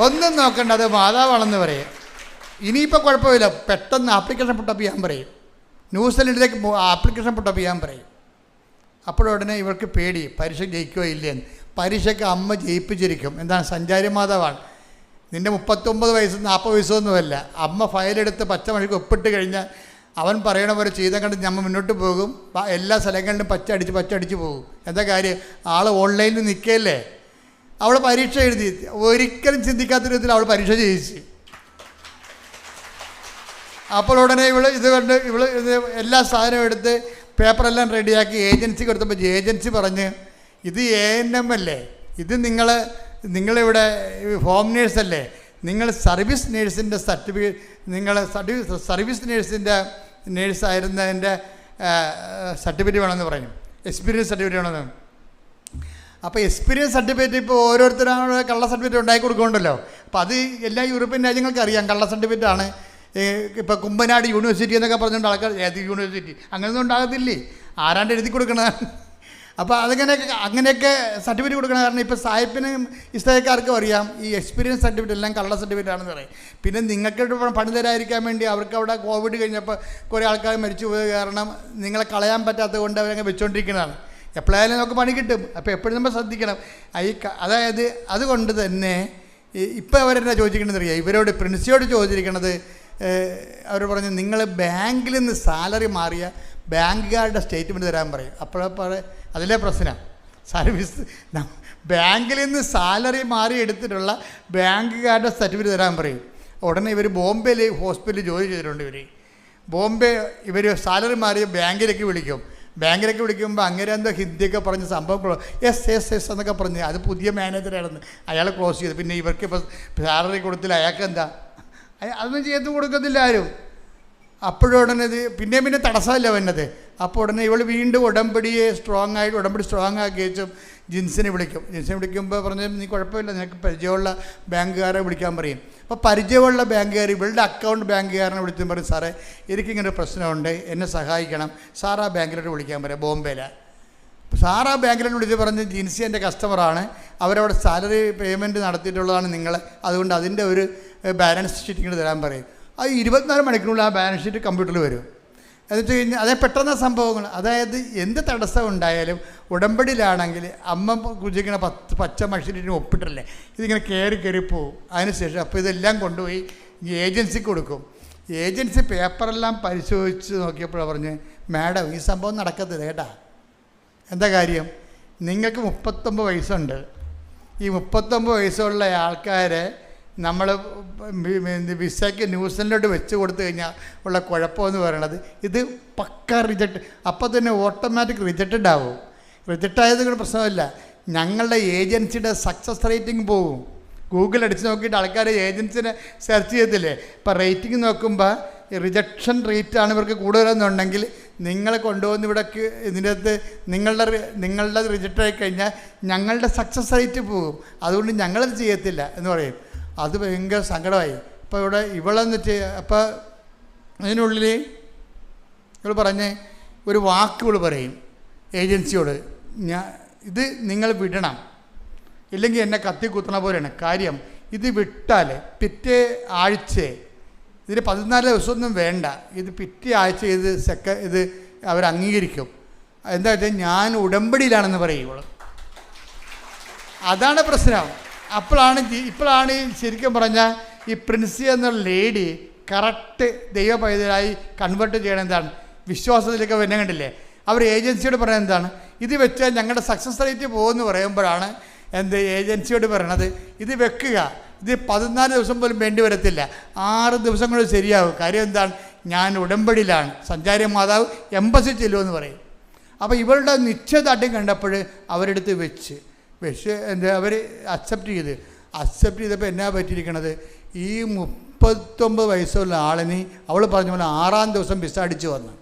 ഒന്നും നോക്കണ്ട, അത് മാതാവാണെന്ന് പറയും. ഇനിയിപ്പോൾ കുഴപ്പമില്ല, പെട്ടെന്ന് ആപ്ലിക്കേഷൻ പുട്ടപ്പ് ചെയ്യാൻ പറയും. ന്യൂസിലൻഡിലേക്ക് ആപ്ലിക്കേഷൻ പുട്ടപ്പ് ചെയ്യാൻ പറയും. അപ്പോഴുടനെ ഇവർക്ക് പേടി, പരീക്ഷ ജയിക്കുകയോ ഇല്ലയെന്ന്. പരീക്ഷയ്ക്ക് അമ്മ ജയിപ്പിച്ചിരിക്കും. എന്താണ്? സഞ്ചാരി മാതാവാണ്. നിൻ്റെ 39 വയസ്സ് 40 വയസ്സൊന്നുമല്ല. അമ്മ ഫയലെടുത്ത് പച്ചമണിക്ക് ഒപ്പിട്ട് കഴിഞ്ഞാൽ അവൻ പറയണ പോലെ ചെയ്താൽ കണ്ട് നമ്മൾ മുന്നോട്ട് പോകും. എല്ലാ സ്ഥലങ്ങളിലും പച്ചടിച്ച് പോകും. എന്താ കാര്യം? ആൾ ഓൺലൈനിൽ നിൽക്കുകയല്ലേ. അവൾ പരീക്ഷ എഴുതി. ഒരിക്കലും ചിന്തിക്കാത്ത രീതിയിൽ അവൾ പരീക്ഷ ജയിച്ച്. അപ്പോൾ ഉടനെ ഇത് കണ്ട് എല്ലാ സാധനവും എടുത്ത് പേപ്പറെല്ലാം റെഡിയാക്കി ഏജൻസിക്ക് കൊടുത്തപ്പോൾ ഏജൻസി പറഞ്ഞ്, ഇത് ANM അല്ലേ, ഇത് നിങ്ങളിവിടെ ഹോം നേഴ്സല്ലേ, നിങ്ങൾ സർവീസ് നേഴ്സിൻ്റെ സർട്ടിഫിക്കറ്റ്, നിങ്ങൾ സർവീസ് നേഴ്സായിരുന്നതിൻ്റെ സർട്ടിഫിക്കറ്റ് വേണമെന്ന് പറയും. എക്സ്പീരിയൻസ് സർട്ടിഫിക്കറ്റ് വേണമെന്ന്. അപ്പോൾ എക്സ്പീരിയൻസ് സർട്ടിഫിക്കറ്റ് ഇപ്പോൾ ഓരോരുത്തരാണ് കള്ള സർട്ടിഫിക്കറ്റ് ഉണ്ടാക്കി കൊടുക്കുന്നുണ്ടല്ലോ. അപ്പോൾ അത് എല്ലാ യൂറോപ്യൻ രാജ്യങ്ങൾക്ക് അറിയാം കള്ള സർട്ടിഫിക്കറ്റാണ്. ഇപ്പോൾ കുമ്പനാട് യൂണിവേഴ്സിറ്റി എന്നൊക്കെ പറഞ്ഞുകൊണ്ട് ആൾക്കാർ ഏത് യൂണിവേഴ്സിറ്റി അങ്ങനെയൊന്നും ഉണ്ടാകത്തില്ലേ, ആരാണ്ട് എഴുതി കൊടുക്കണതാണ്. അപ്പോൾ അങ്ങനെയൊക്കെ സർട്ടിഫിക്കറ്റ് കൊടുക്കണം. കാരണം ഇപ്പോൾ സായിപ്പിനും ഇസ്തായിക്കാർക്കും അറിയാം ഈ എക്സ്പീരിയൻസ് സർട്ടിഫിക്കറ്റ് എല്ലാം കള്ള സർട്ടിഫിക്കറ്റ് ആണെന്ന് പറയും. പിന്നെ നിങ്ങൾക്ക് പണി തരാതിരിക്കാൻ വേണ്ടി അവർക്ക് അവിടെ കോവിഡ് കഴിഞ്ഞപ്പോൾ കുറേ ആൾക്കാർ മരിച്ചു പോയത് കാരണം നിങ്ങളെ കളയാൻ പറ്റാത്തത് കൊണ്ട് അവരങ്ങ് വെച്ചുകൊണ്ടിരിക്കുന്നതാണ്. എപ്പോഴായാലും നമുക്ക് പണി കിട്ടും. അപ്പോൾ എപ്പോഴും നമ്മൾ ശ്രദ്ധിക്കണം. അതായത് അതുകൊണ്ട് തന്നെ ഇപ്പോൾ അവരെന്നാ ചോദിച്ചിരിക്കണമെന്ന് അറിയാം, ഇവരോട് പ്രിൻസിയോട് ചോദിച്ചിരിക്കണത്, അവർ പറഞ്ഞു നിങ്ങൾ ബാങ്കിൽ നിന്ന് സാലറി മാറിയ ബാങ്കുകാരുടെ സ്റ്റേറ്റ്മെൻറ്റ് തരാൻ പറയും. അപ്പോഴേ അതിലെ പ്രശ്നം സർവീസ് ബാങ്കിൽ നിന്ന് സാലറി മാറി എടുത്തിട്ടുള്ള ബാങ്കുകാരുടെ സർട്ടിഫിക്കറ്റ് തരാൻ പറയും. ഉടനെ ഇവർ ബോംബെയിൽ ഹോസ്പിറ്റലിൽ ജോലി ചെയ്തിട്ടുണ്ട്. ഇവർ സാലറി മാറിയ ബാങ്കിലേക്ക് വിളിക്കും. ബാങ്കിലേക്ക് വിളിക്കുമ്പോൾ അങ്ങനെ എന്തോ ഹിന്ദിയൊക്കെ പറഞ്ഞ് സംഭവം എസ് എന്നൊക്കെ പറഞ്ഞ് അത് പുതിയ മാനേജറാണെന്ന് അയാൾ ക്ലോസ് ചെയ്തു. പിന്നെ ഇവർക്ക് ഇപ്പോൾ സാലറി കൊടുത്തില്ല, അയാൾക്ക് എന്താ അതൊന്നും ചെയ്ത് കൊടുക്കത്തില്ല ആരും. അപ്പോഴുടനെ ഇത് പിന്നെ തടസ്സമല്ല വന്നത്. അപ്പോൾ ഉടനെ ഇവൾ വീണ്ടും ഉടമ്പടി സ്ട്രോങ് ആക്കി വെച്ചും ജിൻസിനെ വിളിക്കുമ്പോൾ പറഞ്ഞ് നീ കുഴപ്പമില്ല, നിനക്ക് പരിചയമുള്ള ബാങ്കുകാരെ വിളിക്കാൻ പറയും. അപ്പോൾ പരിചയമുള്ള ബാങ്കുകാർ ഇവളുടെ അക്കൗണ്ട് ബാങ്കുകാരനെ വിളിച്ചും പറയും, സാറേ എനിക്കിങ്ങനെ പ്രശ്നമുണ്ട്, എന്നെ സഹായിക്കണം. സാർ ആ ബാങ്കിലോട്ട് വിളിക്കാൻ പറയാം, ബോംബെയിലാണ്. സാർ ആ ബാങ്കിലോട്ട് വിളിച്ച് പറഞ്ഞ് ജിൻസി എൻ്റെ കസ്റ്റമറാണ്, അവരവിടെ സാലറി പേയ്മെൻറ്റ് നടത്തിയിട്ടുള്ളതാണ് നിങ്ങൾ, അതുകൊണ്ട് അതിൻ്റെ ഒരു ബാലൻസ് ഷീറ്റ് ഇങ്ങോട്ട് തരാൻ പറയും. അത് 24 മണിക്കൂറിനുള്ളിൽ ആ ബാലൻസ് ഷീറ്റ് കമ്പ്യൂട്ടറിൽ വരും. എന്നിട്ട് കഴിഞ്ഞാൽ അതേ പെട്ടെന്ന സംഭവങ്ങൾ. അതായത് എന്ത് തടസ്സം ഉണ്ടായാലും ഉടമ്പടിയിലാണെങ്കിൽ അമ്മ കുജിക്കണ പച്ച മഷീറ്റിന് ഒപ്പിട്ടല്ലേ ഇതിങ്ങനെ കയറി പോകും. അതിനുശേഷം അപ്പോൾ ഇതെല്ലാം കൊണ്ടുപോയി ഏജൻസിക്ക് കൊടുക്കും. ഏജൻസി പേപ്പറെല്ലാം പരിശോധിച്ച് നോക്കിയപ്പോഴാണ് പറഞ്ഞ്, മാഡം ഈ സംഭവം നടക്കത്തില്ല കേട്ടാ. എന്താ കാര്യം? നിങ്ങൾക്ക് 39 വയസ്സുണ്ട്, ഈ 39 വയസ്സുള്ള ആൾക്കാരെ നമ്മൾ വിസയ്ക്ക് ന്യൂസിലൻഡിലോട്ട് വെച്ച് കൊടുത്തു കഴിഞ്ഞാൽ ഉള്ള കുഴപ്പമെന്ന് പറയണത് ഇത് പക്ക റിജക്റ്റ്, അപ്പോൾ തന്നെ ഓട്ടോമാറ്റിക് റിജക്റ്റഡ് ആവും. റിജക്റ്റായത് കൊണ്ട് പ്രശ്നമില്ല, ഞങ്ങളുടെ ഏജൻസിയുടെ സക്സസ് റേറ്റിംഗ് പോകും. ഗൂഗിൾ അടിച്ച് നോക്കിയിട്ട് ആൾക്കാർ ഏജൻസിനെ സെർച്ച് ചെയ്യത്തില്ലേ, ഇപ്പോൾ റേറ്റിംഗ് നോക്കുമ്പോൾ റിജക്ഷൻ റേറ്റാണ് ഇവർക്ക് കൂടുതലെന്നുണ്ടെങ്കിൽ നിങ്ങളെ കൊണ്ടുവന്ന് ഇവിടെ ഇതിൻ്റെ അകത്ത് നിങ്ങളുടെ റിജക്റ്റ് ആയി കഴിഞ്ഞാൽ ഞങ്ങളുടെ സക്സസ് റേറ്റ് പോകും, അതുകൊണ്ട് ഞങ്ങളത് ചെയ്യത്തില്ല എന്ന് പറയും. അത് ഭയങ്കര സങ്കടമായി. ഇപ്പോൾ ഇവിടെ ഇവളെന്ന് വെച്ച് അപ്പോൾ അതിനുള്ളിൽ ഇവൾ പറഞ്ഞ് ഒരു വാക്കുകൾ പറയും ഏജൻസിയോട്, ഇത് നിങ്ങൾ വിടണം, ഇല്ലെങ്കിൽ എന്നെ കത്തി കുത്തണ പോലെയാണ് കാര്യം. ഇത് വിട്ടാൽ പിറ്റേ ആഴ്ച, ഇതിന് 14 ദിവസമൊന്നും വേണ്ട, ഇത് പിറ്റേ ആഴ്ച ഇത് അവർ അംഗീകരിക്കും. എന്താ വെച്ചാൽ ഞാൻ ഉടമ്പടിയിലാണെന്ന് പറയും ഇവൾ. അതാണ് പ്രശ്നം. ഇപ്പോഴാണ് ശരിക്കും പറഞ്ഞാൽ ഈ പ്രിൻസി എന്നുള്ള ലേഡി കറക്റ്റ് ദൈവ പൈതലായി കൺവേർട്ട് ചെയ്യണം. എന്താണ് വിശ്വാസത്തിലേക്ക് വരുന്ന കണ്ടില്ലേ, അവർ ഏജൻസിയോട് പറയുന്നത് എന്താണ്, ഇത് വെച്ചാൽ ഞങ്ങളുടെ സക്സസ് റേറ്റ് പോകുമെന്ന് പറയുമ്പോഴാണ് ഏജൻസിയോട് പറയണത് ഇത് വെക്കുക, ഇത് 14 ദിവസം പോലും വേണ്ടി വരത്തില്ല, 6 ദിവസം കൊണ്ട് ശരിയാവും. കാര്യം എന്താണ്, ഞാൻ ഉടമ്പടിയിലാണ്, സഞ്ചാരി മാതാവ് എംബസി ചെല്ലുമെന്ന് പറയും. അപ്പോൾ ഇവരുടെ നിശ്ചയദാർഢ്യം കണ്ടപ്പോൾ അവരെടുത്ത് വെച്ച് അവർ അക്സെപ്റ്റ് ചെയ്തപ്പോൾ എന്നാ പറ്റിയിരിക്കണത്, ഈ 39 വയസ്സുള്ള ആളിന് അവൾ പറഞ്ഞ പോലെ 6-ാം ദിവസം വിസ അടിച്ചു വന്നു.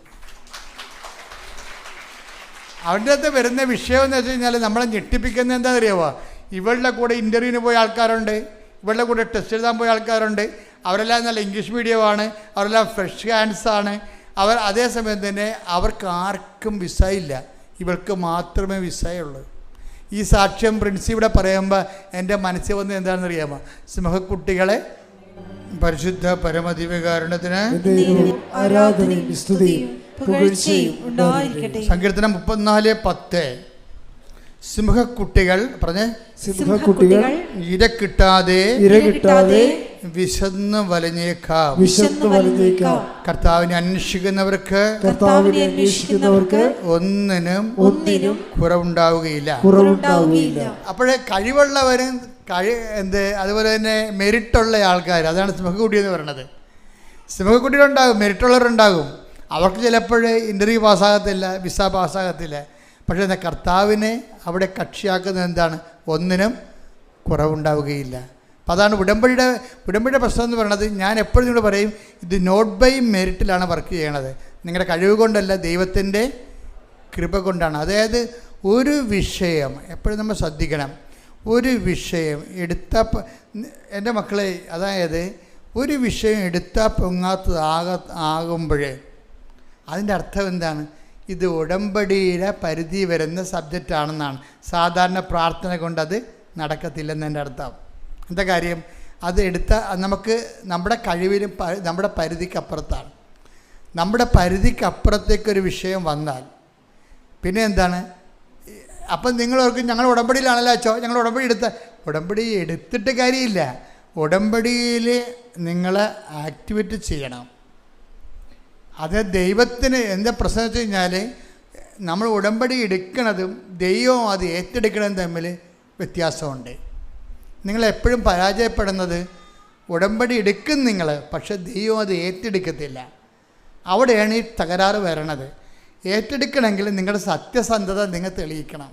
അവൻ്റെ അകത്ത് വരുന്ന വിഷയം എന്ന് വെച്ച് കഴിഞ്ഞാൽ നമ്മളെ ഞെട്ടിപ്പിക്കുന്നത് എന്താണെന്ന് അറിയാമോ, ഇവളുടെ കൂടെ ഇൻ്റർവ്യൂവിന് പോയ ആൾക്കാരുണ്ട്, ഇവളുടെ കൂടെ ടെസ്റ്റ് എഴുതാൻ പോയ ആൾക്കാരുണ്ട്, അവരെല്ലാം നല്ല ഇംഗ്ലീഷ് മീഡിയമാണ്, അവരെല്ലാം ഫ്രഷ് ഹാൻഡ്സാണ്. അതേസമയം തന്നെ അവർക്ക് ആർക്കും വിസ ഇല്ല, ഇവൾക്ക് മാത്രമേ വിസയുള്ളൂ. ഈ സാക്ഷ്യം പ്രിൻസി ഇവിടെ പറയുമ്പോൾ എൻ്റെ മനസ്സിൽ വന്നത് എന്താണെന്ന് അറിയാമോ, സിംഹക്കുട്ടികളെ പരിശുദ്ധ പരമദിവ്യകാരുണ്യത്തിന് ആരാധനയും സ്തുതിയും പുകഴ്ചയും ഉണ്ടായിരിക്കട്ടെ. സങ്കീർത്തനം 34:10 സിംഹക്കുട്ടികൾ പറഞ്ഞേ, സിംഹക്കുട്ടികൾ ഇരകിട്ടാതെ വിശന്ന് വലഞ്ഞേക്കാം. കർത്താവിനെ അന്വേഷിക്കുന്നവർക്ക് ഒന്നിനും കുറവുണ്ടാവുകയില്ല. അപ്പോഴേ കഴിവുള്ളവരും അതുപോലെ തന്നെ മെരിറ്റുള്ള ആൾക്കാർ, അതാണ് സിംഹക്കുട്ടി എന്ന് പറയുന്നത്. സിംഹക്കുട്ടികളുണ്ടാകും, മെരിറ്റുള്ളവരുണ്ടാകും, അവർക്ക് ചിലപ്പോൾ ഇൻ്റർവ്യൂ പാസ്സാകത്തില്ല, വിസ പാസ്സാകത്തില്ല. പക്ഷേ കർത്താവിനെ അവിടെ കക്ഷിയാക്കുന്നത് എന്താണ്, ഒന്നിനും കുറവുണ്ടാവുകയില്ല. അപ്പോൾ അതാണ് ഉടമ്പടിയുടെ പ്രശ്നം എന്ന് പറയുന്നത്. ഞാൻ എപ്പോഴും നിങ്ങളോട് പറയും, ഇത് നോട്ട് ബൈ മെറിറ്റിലാണ് വർക്ക് ചെയ്യണത്, നിങ്ങളുടെ കഴിവ് കൊണ്ടല്ല, ദൈവത്തിൻ്റെ കൃപ കൊണ്ടാണ്. അതായത് ഒരു വിഷയം എപ്പോഴും നമ്മൾ ശ്രദ്ധിക്കണം, ഒരു വിഷയം എടുത്താൽ എൻ്റെ മക്കളെ, അതായത് ഒരു വിഷയം എടുത്താൽ പൊങ്ങാത്തതാകുമ്പോഴേ അതിൻ്റെ അർത്ഥം എന്താണ്, ഇത് ഉടമ്പടിയുടെ പരിധി വരുന്ന സബ്ജക്റ്റാണെന്നാണ്. സാധാരണ പ്രാർത്ഥന കൊണ്ട് അത് നടക്കത്തില്ലെന്ന് എൻ്റെ അർത്ഥം. എന്താ കാര്യം, അത് നമുക്ക് നമ്മുടെ കഴിവിനും നമ്മുടെ പരിധിക്കപ്പുറത്താണ്. നമ്മുടെ പരിധിക്കപ്പുറത്തേക്കൊരു വിഷയം വന്നാൽ പിന്നെ എന്താണ്, അപ്പം നിങ്ങളോർക്കും ഞങ്ങൾ ഉടമ്പടിയിലാണല്ലോ അച്ചോ, ഞങ്ങൾ ഉടമ്പടി എടുത്തിട്ട് കാര്യമില്ല. ഉടമ്പടിയിൽ നിങ്ങൾ ആക്ടിവേറ്റ് ചെയ്യണം. അത് ദൈവത്തിന് എന്താ പ്രശ്നം വെച്ച് കഴിഞ്ഞാൽ, നമ്മൾ ഉടമ്പടി എടുക്കുന്നതും ദൈവവും അത് ഏറ്റെടുക്കുന്നതും തമ്മിൽ വ്യത്യാസമുണ്ട്. നിങ്ങളെപ്പോഴും പരാജയപ്പെടുന്നത് ഉടമ്പടി എടുക്കും നിങ്ങൾ, പക്ഷെ ദൈവം അത് ഏറ്റെടുക്കത്തില്ല. അവിടെയാണ് ഈ തകരാറ് വരണത്. ഏറ്റെടുക്കണമെങ്കിൽ നിങ്ങളുടെ സത്യസന്ധത നിങ്ങൾ തെളിയിക്കണം.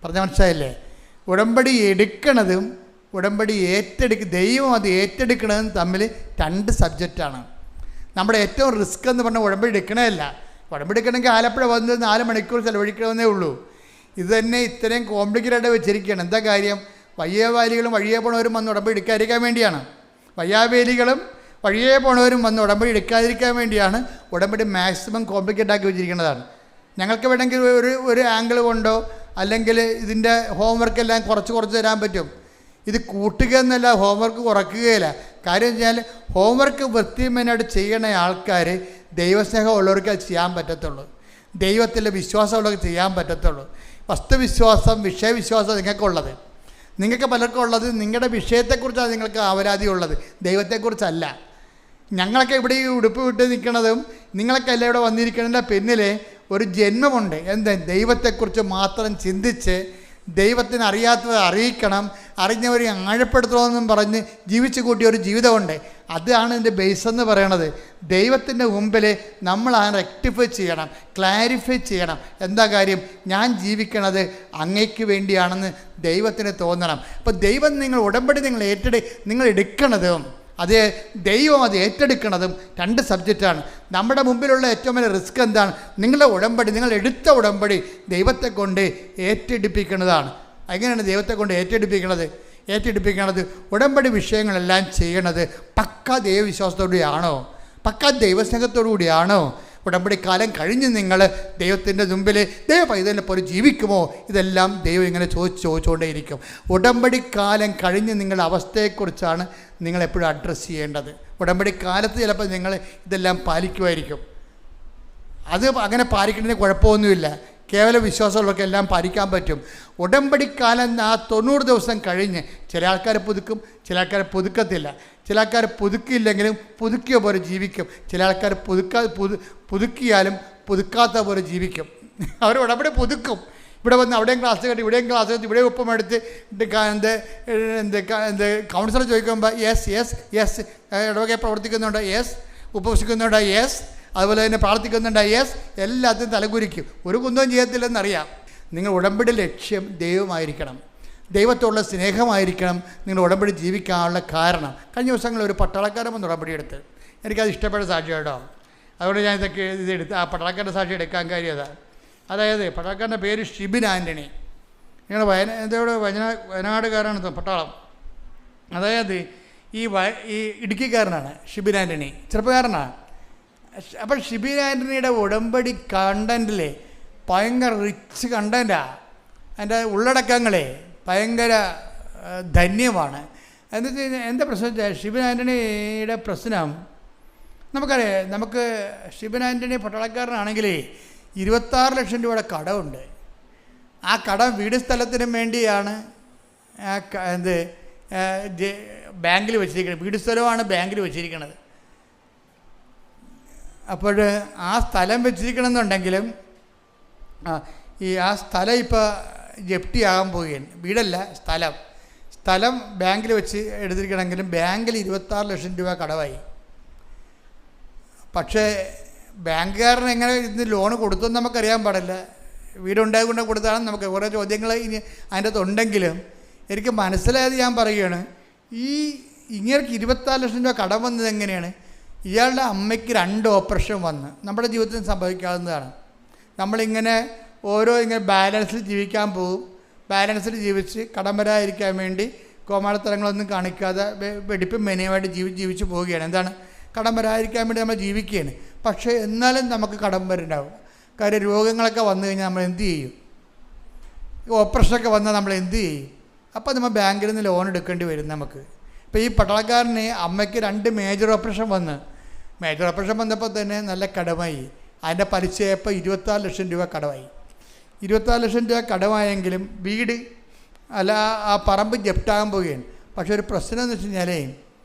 പറഞ്ഞ മനസ്സിലായില്ലേ? ഉടമ്പടി എടുക്കണതും ഉടമ്പടി ദൈവം അത് ഏറ്റെടുക്കണതും തമ്മിൽ 2 സബ്ജക്റ്റാണ്. നമ്മുടെ ഏറ്റവും റിസ്ക് എന്ന് പറഞ്ഞാൽ ഉടമ്പടി എടുക്കണമല്ല. ഉടമ്പടി എടുക്കണമെങ്കിൽ ആലപ്പുഴ വന്ന് 4 മണിക്കൂർ ചിലവഴിക്കണമെന്നേ ഉള്ളൂ. ഇത് തന്നെ ഇത്രയും കോംപ്ലിക്കേറ്റഡ് വെച്ചിരിക്കുകയാണ്. എന്താ കാര്യം, വയ്യാവേലികളും വഴിയെ പോണവരും വന്ന് ഉടമ്പടി എടുക്കാതിരിക്കാൻ വേണ്ടിയാണ്. വയ്യാവേലികളും വഴിയെ പോണവരും വന്ന് ഉടമ്പടി എടുക്കാതിരിക്കാൻ വേണ്ടിയാണ് ഉടമ്പടി മാക്സിമം കോംപ്ലിക്കേറ്റ് ആക്കി വെച്ചിരിക്കുന്നതാണ്. ഞങ്ങൾക്ക് വേണമെങ്കിൽ ഒരു ആംഗിൾ കൊണ്ടോ അല്ലെങ്കിൽ ഇതിൻ്റെ ഹോംവർക്കെല്ലാം കുറച്ച് തരാൻ പറ്റും. ഇത് കൂട്ടുക എന്നല്ല, ഹോംവർക്ക് കുറയ്ക്കുകയില്ല. കാര്യം വെച്ചാൽ ഹോംവർക്ക് വൃത്തിമേനായിട്ട് ചെയ്യണ ആൾക്കാർ ദൈവസ്നേഹം ഉള്ളവർക്ക് അത് ചെയ്യാൻ പറ്റത്തുള്ളൂ. ദൈവത്തിൻ്റെ വിശ്വാസമുള്ളവർക്ക് ചെയ്യാൻ പറ്റത്തുള്ളൂ. വസ്തുവിശ്വാസം, വിഷയവിശ്വാസം നിങ്ങൾക്കുള്ളത്, നിങ്ങൾക്ക് പലർക്കും ഉള്ളത് നിങ്ങളുടെ വിഷയത്തെക്കുറിച്ചാണ് നിങ്ങൾക്ക് ആവരാതിയുള്ളത്, ദൈവത്തെക്കുറിച്ചല്ല. ഞങ്ങളൊക്കെ ഇവിടെ ഈ ഉടുപ്പ് വിട്ട് നിൽക്കുന്നതും നിങ്ങളൊക്കെ എല്ലാം ഇവിടെ വന്നിരിക്കുന്നതിൻ്റെ പിന്നിൽ ഒരു ജന്മമുണ്ട്. എന്താ, ദൈവത്തെക്കുറിച്ച് മാത്രം ചിന്തിച്ച് ദൈവത്തിന് അറിയാത്തത് അറിയിക്കണം, അറിഞ്ഞവരെ ആഴപ്പെടുത്തണമെന്നും പറഞ്ഞ് ജീവിച്ചു കൂട്ടിയ ഒരു ജീവിതമുണ്ട്. അതാണ് ഇതിൻ്റെ ബേസ് എന്ന് പറയണത്. ദൈവത്തിൻ്റെ മുമ്പിൽ നമ്മൾ ആ റെക്ടിഫൈ ചെയ്യണം, ക്ലാരിഫൈ ചെയ്യണം. എന്താ കാര്യം? ഞാൻ ജീവിക്കണത് അങ്ങയ്ക്ക് വേണ്ടിയാണെന്ന് ദൈവത്തിന് തോന്നണം. അപ്പോൾ ദൈവം നിങ്ങൾ ഉടമ്പടി നിങ്ങൾ എടുക്കണതും അത് ദൈവം അത് ഏറ്റെടുക്കണതും രണ്ട് സബ്ജക്റ്റാണ്. നമ്മുടെ മുമ്പിലുള്ള ഏറ്റവും വലിയ റിസ്ക് എന്താണ്? നിങ്ങളുടെ ഉടമ്പടി, നിങ്ങൾ എടുത്ത ഉടമ്പടി ദൈവത്തെ കൊണ്ട് ഏറ്റെടുപ്പിക്കുന്നതാണ്. എങ്ങനെയാണ് ദൈവത്തെ കൊണ്ട് ഏറ്റെടുപ്പിക്കണത്? ഉടമ്പടി വിഷയങ്ങളെല്ലാം ചെയ്യണത് പക്കാ ദൈവവിശ്വാസത്തോടുകൂടിയാണോ? പക്കാ ദൈവസ്നേഹത്തോടു കൂടിയാണോ? ഉടമ്പടി കാലം കഴിഞ്ഞ് നിങ്ങൾ ദൈവത്തിൻ്റെ മുമ്പിൽ ദൈവ പൈതലിനെ പോലെ ജീവിക്കുമോ? ഇതെല്ലാം ദൈവം ഇങ്ങനെ ചോദിച്ചുകൊണ്ടേയിരിക്കും. ഉടമ്പടി കാലം കഴിഞ്ഞ് നിങ്ങളുടെ അവസ്ഥയെക്കുറിച്ചാണ് നിങ്ങളെപ്പോഴും അഡ്രസ്സ് ചെയ്യേണ്ടത്. ഉടമ്പടി കാലത്ത് ചിലപ്പോൾ നിങ്ങൾ ഇതെല്ലാം പാലിക്കുമായിരിക്കും. അത് അങ്ങനെ പാലിക്കുന്നതിന് കുഴപ്പമൊന്നുമില്ല. കേവല വിശ്വാസമുള്ളവർക്ക് എല്ലാം പാലിക്കാൻ പറ്റും. ഉടമ്പടിക്കാലം ആ 90 ദിവസം കഴിഞ്ഞ് ചില ആൾക്കാർ പുതുക്കും, ചില ആൾക്കാർ പുതുക്കത്തില്ല. ചില ആൾക്കാർ പുതുക്കിയില്ലെങ്കിലും പുതുക്കിയ പോലെ ജീവിക്കും. ചില ആൾക്കാർ പുതുക്കിയാലും പുതുക്കാത്ത പോലെ ജീവിക്കും. അവർ ഉടമ്പടി പുതുക്കും. ഇവിടെ വന്ന് അവിടെയും ക്ലാസ് കേട്ട് ഇവിടെയും ക്ലാസ് കേട്ട് ഇവിടെ ഒപ്പമെടുത്ത് കൗൺസിലർ ചോദിക്കുമ്പോൾ യെസ് ഇടവകെ പ്രവർത്തിക്കുന്നുണ്ട്, യെസ് ഉപവസിക്കുന്നുണ്ട്, യെസ് അതുപോലെ തന്നെ പ്രാർത്ഥിക്കുന്നുണ്ട്, യെസ് എല്ലാത്തിനും തലകുരിക്കും. ഒരു കുന്തവും ചെയ്യത്തില്ലെന്നറിയാം. നിങ്ങൾ ഉടമ്പടി ലക്ഷ്യം ദൈവമായിരിക്കണം, ദൈവത്തോടുള്ള സ്നേഹമായിരിക്കണം നിങ്ങൾ ഉടമ്പടി ജീവിക്കാനുള്ള കാരണം. കഴിഞ്ഞ ദിവസങ്ങളിൽ ഒരു പട്ടാളക്കാരൻ വന്ന് ഉടമ്പടി എടുത്ത് എനിക്കത് ഇഷ്ടപ്പെട്ട സാക്ഷി കേട്ടോ. അതുകൊണ്ട് ഞാൻ ഇതെടുത്ത് ആ പട്ടാളക്കാരൻ്റെ സാക്ഷി എടുക്കാൻ കാര്യം അതാണ്. അതായത് പട്ടാളക്കാരൻ്റെ പേര് ഷിബിൻ ആൻ്റണി. നിങ്ങൾ വയനാടുകാരാണ് പട്ടാളം. അതായത് ഈ ഇടുക്കിക്കാരനാണ് ഷിബിൻ ആൻ്റണി, ചെറുപ്പക്കാരനാണ്. അപ്പോൾ ഷിബിൻ ആൻ്റണിയുടെ ഉടമ്പടി കണ്ടൻറ്റിൽ ഭയങ്കര റിച്ച് കണ്ടൻറ്റാണ്. അതിൻ്റെ ഉള്ളടക്കങ്ങളെ ഭയങ്കര ധന്യമാണ്. എന്ന് വെച്ച് കഴിഞ്ഞാൽ എന്താ പ്രശ്നം വെച്ചാൽ ഷിബിൻ ആൻ്റണിയുടെ പ്രശ്നം നമുക്കറിയാം. നമുക്ക് ഷിബിൻ ആൻ്റണി പട്ടാളക്കാരനാണെങ്കിൽ 26 ലക്ഷം രൂപയുടെ കടമുണ്ട്. ആ കടം വീട് സ്ഥലത്തിനും വേണ്ടിയാണ് ബാങ്കിൽ വെച്ചിരിക്കുന്നത്. വീട് സ്ഥലമാണ് ബാങ്കിൽ വെച്ചിരിക്കുന്നത്. അപ്പോൾ ആ സ്ഥലം വെച്ചിരിക്കണമെന്നുണ്ടെങ്കിലും ആ സ്ഥലം ഇപ്പോൾ ജപ്തിയാകാൻ പോവുകയാണ്. വീടല്ല, സ്ഥലം ബാങ്കിൽ വെച്ച് എടുത്തിരിക്കണമെങ്കിലും ബാങ്കിൽ 26 ലക്ഷം രൂപ കടമായി. പക്ഷേ ബാങ്കുകാരൻ എങ്ങനെ ഇന്ന് ലോൺ കൊടുത്തെന്ന് നമുക്കറിയാൻ പാടില്ല. വീടുണ്ടായിക്കൊണ്ട് കൊടുത്താലും നമുക്ക് കുറേ ചോദ്യങ്ങൾ ഇനി അതിൻ്റെ അകത്തുണ്ടെങ്കിലും എനിക്ക് മനസ്സിലായത് ഞാൻ പറയുകയാണ്. ഇങ്ങനെ 26 ലക്ഷം രൂപ കടം വന്നത് എങ്ങനെയാണ്? ഇയാളുടെ അമ്മയ്ക്ക് 2 ഓപ്പറേഷൻ വന്ന് നമ്മുടെ ജീവിതത്തിൽ സംഭവിക്കാവുന്നതാണ്. നമ്മളിങ്ങനെ ഇങ്ങനെ ബാലൻസിൽ ജീവിക്കാൻ പോകും. ബാലൻസിൽ ജീവിച്ച് കടം വരാതിരിക്കാൻ വേണ്ടി കോമാളിത്തരങ്ങളൊന്നും കാണിക്കാതെ വെടിപ്പും മെനയുമായിട്ട് ജീവിച്ച് പോവുകയാണ്. എന്താണ്? കടം വരാതിരിക്കാൻ വേണ്ടി നമ്മൾ ജീവിക്കുകയാണ്. പക്ഷേ എന്നാലും നമുക്ക് കടം വരുന്നുണ്ടാവും. കാര്യം രോഗങ്ങളൊക്കെ വന്നു കഴിഞ്ഞാൽ നമ്മൾ എന്ത് ചെയ്യും? ഓപ്പറേഷനൊക്കെ വന്നാൽ നമ്മൾ എന്ത് ചെയ്യും? അപ്പോൾ നമ്മൾ ബാങ്കിൽ നിന്ന് ലോൺ എടുക്കേണ്ടി വരും നമുക്ക്. ഇപ്പോൾ ഈ പട്ടാളക്കാരന് അമ്മയ്ക്ക് 2 മേജർ ഓപ്പറേഷൻ വന്നപ്പോൾ തന്നെ നല്ല കടമായി. അതിൻ്റെ പലിശ ഇപ്പോൾ 26 ലക്ഷം രൂപ കടമായി. 26 ലക്ഷം രൂപ കടമായെങ്കിലും വീട് അല്ല ആ പറമ്പ് ജപ്റ്റാകാൻ പോവുകയാണ്. പക്ഷേ ഒരു പ്രശ്നം എന്ന് വെച്ച് കഴിഞ്ഞാൽ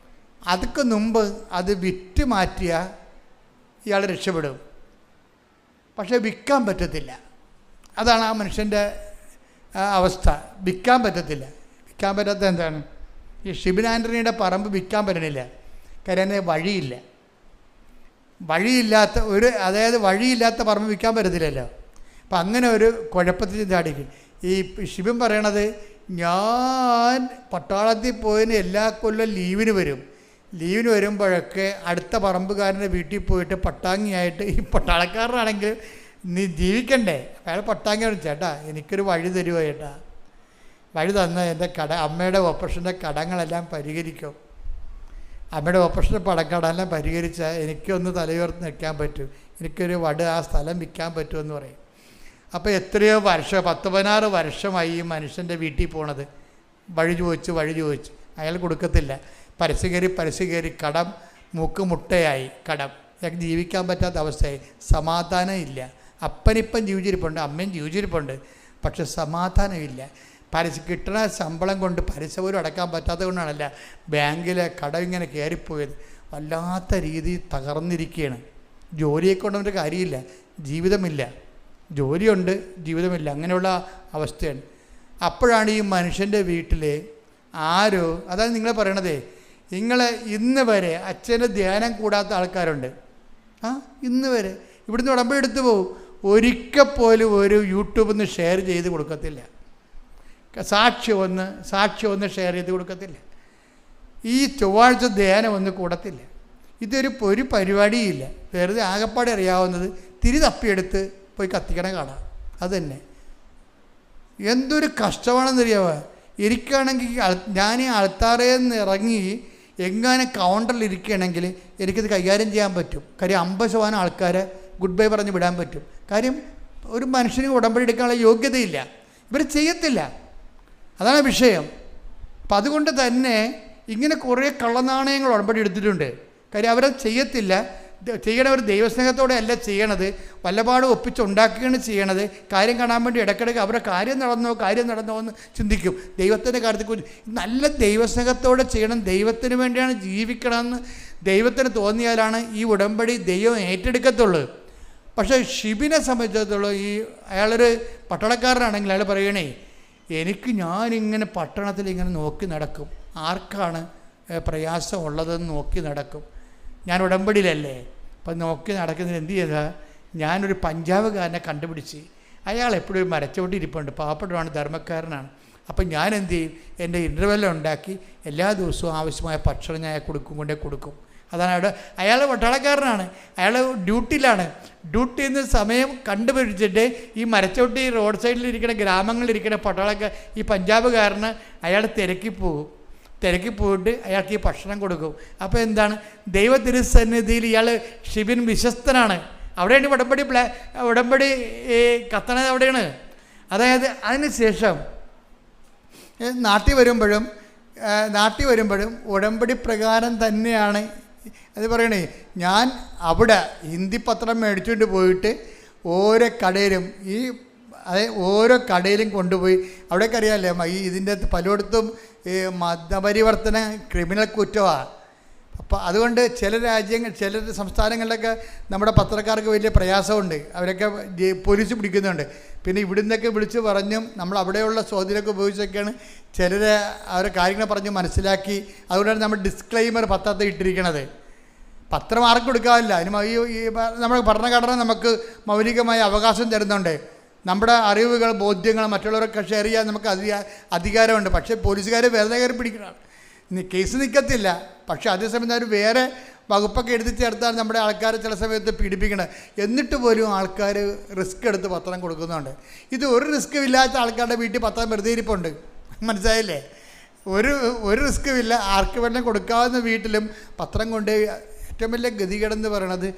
അതൊക്കെ മുമ്പ് അത് വിറ്റ് മാറ്റിയ ഇയാൾ രക്ഷപ്പെടും. പക്ഷേ വിൽക്കാൻ പറ്റത്തില്ല. അതാണ് ആ മനുഷ്യൻ്റെ അവസ്ഥ. വിൽക്കാൻ പറ്റത്തില്ല. വിൽക്കാൻ പറ്റാത്ത എന്താണ്? ഈ ഷിബിൻ ആൻ്റണിയുടെ പറമ്പ് വിൽക്കാൻ പറ്റണില്ല. കാര്യം വഴിയില്ലാത്ത പറമ്പ് വിൽക്കാൻ പറ്റത്തില്ലല്ലോ. അപ്പം അങ്ങനെ ഒരു കുഴപ്പത്തിൽ ചാടിക്കും. ഈ ഷിബിൻ പറയണത്, ഞാൻ പട്ടാളത്തിൽ പോയതിന് എല്ലാ കൊല്ലം ലീവിന് വരുമ്പോഴൊക്കെ അടുത്ത പറമ്പുകാരൻ്റെ വീട്ടിൽ പോയിട്ട് പട്ടാങ്ങിയായിട്ട്, ഈ പട്ടാളക്കാരനാണെങ്കിൽ നീ ജീവിക്കണ്ടേ, അയാൾ പട്ടാങ്ങി ചേട്ടാ എനിക്കൊരു വഴി തരുമോ ചേട്ടാ, വഴി തന്ന എൻ്റെ അമ്മയുടെ ഓപ്പറേഷൻ്റെ കടങ്ങളെല്ലാം പരിഹരിക്കും. അമ്മയുടെ ഓപ്പറേഷൻ്റെ കടമെല്ലാം പരിഹരിച്ചാൽ എനിക്കൊന്ന് തലയുയർത്തി നിൽക്കാൻ പറ്റും, എനിക്കൊരു ആ സ്ഥലം വിൽക്കാൻ പറ്റുമെന്ന് പറയും. അപ്പോൾ എത്രയോ 10-16 വർഷമായി ഈ മനുഷ്യൻ്റെ വീട്ടിൽ പോണത്. വഴി ചോദിച്ച് അയാൾ കൊടുക്കത്തില്ല. പരസ്യം കയറി കടം മുട്ടയായി. കടം ജീവിക്കാൻ പറ്റാത്ത അവസ്ഥയായി. സമാധാനം ഇല്ല. അപ്പനിപ്പം ജീവിച്ചിരിപ്പുണ്ട്, അമ്മയും ജീവിച്ചിരിപ്പുണ്ട്, പക്ഷെ സമാധാനമില്ല. കിട്ടുന്ന ശമ്പളം കൊണ്ട് പലിശ പോലും അടക്കാൻ പറ്റാത്തത് കൊണ്ടാണല്ല ബാങ്കിലെ കടം ഇങ്ങനെ കയറിപ്പോയത്. വല്ലാത്ത രീതിയിൽ തകർന്നിരിക്കുകയാണ്. ജോലിയെ കൊണ്ടൊരു കാര്യമില്ല, ജീവിതമില്ല. ജോലിയുണ്ട്, ജീവിതമില്ല, അങ്ങനെയുള്ള അവസ്ഥയാണ്. അപ്പോഴാണ് ഈ മനുഷ്യൻ്റെ വീട്ടിൽ ആരോ, അതാണ് നിങ്ങൾ പറയണതേ, നിങ്ങൾ ഇന്ന് വരെ അച്ഛൻ്റെ ധ്യാനം കൂടാത്ത ആൾക്കാരുണ്ട്. ഇന്ന് വരെ ഇവിടുന്ന് ഉടമ്പടി എടുത്തു പോകും, ഒരിക്കൽ പോലും ഒരു യൂട്യൂബിൽ നിന്ന് ഷെയർ ചെയ്ത് കൊടുക്കത്തില്ല, സാക്ഷി ഒന്ന് ഷെയർ ചെയ്ത് കൊടുക്കത്തില്ല, ഈ ചൊവ്വാഴ്ച ധ്യാനം ഒന്ന് കൂടത്തില്ല. ഒരു പരിപാടിയില്ല. വെറുതെ ആകപ്പാടെ അറിയാവുന്നത് തിരി തപ്പിയെടുത്ത് പോയി കത്തിക്കണ കാണാം. അതുതന്നെ എന്തൊരു കഷ്ടമാണെന്നറിയാവോ. എനിക്കാണെങ്കിൽ ഞാൻ ഈ ആൾത്താറയിൽ നിന്ന് ഇറങ്ങി എങ്ങനെ കൗണ്ടറിൽ ഇരിക്കുകയാണെങ്കിൽ എനിക്കത് കൈകാര്യം ചെയ്യാൻ പറ്റും. കാര്യം 50% ആൾക്കാരെ ഗുഡ് ബൈ പറഞ്ഞ് വിടാൻ പറ്റും. കാര്യം ഒരു മനുഷ്യന് ഉടമ്പടി എടുക്കാനുള്ള യോഗ്യതയില്ല, ഇവർ ചെയ്യത്തില്ല. അതാണ് വിഷയം. അപ്പം അതുകൊണ്ട് തന്നെ ഇങ്ങനെ കുറേ കള്ളനാണയങ്ങൾ ഉടമ്പടി എടുത്തിട്ടുണ്ട്. കാര്യം അവരത് ചെയ്യത്തില്ല. ചെയ്യണവർ ദൈവസ്നേഹത്തോടെ അല്ല ചെയ്യണത്, വല്ലപാടും ഒപ്പിച്ചുണ്ടാക്കുകയാണ് ചെയ്യണത്. കാര്യം കാണാൻ വേണ്ടി ഇടയ്ക്കിടയ്ക്ക് അവരുടെ കാര്യം നടന്നോ എന്ന് ചിന്തിക്കും. ദൈവത്തിൻ്റെ കാര്യത്തെക്കുറിച്ച് നല്ല ദൈവസ്നേഹത്തോടെ ചെയ്യണം, ദൈവത്തിന് വേണ്ടിയാണ് ജീവിക്കണമെന്ന് ദൈവത്തിന് തോന്നിയാലാണ് ഈ ഉടമ്പടി ദൈവം ഏറ്റെടുക്കത്തുള്ളൂ. പക്ഷേ ഷിബിനെ സംബന്ധിച്ചിടത്തോളം അയാളൊരു പട്ടണക്കാരനാണെങ്കിൽ അയാൾ പറയണേ, ഞാനിങ്ങനെ പട്ടണത്തിൽ ഇങ്ങനെ നോക്കി നടക്കും, ആർക്കാണ് പ്രയാസം ഉള്ളതെന്ന് നോക്കി നടക്കും. ഞാൻ ഉടമ്പടിയിലല്ലേ, അപ്പം നോക്കി നടക്കുന്നതിന് എന്ത് ചെയ്താൽ ഞാനൊരു പഞ്ചാബുകാരനെ കണ്ടുപിടിച്ച്, അയാൾ എപ്പോഴും ഒരു മരച്ചോട്ടി ഇരിപ്പുണ്ട്, പാവപ്പെട്ടവനാണ്, ധർമ്മക്കാരനാണ്. അപ്പം ഞാൻ എന്ത് ചെയ്യും, എൻ്റെ ഇൻ്റർവെല്ല് ഉണ്ടാക്കി എല്ലാ ദിവസവും ആവശ്യമായ ഭക്ഷണം ഞാൻ കൊടുക്കും. അതാണ് അയാൾ പട്ടാളക്കാരനാണ്, അയാൾ ഡ്യൂട്ടിയിലാണ്. ഡ്യൂട്ടിയിൽ നിന്ന് സമയം കണ്ടുപിടിച്ചിട്ട് ഈ മരച്ചോട്ടി റോഡ് സൈഡിലിരിക്കുന്ന ഗ്രാമങ്ങളിലിരിക്കുന്ന പട്ടാളക്കാർ ഈ പഞ്ചാബുകാരന് അയാൾ തിരക്കി പോയിട്ട് അയാൾക്ക് ഈ ഭക്ഷണം കൊടുക്കും. അപ്പോൾ എന്താണ്, ദൈവ തിരുസന്നിധിയിൽ ഇയാൾ ഷിബിൻ വിശ്വസ്തനാണ്. അവിടെയാണ് ഉടമ്പടി കത്തണത് അവിടെയാണ്. അതായത് അതിന് ശേഷം നാട്ടിൽ വരുമ്പോഴും ഉടമ്പടി പ്രകാരം തന്നെയാണ് അത് പറയണേ. ഞാൻ അവിടെ ഹിന്ദി പത്രം മേടിച്ചുകൊണ്ട് പോയിട്ട് ഓരോ കടയിലും കൊണ്ടുപോയി, അവിടേക്ക് അറിയാമല്ലേ ഇതിൻ്റെ പലയിടത്തും മതപരിവർത്തന ക്രിമിനൽ കുറ്റമാണ്. അപ്പോൾ അതുകൊണ്ട് ചില സംസ്ഥാനങ്ങളിലൊക്കെ നമ്മുടെ പത്രക്കാർക്ക് വലിയ പ്രയാസമുണ്ട്, അവരൊക്കെ പോലീസ് പിടിക്കുന്നുണ്ട്. പിന്നെ ഇവിടുന്നൊക്കെ വിളിച്ച് പറഞ്ഞും നമ്മൾ അവിടെയുള്ള സ്വാധീനമൊക്കെ ഉപയോഗിച്ചൊക്കെയാണ് അവരെ കാര്യങ്ങൾ പറഞ്ഞ് മനസ്സിലാക്കി. അതുകൊണ്ടാണ് നമ്മൾ ഡിസ്ക്ലെയിമർ പത്രത്തിൽ ഇട്ടിരിക്കണത്. പത്രം ആർക്കും കൊടുക്കാറില്ല, അതിന് നമ്മുടെ ഭരണഘടന നമുക്ക് മൗലികമായ അവകാശം തരുന്നുണ്ട്. നമ്മുടെ അറിവുകൾ, ബോധ്യങ്ങൾ മറ്റുള്ളവരൊക്കെ ഷെയർ ചെയ്യാൻ നമുക്ക് അധികാരമുണ്ട്. പക്ഷേ പോലീസുകാർ വെറുതെ കയറി പിടിക്കണം, കേസ് നിൽക്കത്തില്ല. പക്ഷേ അതേസമയം അവർ വേറെ വകുപ്പൊക്കെ എടുത്ത് ചേർത്താണ് നമ്മുടെ ആൾക്കാരെ ചില സമയത്ത് പീഡിപ്പിക്കണം. എന്നിട്ട് പോലും ആൾക്കാർ റിസ്ക് എടുത്ത് പത്രം കൊടുക്കുന്നുണ്ട്. ഇത് ഒരു റിസ്ക്കും ഇല്ലാത്ത ആൾക്കാരുടെ വീട്ടിൽ പത്രം വെറുതെ ഇരിപ്പുണ്ട്, മനസ്സിലായില്ലേ? ഒരു റിസ്ക്കുമില്ല, ആർക്ക് വേണം കൊടുക്കാവുന്ന വീട്ടിലും പത്രം കൊണ്ട്. ഏറ്റവും വലിയ ഗതികേടെന്ന് പറയണത്,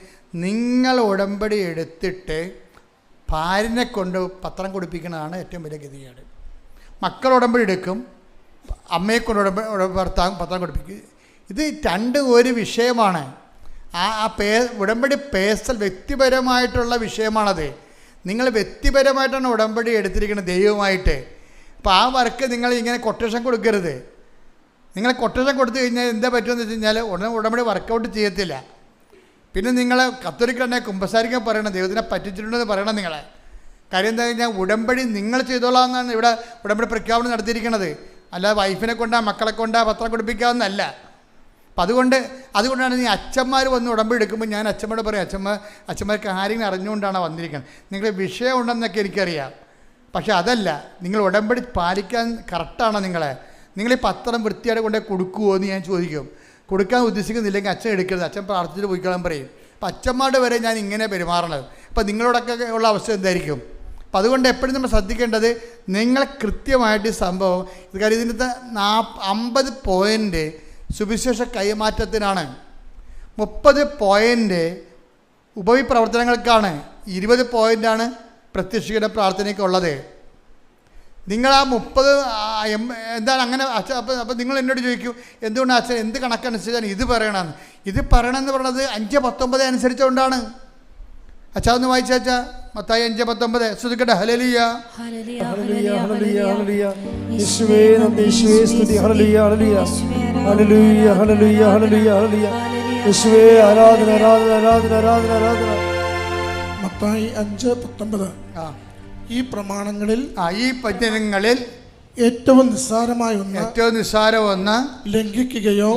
നിങ്ങൾ ഉടമ്പടി എടുത്തിട്ട് ഭാര്യനെ കൊണ്ട് പത്രം കൊടുപ്പിക്കുന്നതാണ് ഏറ്റവും വലിയ ഗതികേട്. മക്കൾ ഉടമ്പടി എടുക്കും, അമ്മയെ കൊണ്ട് പത്രം കൊടുപ്പിക്കും. ഇത് ഒരു വിഷയമാണ്. ഉടമ്പടി വ്യക്തിപരമായിട്ടുള്ള വിഷയമാണത്. നിങ്ങൾ വ്യക്തിപരമായിട്ടാണ് ഉടമ്പടി എടുത്തിരിക്കുന്നത് ദൈവമായിട്ട്. അപ്പോൾ ആ വർക്ക് നിങ്ങൾ ഇങ്ങനെ കൊട്ടേഷൻ കൊടുക്കരുത്. നിങ്ങൾ കൊട്ടേഷൻ കൊടുത്തു കഴിഞ്ഞാൽ എന്താ പറ്റുമെന്ന് വെച്ച് കഴിഞ്ഞാൽ ഉടമ്പടി വർക്കൗട്ട് ചെയ്യത്തില്ല. പിന്നെ നിങ്ങൾ കത്തോലിക്കനെ കുമ്പസാരിക്കാൻ പറയണം, ദൈവത്തിനെ പറ്റിച്ചിട്ടുണ്ടെന്ന് പറയണം നിങ്ങളെ. കാര്യം എന്താ കഴിഞ്ഞാൽ ഉടമ്പടി നിങ്ങൾ ചെയ്തോളാമെന്നാണ് ഇവിടെ ഉടമ്പടി പ്രഖ്യാപനം നടത്തിയിരിക്കുന്നത്. അല്ലാതെ വൈഫിനെ കൊണ്ടാ മക്കളെ കൊണ്ടാ പത്രം കൊടുപ്പിക്കാമെന്നല്ല. അപ്പം അതുകൊണ്ടാണ് ഈ അച്ഛന്മാർ വന്ന് ഉടമ്പടി എടുക്കുമ്പോൾ ഞാൻ അച്ഛന്മാരോട് പറയും, അച്ഛന്മാർ കാര്യങ്ങൾ അറിഞ്ഞുകൊണ്ടാണ് വന്നിരിക്കുന്നത്. നിങ്ങൾ വിഷയം ഉണ്ടെന്നൊക്കെ എനിക്കറിയാം, പക്ഷേ അതല്ല, നിങ്ങൾ ഉടമ്പടി പാലിക്കാൻ കറക്റ്റാണോ നിങ്ങൾ ഈ പത്രം വൃത്തിയായിട്ട് കൊണ്ടേ കൊടുക്കുമോ എന്ന് ഞാൻ ചോദിക്കും. കൊടുക്കാൻ ഉദ്ദേശിക്കുന്നില്ലെങ്കിൽ അച്ഛൻ എടുക്കരുത്, അച്ഛൻ പ്രാർത്ഥിച്ചിട്ട് പോയിക്കളാൻ പറയും. അപ്പം അച്ഛന്മാരുടെ വരെ ഞാൻ ഇങ്ങനെ പെരുമാറണത്. അപ്പം നിങ്ങളോടൊക്കെ ഉള്ള അവസ്ഥ എന്തായിരിക്കും? അപ്പം അതുകൊണ്ട് എപ്പോഴും നമ്മൾ ശ്രദ്ധിക്കേണ്ടത്, നിങ്ങൾ കൃത്യമായിട്ട് സംഭവം കാര്യം ഇതിനകത്ത് 50 പോയിൻ്റ് സുവിശേഷ കൈമാറ്റത്തിനാണ്, 30 പോയിൻ്റ് ഉപവിപ്രവർത്തനങ്ങൾക്കാണ്, 20 പോയിൻ്റാണ് പ്രത്യക്ഷീകരണ പ്രാർത്ഥനയ്ക്കുള്ളത്. നിങ്ങൾ ആ 30 എന്താണ് അങ്ങനെ അച്ഛൻ? അപ്പോൾ നിങ്ങൾ എന്നോട് ചോദിക്കും, എന്തുകൊണ്ട് അച്ഛൻ എന്ത് കണക്കനുസരിച്ചാണ് ഇത് പറയണമെന്ന്? ഇത് പറയണമെന്ന് പറയുന്നത് 5:19 അനുസരിച്ചുകൊണ്ടാണ്. അച്ഛാ ഒന്ന് വായിച്ചാ മത്തായി 5:19 ശ്രദ്ധിക്കട്ടെ. ഹല്ലേലൂയ ഹല്ലേലൂയ ഹല്ലേലൂയ ഹല്ലേലൂയ യേശുവേ നന്ദി, യേശുവേ സ്തുതി. ഹല്ലേലൂയ ഹല്ലേലൂയ ഹല്ലേലൂയ ഹല്ലേലൂയ ഹല്ലേലൂയ ഹല്ലേലൂയ യേശുവേ ആരാധന ആരാധന ആരാധന ആരാധന ആരാധന. മത്തായി 5:19 ഈ പ്രമാണങ്ങളിൽ ഈ വചനങ്ങളിൽ ഏറ്റവും നിസ്സാരമായ ഒന്ന് ലംഘിക്കുകയോ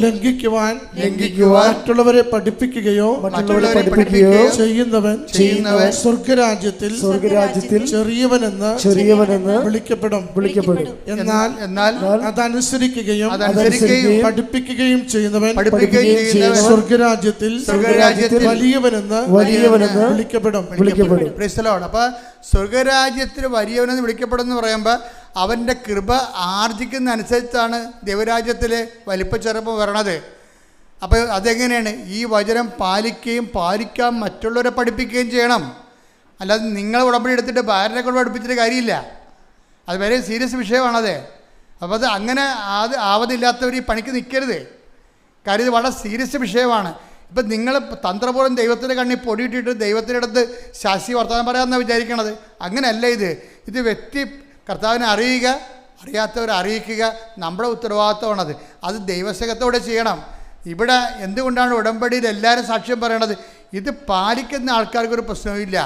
ലംഘിക്കുവാൻ മറ്റുള്ളവരെ പഠിപ്പിക്കുകയോ ചെയ്യുന്നവൻ സ്വർഗരാജ്യത്തിൽ ചെറിയവനെന്ന് വിളിക്കപ്പെടും. എന്നാൽ അതനുസരിക്കുകയും പഠിപ്പിക്കുകയും ചെയ്യുന്നവൻ സ്വർഗരാജ്യത്തിൽ വലിയവനെന്ന് വിളിക്കപ്പെടും. അപ്പൊ സ്വർഗരാജ്യത്തിൽ വലിയവനെന്ന് വിളിക്കപ്പെടും എന്ന് പറയുമ്പോൾ അവൻ്റെ കൃപ ആർജിക്കുന്ന അനുസരിച്ചാണ് ദൈവരാജ്യത്തിലെ വലിപ്പച്ചെറുപ്പം വരണത്. അപ്പോൾ അതെങ്ങനെയാണ്? ഈ വചനം പാലിക്കാൻ മറ്റുള്ളവരെ പഠിപ്പിക്കുകയും ചെയ്യണം. അല്ലാതെ നിങ്ങൾ ഉടമ്പടി എടുത്തിട്ട് ഭാര്യനെ കൊണ്ട് പഠിപ്പിച്ചിട്ട് കാര്യമില്ല. അത് വളരെ സീരിയസ് വിഷയമാണത്. അപ്പോൾ അത് അങ്ങനെ ആവതില്ലാത്തവർ ഈ പണിക്ക് നിൽക്കരുത്. കാര്യം ഇത് വളരെ സീരിയസ് വിഷയമാണ്. ഇപ്പം നിങ്ങൾ തന്ത്രപൂർവ്വം ദൈവത്തിൻ്റെ കണ്ണിൽ പൊടിയിട്ടിട്ട് ദൈവത്തിൻ്റെ അടുത്ത് ശാസ്ത്രീയ വർത്തമാനം പറയാമെന്നാണ് വിചാരിക്കണത്. അങ്ങനെയല്ല ഇത് വ്യക്തി കർത്താവിനെ അറിയുക, അറിയാത്തവരെ അറിയിക്കുക നമ്മുടെ ഉത്തരവാദിത്തമാണത്. അത് ദൈവസേവകത്തോടെ ചെയ്യണം. ഇവിടെ എന്തുകൊണ്ടാണ് ഉടമ്പടിയിൽ എല്ലാവരും സാക്ഷ്യം പറയണത്? ഇത് പാലിക്കുന്ന ആൾക്കാർക്കൊരു പ്രശ്നവുമില്ല.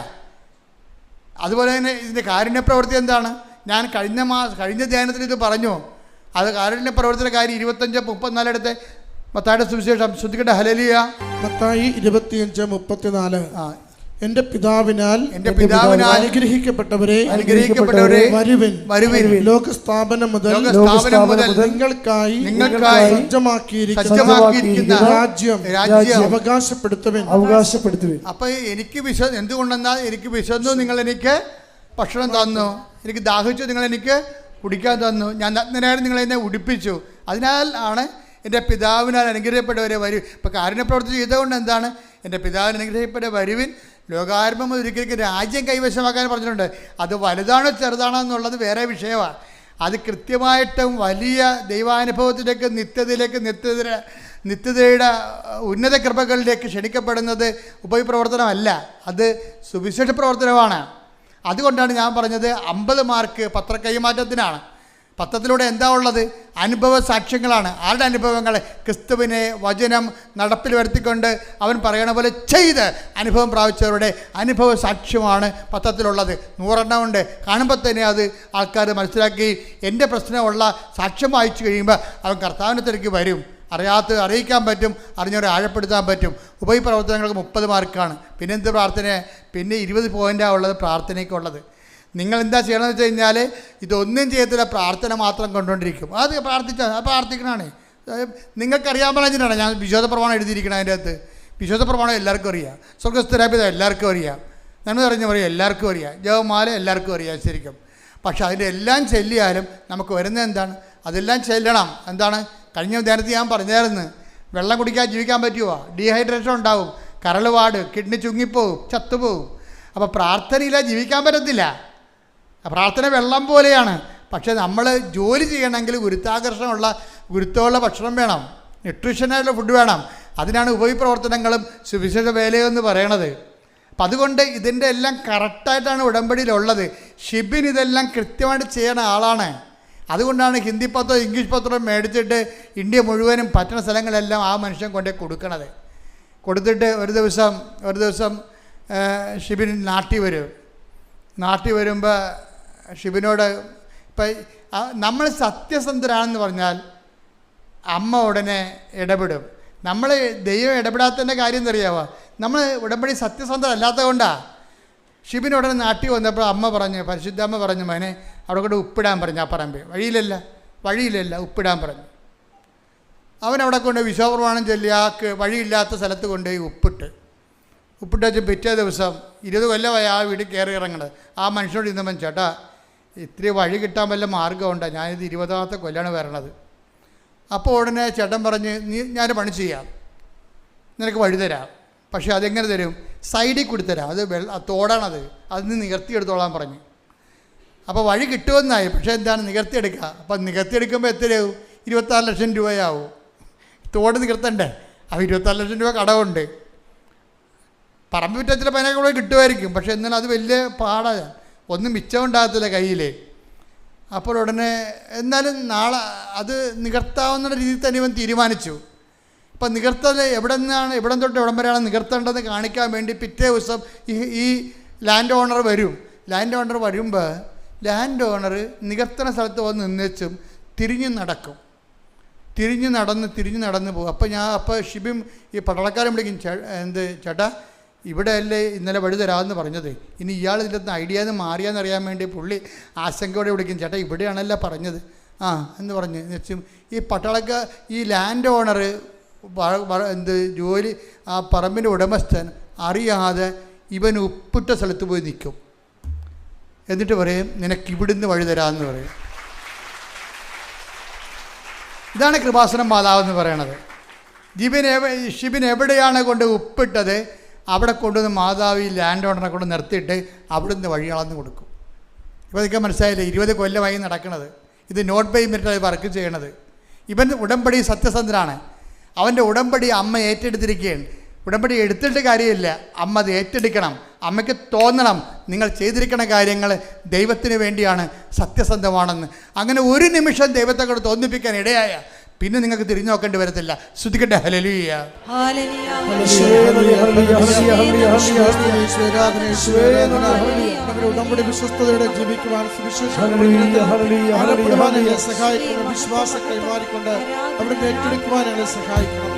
അതുപോലെ തന്നെ ഇതിൻ്റെ കാരുണ്യ പ്രവൃത്തി എന്താണ്? ഞാൻ കഴിഞ്ഞ ധ്യാനത്തിൽ ഇത് പറഞ്ഞു. അത് കാരുണ്യ പ്രവൃത്തിയുടെ കാര്യം 25:34 എടുത്ത് മത്തായിയുടെ സുവിശേഷം ശ്രദ്ധിക്കട്ടെ. ഹല്ലേലൂയ. മത്തായി 25:34. എന്റെ പിതാവിനാൽ അനുഗ്രഹിക്കപ്പെട്ടവരെ വരുവിൻ. ലോകസ്ഥാപനം മുതൽ നിങ്ങൾക്കായി സജ്ജമാക്കിയിരിക്കുന്ന രാജ്യം അവകാശപ്പെടുത്തുവിൻ. അപ്പൊ എനിക്ക് എന്തുകൊണ്ടെന്നാൽ എനിക്ക് വിശന്നു, നിങ്ങൾ എനിക്ക് ഭക്ഷണം തന്നു, എനിക്ക് ദാഹിച്ചു, നിങ്ങൾ എനിക്ക് കുടിക്കാൻ തന്നു, ഞാൻ നഗ്നനായി നിങ്ങൾ എന്നെ ഉടുപ്പിച്ചു. അതിനാൽ ആണ് എൻ്റെ പിതാവിനാൽ അനുഗ്രഹിക്കപ്പെട്ടവരെ വരും. ഇപ്പോൾ കാരുണ്യപ്രവൃത്തി ചെയ്തുകൊണ്ട് എന്താണ്? എൻ്റെ പിതാവിന് അനുഗ്രഹിക്കപ്പെട്ട വരുവിൻ, ലോകാരംഭം ഒരിക്കലും രാജ്യം കൈവശമാക്കാൻ പറഞ്ഞിട്ടുണ്ട്. അത് വലുതാണോ ചെറുതാണോ എന്നുള്ളത് വേറെ വിഷയമാണ്. അത് കൃത്യമായിട്ടും വലിയ ദൈവാനുഭവത്തിലേക്ക് നിത്യതയുടെ ഉന്നത കൃപകളിലേക്ക് ക്ഷണിക്കപ്പെടുന്നത് ഉപപ്രവർത്തനമല്ല, അത് സുവിശേഷ പ്രവർത്തനമാണ്. അതുകൊണ്ടാണ് ഞാൻ പറഞ്ഞത് 50 മാർക്ക് പത്ര കൈമാറ്റത്തിനാണ്. പത്രത്തിലൂടെ എന്താ ഉള്ളത്? അനുഭവ സാക്ഷ്യങ്ങളാണ്. ആരുടെ അനുഭവങ്ങൾ? ക്രിസ്തുവിനെ വചനം നടപ്പിൽ വരുത്തിക്കൊണ്ട് അവൻ പറയണ പോലെ ചെയ്ത് അനുഭവം പ്രാപിച്ചവരുടെ അനുഭവ സാക്ഷ്യമാണ് പത്രത്തിലുള്ളത്. 100 ഉണ്ട്. കാണുമ്പോൾ തന്നെ അത് ആൾക്കാർ മനസ്സിലാക്കി എൻ്റെ പ്രശ്നമുള്ള സാക്ഷ്യം വായിച്ചു കഴിയുമ്പോൾ അവൻ കർത്താവിനെ തിരക്കി വരും. അറിയിക്കാൻ പറ്റും, അറിഞ്ഞവരെ ആഴപ്പെടുത്താൻ പറ്റും. ഉപപ്രവർത്തനങ്ങൾക്ക് 30 മാർക്കാണ്. പിന്നെ എന്ത് പ്രാർത്ഥന? പിന്നെ 20 പോയിൻ്റാണ് ഉള്ളത് പ്രാർത്ഥനയ്ക്കുള്ളത്. നിങ്ങൾ എന്താ ചെയ്യണമെന്ന് വെച്ച് കഴിഞ്ഞാൽ ഇതൊന്നും ചെയ്യത്തില്ല, പ്രാർത്ഥന മാത്രം കൊണ്ടുകൊണ്ടിരിക്കും. അത് പ്രാർത്ഥിക്കണമാണ്. നിങ്ങൾക്കറിയാൻ പറഞ്ഞിട്ടാണ് ഞാൻ വിശ്വാസ പ്രമാണം എഴുതിയിരിക്കണം. അതിൻ്റെ അകത്ത് വിശ്വാസ പ്രമാണം എല്ലാവർക്കും അറിയാം, സ്വർഗസ്ഥരാപിത എല്ലാവർക്കും അറിയാം, നന്മ അറിഞ്ഞ പറയാം എല്ലാവർക്കും അറിയാം, ജപമാല എല്ലാവർക്കും അറിയാം ശരിക്കും. പക്ഷെ അതിൻ്റെ എല്ലാം ചെല്ലിയാലും നമുക്ക് വരുന്നത് എന്താണ്? അതെല്ലാം ചെല്ലണം. എന്താണ്? കഴിഞ്ഞ ധ്യാനത്തിൽ ഞാൻ പറഞ്ഞായിരുന്നു, വെള്ളം കുടിക്കാൻ ജീവിക്കാൻ പറ്റുമോ? ഡീഹൈഡ്രേഷൻ ഉണ്ടാവും, കരളുപാട്, കിഡ്നി ചുങ്ങിപ്പോവും, ചത്തുപോവും. അപ്പോൾ പ്രാർത്ഥനയില്ല ജീവിക്കാൻ പറ്റത്തില്ല. പ്രാർത്ഥന വെള്ളം പോലെയാണ്. പക്ഷേ നമ്മൾ ജോലി ചെയ്യണമെങ്കിൽ ഗുരുത്വമുള്ള ഭക്ഷണം വേണം, ന്യൂട്രീഷനായിട്ടുള്ള ഫുഡ് വേണം. അതിനാണ് ഉപപ്രവർത്തനങ്ങളും സുവിശേഷ വേലയെന്ന് പറയണത്. അപ്പം അതുകൊണ്ട് ഇതിൻ്റെ എല്ലാം കറക്റ്റായിട്ടാണ് ഉടമ്പടിയിലുള്ളത്. ഷിബിൻ ഇതെല്ലാം കൃത്യമായിട്ട് ചെയ്യുന്ന ആളാണ്. അതുകൊണ്ടാണ് ഹിന്ദി പത്രവും ഇംഗ്ലീഷ് പത്രവും മേടിച്ചിട്ട് ഇന്ത്യ മുഴുവനും പറ്റുന്ന സ്ഥലങ്ങളെല്ലാം ആ മനുഷ്യൻ കൊണ്ടേ കൊടുക്കണത്. കൊടുത്തിട്ട് ഒരു ദിവസം ഷിബിൻ നാട്ടിൽ വരുമ്പോൾ ഷിബിനോട് ഇപ്പം നമ്മൾ സത്യസന്ധരാണെന്ന് പറഞ്ഞാൽ അമ്മ ഉടനെ ഇടപെടും. നമ്മൾ ദൈവം ഇടപെടാത്തതിൻ്റെ കാര്യം എന്നറിയാമോ? നമ്മൾ ഉടമ്പടി സത്യസന്ധരല്ലാത്തത് കൊണ്ടാണ്. ഷിബിൻ ഉടനെ നാട്ടിൽ വന്നപ്പോൾ പരിശുദ്ധമ്മ പറഞ്ഞു, മോനെ അവിടെ കൊണ്ട് ഉപ്പിടാൻ പറഞ്ഞു. ആ പറമ്പ് വഴിയിലല്ല ഉപ്പിടാൻ പറഞ്ഞു. അവനവിടെ കൊണ്ട് വിശ്വാസപ്രമാണം ചൊല്ലി ആ വഴിയില്ലാത്ത സ്ഥലത്ത് കൊണ്ടുപോയി ഉപ്പിട്ട് വെച്ച് പിറ്റേ ദിവസം 20 കൊല്ലമായി ആ വീട്ടിൽ കയറി ഇറങ്ങണത്. ആ മനുഷ്യനോട് ഇന്നവൻ, ചേട്ടാ ഇത്തിരി വഴി കിട്ടാൻ വല്ല മാർഗ്ഗമുണ്ടോ? ഞാനിത് 20ാമത്തെ കൊല്ലാണ് വരണത്. അപ്പോൾ ഉടനെ ചേട്ടൻ പറഞ്ഞ്, ഞാൻ പണി ചെയ്യാം, നിനക്ക് വഴി തരാം. പക്ഷേ അതെങ്ങനെ തരും? സൈഡിൽ കൂടി തരാം. അത് തോടാണത്, അതിന് നികർത്തിയെടുത്തോളാൻ പറഞ്ഞു. അപ്പോൾ വഴി കിട്ടുമെന്നായി. പക്ഷേ എന്താണ്? നികർത്തിയെടുക്കുക. അപ്പം നികർത്തിയെടുക്കുമ്പോൾ എത്രയാവും? 26 ലക്ഷം രൂപയാവും. തോട് നികർത്തണ്ടേ? ആ 26 ലക്ഷം രൂപ കടമുണ്ട്. പറമ്പ് വിറ്റത്തിൽ 15 കൂടെ കിട്ടുമായിരിക്കും. പക്ഷേ എന്നാലും അത് വലിയ പാടാണ്, ഒന്നും മിച്ചമുണ്ടാകത്തില്ല കയ്യിൽ. അപ്പോൾ ഉടനെ എന്നാലും നാളെ അത് നികർത്താവുന്ന രീതിയിൽ തന്നെ ഇവൻ തീരുമാനിച്ചു. അപ്പം നികർത്തൽ എവിടെ തൊട്ട് എവിടം വരെയാണ് നികർത്തേണ്ടതെന്ന് കാണിക്കാൻ വേണ്ടി പിറ്റേ ദിവസം ഈ ലാൻഡ് ഓണർ വരും. ലാൻഡ് ഓണർ വരുമ്പോൾ ലാൻഡ് ഓണർ നികർത്തന സ്ഥലത്ത് വന്ന് നിന്നേച്ചും തിരിഞ്ഞു നടന്ന് പോകും. അപ്പോൾ ഷിബിം ഈ പട്ടാളക്കാരൻ വിളിക്കും, ചേട്ടാ ഇവിടെ അല്ലേ ഇന്നലെ വഴി തരാമെന്ന് പറഞ്ഞത്, ഇനി ഇയാൾ ഇതിൻ്റെ അകത്ത് ഐഡിയ മാറിയാന്നറിയാൻ വേണ്ടി പുള്ളി ആശങ്കയോടെ വിളിക്കും, ചേട്ടാ ഇവിടെയാണല്ലോ പറഞ്ഞത് എന്ന് പറഞ്ഞ് വെച്ചും ഈ ഈ ലാൻഡ് ഓണർ ജോലി ആ പറമ്പിൻ്റെ ഉടമസ്ഥൻ അറിയാതെ ഇവൻ ഉപ്പിട്ട സ്ഥലത്ത് പോയി നിൽക്കും. എന്നിട്ട് പറയും, നിനക്ക് ഇവിടുന്ന് വഴി തരാമെന്ന് പറയും. ഇതാണ് കൃപാസനം മാതാവെന്ന് പറയണത്. ഷിബിൻ എവിടെയാണ് കൊണ്ട് ഉപ്പിട്ടത് അവിടെ കൊണ്ടുവന്ന് മാതാവ് ഈ ലാൻഡ് ഓണറെ കൊണ്ട് നിർത്തിയിട്ട് അവിടുന്ന് വഴി അളന്ന് കൊടുക്കും. ഇപ്പോൾ ഇതൊക്കെ മനസ്സിലായില്ലേ, 20 കൊല്ലമായി നടക്കുന്നത്. ഇത് നോട്ട് ബൈ മെറിറ്റ് വർക്ക് ചെയ്യണത്. ഇവൻ ഉടമ്പടി സത്യസന്ധനാണ്. അവൻ്റെ ഉടമ്പടി അമ്മ ഏറ്റെടുത്തിരിക്കുകയാണ്. ഉടമ്പടി എടുത്തിട്ട് കാര്യമില്ല, അമ്മ അത് ഏറ്റെടുക്കണം. അമ്മയ്ക്ക് തോന്നണം നിങ്ങൾ ചെയ്തിരിക്കുന്ന കാര്യങ്ങൾ ദൈവത്തിന് വേണ്ടിയാണ്, സത്യസന്ധമാണെന്ന്. അങ്ങനെ ഒരു നിമിഷം ദൈവത്തെ കൊണ്ട് തോന്നിപ്പിക്കാൻ ഇടയായ പിന്നെ നിങ്ങൾക്ക് തിരിഞ്ഞു നോക്കേണ്ടി വരത്തില്ല. ശ്രുതിക്കട്ടെ ഹല്ലേലൂയ. ഉടമ്പടി വിശ്വസ്തയോടെ ജീവിക്കുവാൻ സഹായിക്കുന്ന വിശ്വാസം കൈമാറിക്കൊണ്ട് അവിടെ ഏറ്റെടുക്കുവാൻ ഞങ്ങളെ സഹായിക്കണം.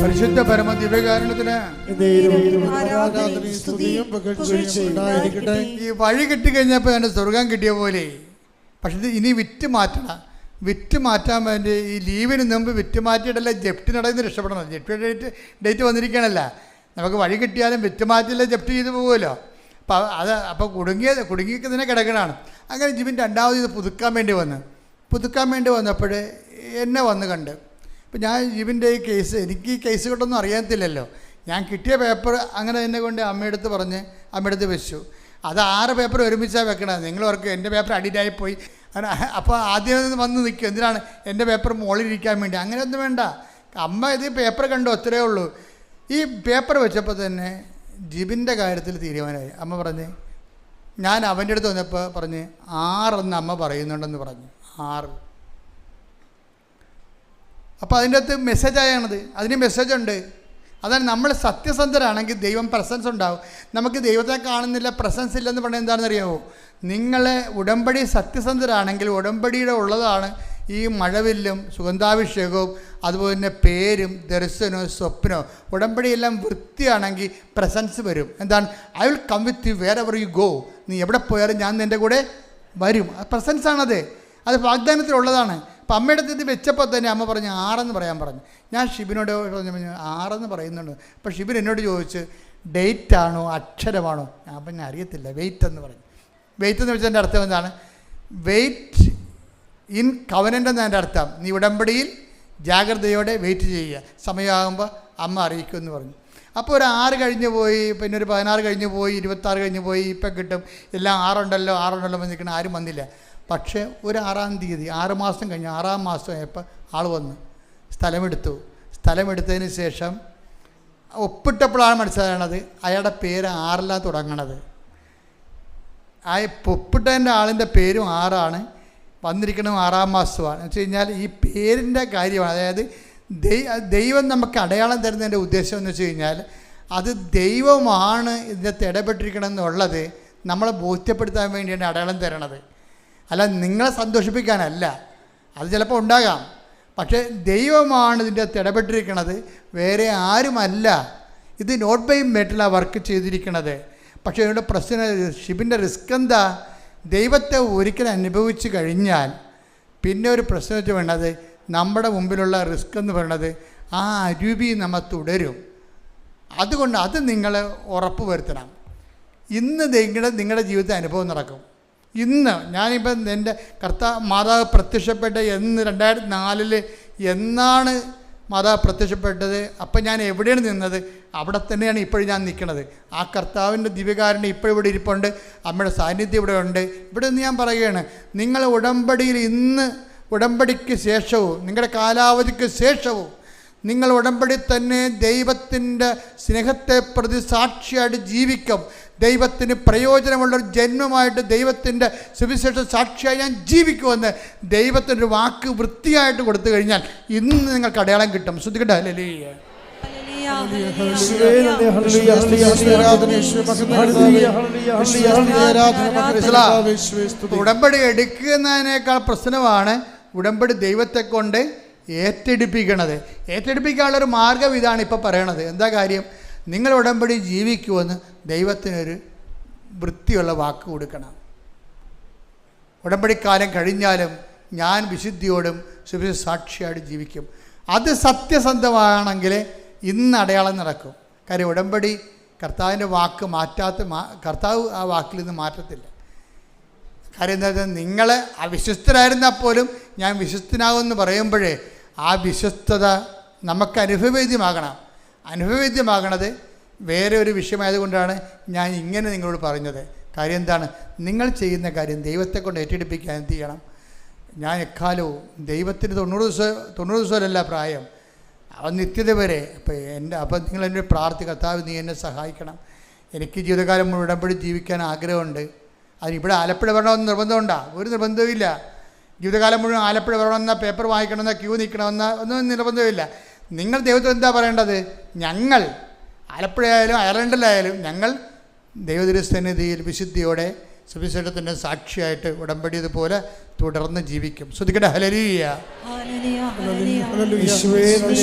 പരിശുദ്ധ പരമ ദിവ്യകാരുണ്യത്തിന് ഈ വഴി കിട്ടിക്കഴിഞ്ഞപ്പോൾ എൻ്റെ സ്വർഗം കിട്ടിയ പോലെ. പക്ഷെ ഇനി വിറ്റ് മാറ്റാൻ വേണ്ടി ഈ ലീവിന് മുമ്പ് വിറ്റ് മാറ്റിയിട്ടല്ല ജപ്തി നടന്ന് രക്ഷപ്പെടണം. ജപ്തി ഡേറ്റ് വന്നിരിക്കണല്ല. നമുക്ക് വഴി കിട്ടിയാലും വിറ്റ് മാറ്റില്ല ജപ്തി ചെയ്ത് പോകുമല്ലോ. അപ്പോൾ കുടുങ്ങിയതിനെ കിടക്കണതാണ്. അങ്ങനെ ജിബിൻ രണ്ടാമത് ഇത് പുതുക്കാൻ വേണ്ടി വന്നപ്പോൾ എന്നെ വന്ന് കണ്ട്. അപ്പോൾ ഞാൻ ജിബിൻ്റെ ഈ കേസ്, എനിക്ക് ഈ കേസ് കൊണ്ടൊന്നും അറിയാത്തില്ലല്ലോ. ഞാൻ കിട്ടിയ പേപ്പർ അങ്ങനെ എന്നെ കൊണ്ട് അമ്മയെടുത്ത് വെച്ചു. അത് 6 പേപ്പർ ഒരുമിച്ചാണ് വെക്കണത്. നിങ്ങൾ ഓർക്കും എൻ്റെ പേപ്പർ അഡിറ്റായിപ്പോയി. അപ്പോൾ ആദ്യം വന്ന് നിൽക്കും, എന്തിനാണ് എൻ്റെ പേപ്പർ മുകളിലിരിക്കാൻ വേണ്ടി. അങ്ങനെയൊന്നും വേണ്ട. അമ്മ ഇത് പേപ്പർ കണ്ടു, അത്രയേ ഉള്ളൂ. ഈ പേപ്പർ വെച്ചപ്പോൾ തന്നെ ജിബിൻ്റെ കാര്യത്തിൽ തീരുമാനമായി. അമ്മ പറഞ്ഞ്, ഞാൻ അവൻ്റെ അടുത്ത് വന്നപ്പോൾ പറഞ്ഞ് 6 എന്ന് അമ്മ പറയുന്നുണ്ടെന്ന് പറഞ്ഞു. 6. അപ്പോൾ അതിൻ്റെ അകത്ത് മെസ്സേജായാണത്. അതിന് മെസ്സേജുണ്ട്. അതാണ് നമ്മൾ സത്യസന്ധരാണെങ്കിൽ ദൈവം പ്രസൻസ് ഉണ്ടാവും. നമുക്ക് ദൈവത്തെ കാണുന്നില്ല, പ്രസൻസ് ഇല്ലെന്ന് പറഞ്ഞാൽ എന്താണെന്നറിയാമോ? നിങ്ങളെ ഉടമ്പടി സത്യസന്ധരാണെങ്കിൽ ഉടമ്പടിയുടെ ഉള്ളതാണ് ഈ മഴവില്ലും സുഗന്ധാഭിഷേകവും അതുപോലെ തന്നെ പേരും ദർശനവും സ്വപ്നവും. ഉടമ്പടിയെല്ലാം വൃത്തിയാണെങ്കിൽ പ്രസൻസ് വരും. എന്താണ്? I will come with you wherever you go. നീ എവിടെ പോയാലും ഞാൻ നിൻ്റെ കൂടെ വരും. പ്രസൻസാണത്. അത് വാഗ്ദാനത്തിലുള്ളതാണ്. അപ്പം അമ്മയുടെ ഇത് വെച്ചപ്പോൾ തന്നെ അമ്മ പറഞ്ഞു 6 എന്ന് പറയാൻ പറഞ്ഞു. ഞാൻ ഷിബിനോട് പറഞ്ഞു 6 എന്ന് പറയുന്നുണ്ട്. അപ്പോൾ ഷിബിൻ എന്നോട് ചോദിച്ച് ഡേറ്റാണോ അക്ഷരമാണോ? അപ്പം ഞാൻ അറിയത്തില്ല, വെയിറ്റ് എന്ന് പറഞ്ഞു. വെയിറ്റ് എന്ന് വെച്ചതിൻ്റെ അർത്ഥം എന്താണ്? വെയിറ്റ് ഇൻ കവനൻ്റ് എന്നതിൻ്റെ അർത്ഥം നീ ഉടമ്പടിയിൽ ജാഗ്രതയോടെ വെയിറ്റ് ചെയ്യുക, സമയമാകുമ്പോൾ അമ്മ അറിയിക്കുമെന്ന് പറഞ്ഞു. അപ്പോൾ ഒരു 6 കഴിഞ്ഞ് പോയി, പിന്നെ ഒരു 16 കഴിഞ്ഞ് പോയി, 26 കഴിഞ്ഞ് പോയി, ഇപ്പം കിട്ടും എല്ലാം 6 ഉണ്ടല്ലോ നിൽക്കണം. ആരും വന്നില്ല. പക്ഷേ ഒരു 6-ാം തീയതി 6 മാസം കഴിഞ്ഞ് 6-ാം മാസമായപ്പോൾ ആൾ വന്ന് സ്ഥലമെടുത്തതിന് ശേഷം ഒപ്പിട്ടപ്പോഴാണ് മനസ്സിലാകണത് അയാളുടെ പേര് 6-ലാണ് തുടങ്ങണത്. ആ ഒപ്പിട്ടതിൻ്റെ ആളിൻ്റെ പേരും 6-ആണ്, വന്നിരിക്കണതും 6-ാം മാസമാണ്. എന്ന് വെച്ച് കഴിഞ്ഞാൽ ഈ പേരിൻ്റെ കാര്യമാണ്. അതായത് ദൈവം നമുക്ക് അടയാളം തരുന്നതിൻ്റെ ഉദ്ദേശം എന്ന് വെച്ച് കഴിഞ്ഞാൽ അത് ദൈവമാണ് ഇതിനകത്ത് ഇടപെട്ടിരിക്കണമെന്നുള്ളത് നമ്മളെ ബോധ്യപ്പെടുത്താൻ വേണ്ടിയാണ് അടയാളം തരണത്. അല്ല നിങ്ങളെ സന്തോഷിപ്പിക്കാനല്ല. അത് ചിലപ്പോൾ ഉണ്ടാകാം. പക്ഷേ ദൈവമാണ് ഇതിൻ്റെ അകത്ത് ഇടപെട്ടിരിക്കണത്, വേറെ ആരുമല്ല. ഇത് നോട്ട് ബൈ മെറിറ്റിലാണ് വർക്ക് ചെയ്തിരിക്കണത്. പക്ഷേ ഇതിൻ്റെ പ്രശ്നം, ഷിബിൻ്റെ റിസ്ക് എന്താ? ദൈവത്തെ ഒരിക്കലും അനുഭവിച്ച് കഴിഞ്ഞാൽ പിന്നെ ഒരു പ്രശ്നം വെച്ച് വേണ്ടത്, നമ്മുടെ മുമ്പിലുള്ള റിസ്ക് എന്ന് പറയുന്നത് ആ അരൂപി നമ്മൾ തുടരും. അതുകൊണ്ട് അത് നിങ്ങൾ ഉറപ്പ് വരുത്തണം. ഇന്ന് നിങ്ങളുടെ ജീവിതത്തിൽ അനുഭവം നടക്കും. ഇന്ന് ഞാനിപ്പം എൻ്റെ മാതാവ് പ്രത്യക്ഷപ്പെട്ട 2004 എന്നാണ് മാതാവ് പ്രത്യക്ഷപ്പെട്ടത്. അപ്പം ഞാൻ എവിടെയാണ് നിന്നത്? അവിടെ തന്നെയാണ് ഇപ്പോഴും ഞാൻ നിൽക്കുന്നത്. ആ കർത്താവിൻ്റെ ദിവ്യകാരുണ്യം ഇപ്പോഴും ഇവിടെ ഇരിപ്പുണ്ട്. അമ്മയുടെ സാന്നിധ്യം ഇവിടെ ഉണ്ട്. ഇവിടെ നിന്ന് ഞാൻ പറയുകയാണ്, നിങ്ങൾ ഉടമ്പടിയിൽ ഇന്ന്, ഉടമ്പടിക്ക് ശേഷവും നിങ്ങളുടെ കാലാവധിക്ക് ശേഷവും നിങ്ങൾ ഉടമ്പടി തന്നെ ദൈവത്തിൻ്റെ സ്നേഹത്തെ പ്രതി സാക്ഷിയായിട്ട് ജീവിക്കും. ദൈവത്തിന് പ്രയോജനമുള്ളൊരു ജന്മമായിട്ട് ദൈവത്തിൻ്റെ സുവിശേഷ സാക്ഷിയായി ഞാൻ ജീവിക്കുമെന്ന് ദൈവത്തിൻ്റെ വാക്ക് വൃത്തിയായിട്ട് കൊടുത്തു കഴിഞ്ഞാൽ ഇന്ന് നിങ്ങൾക്ക് അടയാളം കിട്ടും. ശ്രദ്ധിക്കട്ടെ. ഹല്ലേലൂയ. ഉടമ്പടി എടുക്കുന്നതിനേക്കാൾ പ്രശ്നമാണ് ഉടമ്പടി ദൈവത്തെ കൊണ്ട് ഏറ്റെടുപ്പിക്കണത്. ഏറ്റെടുപ്പിക്കാനുള്ളൊരു മാർഗം ഇതാണ് ഇപ്പോൾ പറയണത്. എന്താ കാര്യം? നിങ്ങൾ ഉടമ്പടി ജീവിക്കുമെന്ന് ദൈവത്തിനൊരു വൃത്തിയുള്ള വാക്ക് കൊടുക്കണം. ഉടമ്പടിക്കാലം കഴിഞ്ഞാലും ഞാൻ വിശുദ്ധിയോടും സുവിശേഷ സാക്ഷിയായിട്ട് ജീവിക്കും. അത് സത്യസന്ധമാണെങ്കിൽ ഇന്ന് അടയാളം നടക്കും. കാര്യം ഉടമ്പടി കർത്താവിൻ്റെ വാക്ക് കർത്താവ് ആ വാക്കിൽ നിന്ന് മാറ്റത്തില്ല. കാര്യം എന്താ വെച്ചാൽ, നിങ്ങൾ അവിശ്വസ്തരായിരുന്നാൽ പോലും ഞാൻ വിശ്വസ്തനാകുമെന്ന് പറയുമ്പോഴേ ആ വിശ്വസ്തത നമുക്ക് അനുഭവവേദ്യമാകണം. അനുഭവവേദ്യമാകണത് വേറെ ഒരു വിഷയമായതുകൊണ്ടാണ് ഞാൻ ഇങ്ങനെ നിങ്ങളോട് പറഞ്ഞത്. കാര്യം എന്താണ്? നിങ്ങൾ ചെയ്യുന്ന കാര്യം ദൈവത്തെ കൊണ്ട് ഏറ്റെടുപ്പിക്കാൻ എന്ത് ചെയ്യണം? ഞാൻ എക്കാലവും ദൈവത്തിന് 90 ദിവസമല്ല പ്രായം, അവൻ നിത്യത വരെ. അപ്പം നിങ്ങൾ എന്നെ കർത്താവ് നീ എന്നെ സഹായിക്കണം. എനിക്ക് ജീവിതകാലം മുഴുവൻ ഉടമ്പടി ജീവിക്കാൻ ആഗ്രഹമുണ്ട്. അതിനിവിടെ ആലപ്പുഴ വരണമെന്ന് നിർബന്ധമുണ്ടോ? ഒരു നിർബന്ധവുമില്ല. ജീവിതകാലം മുഴുവൻ ആലപ്പുഴ വരണമെന്ന, പേപ്പർ വായിക്കണമെന്ന, ക്യൂ നിൽക്കണമെന്ന ഒന്നും നിർബന്ധമില്ല. നിങ്ങൾ ദൈവത്തോട് എന്താ പറയേണ്ടത്? ഞങ്ങൾ ആലപ്പുഴയായാലും അയർലൻഡിലായാലും ഞങ്ങൾ ദൈവതിരുസന്നിധിയിൽ വിശുദ്ധിയോടെ സുവിശേഷത്തിൻ്റെ സാക്ഷിയായിട്ട് ഉടമ്പടി ഇതുപോലെ തുടർന്ന് ജീവിക്കും. ശ്രദ്ധിക്കട്ടെ. ഹല്ലേലൂയ.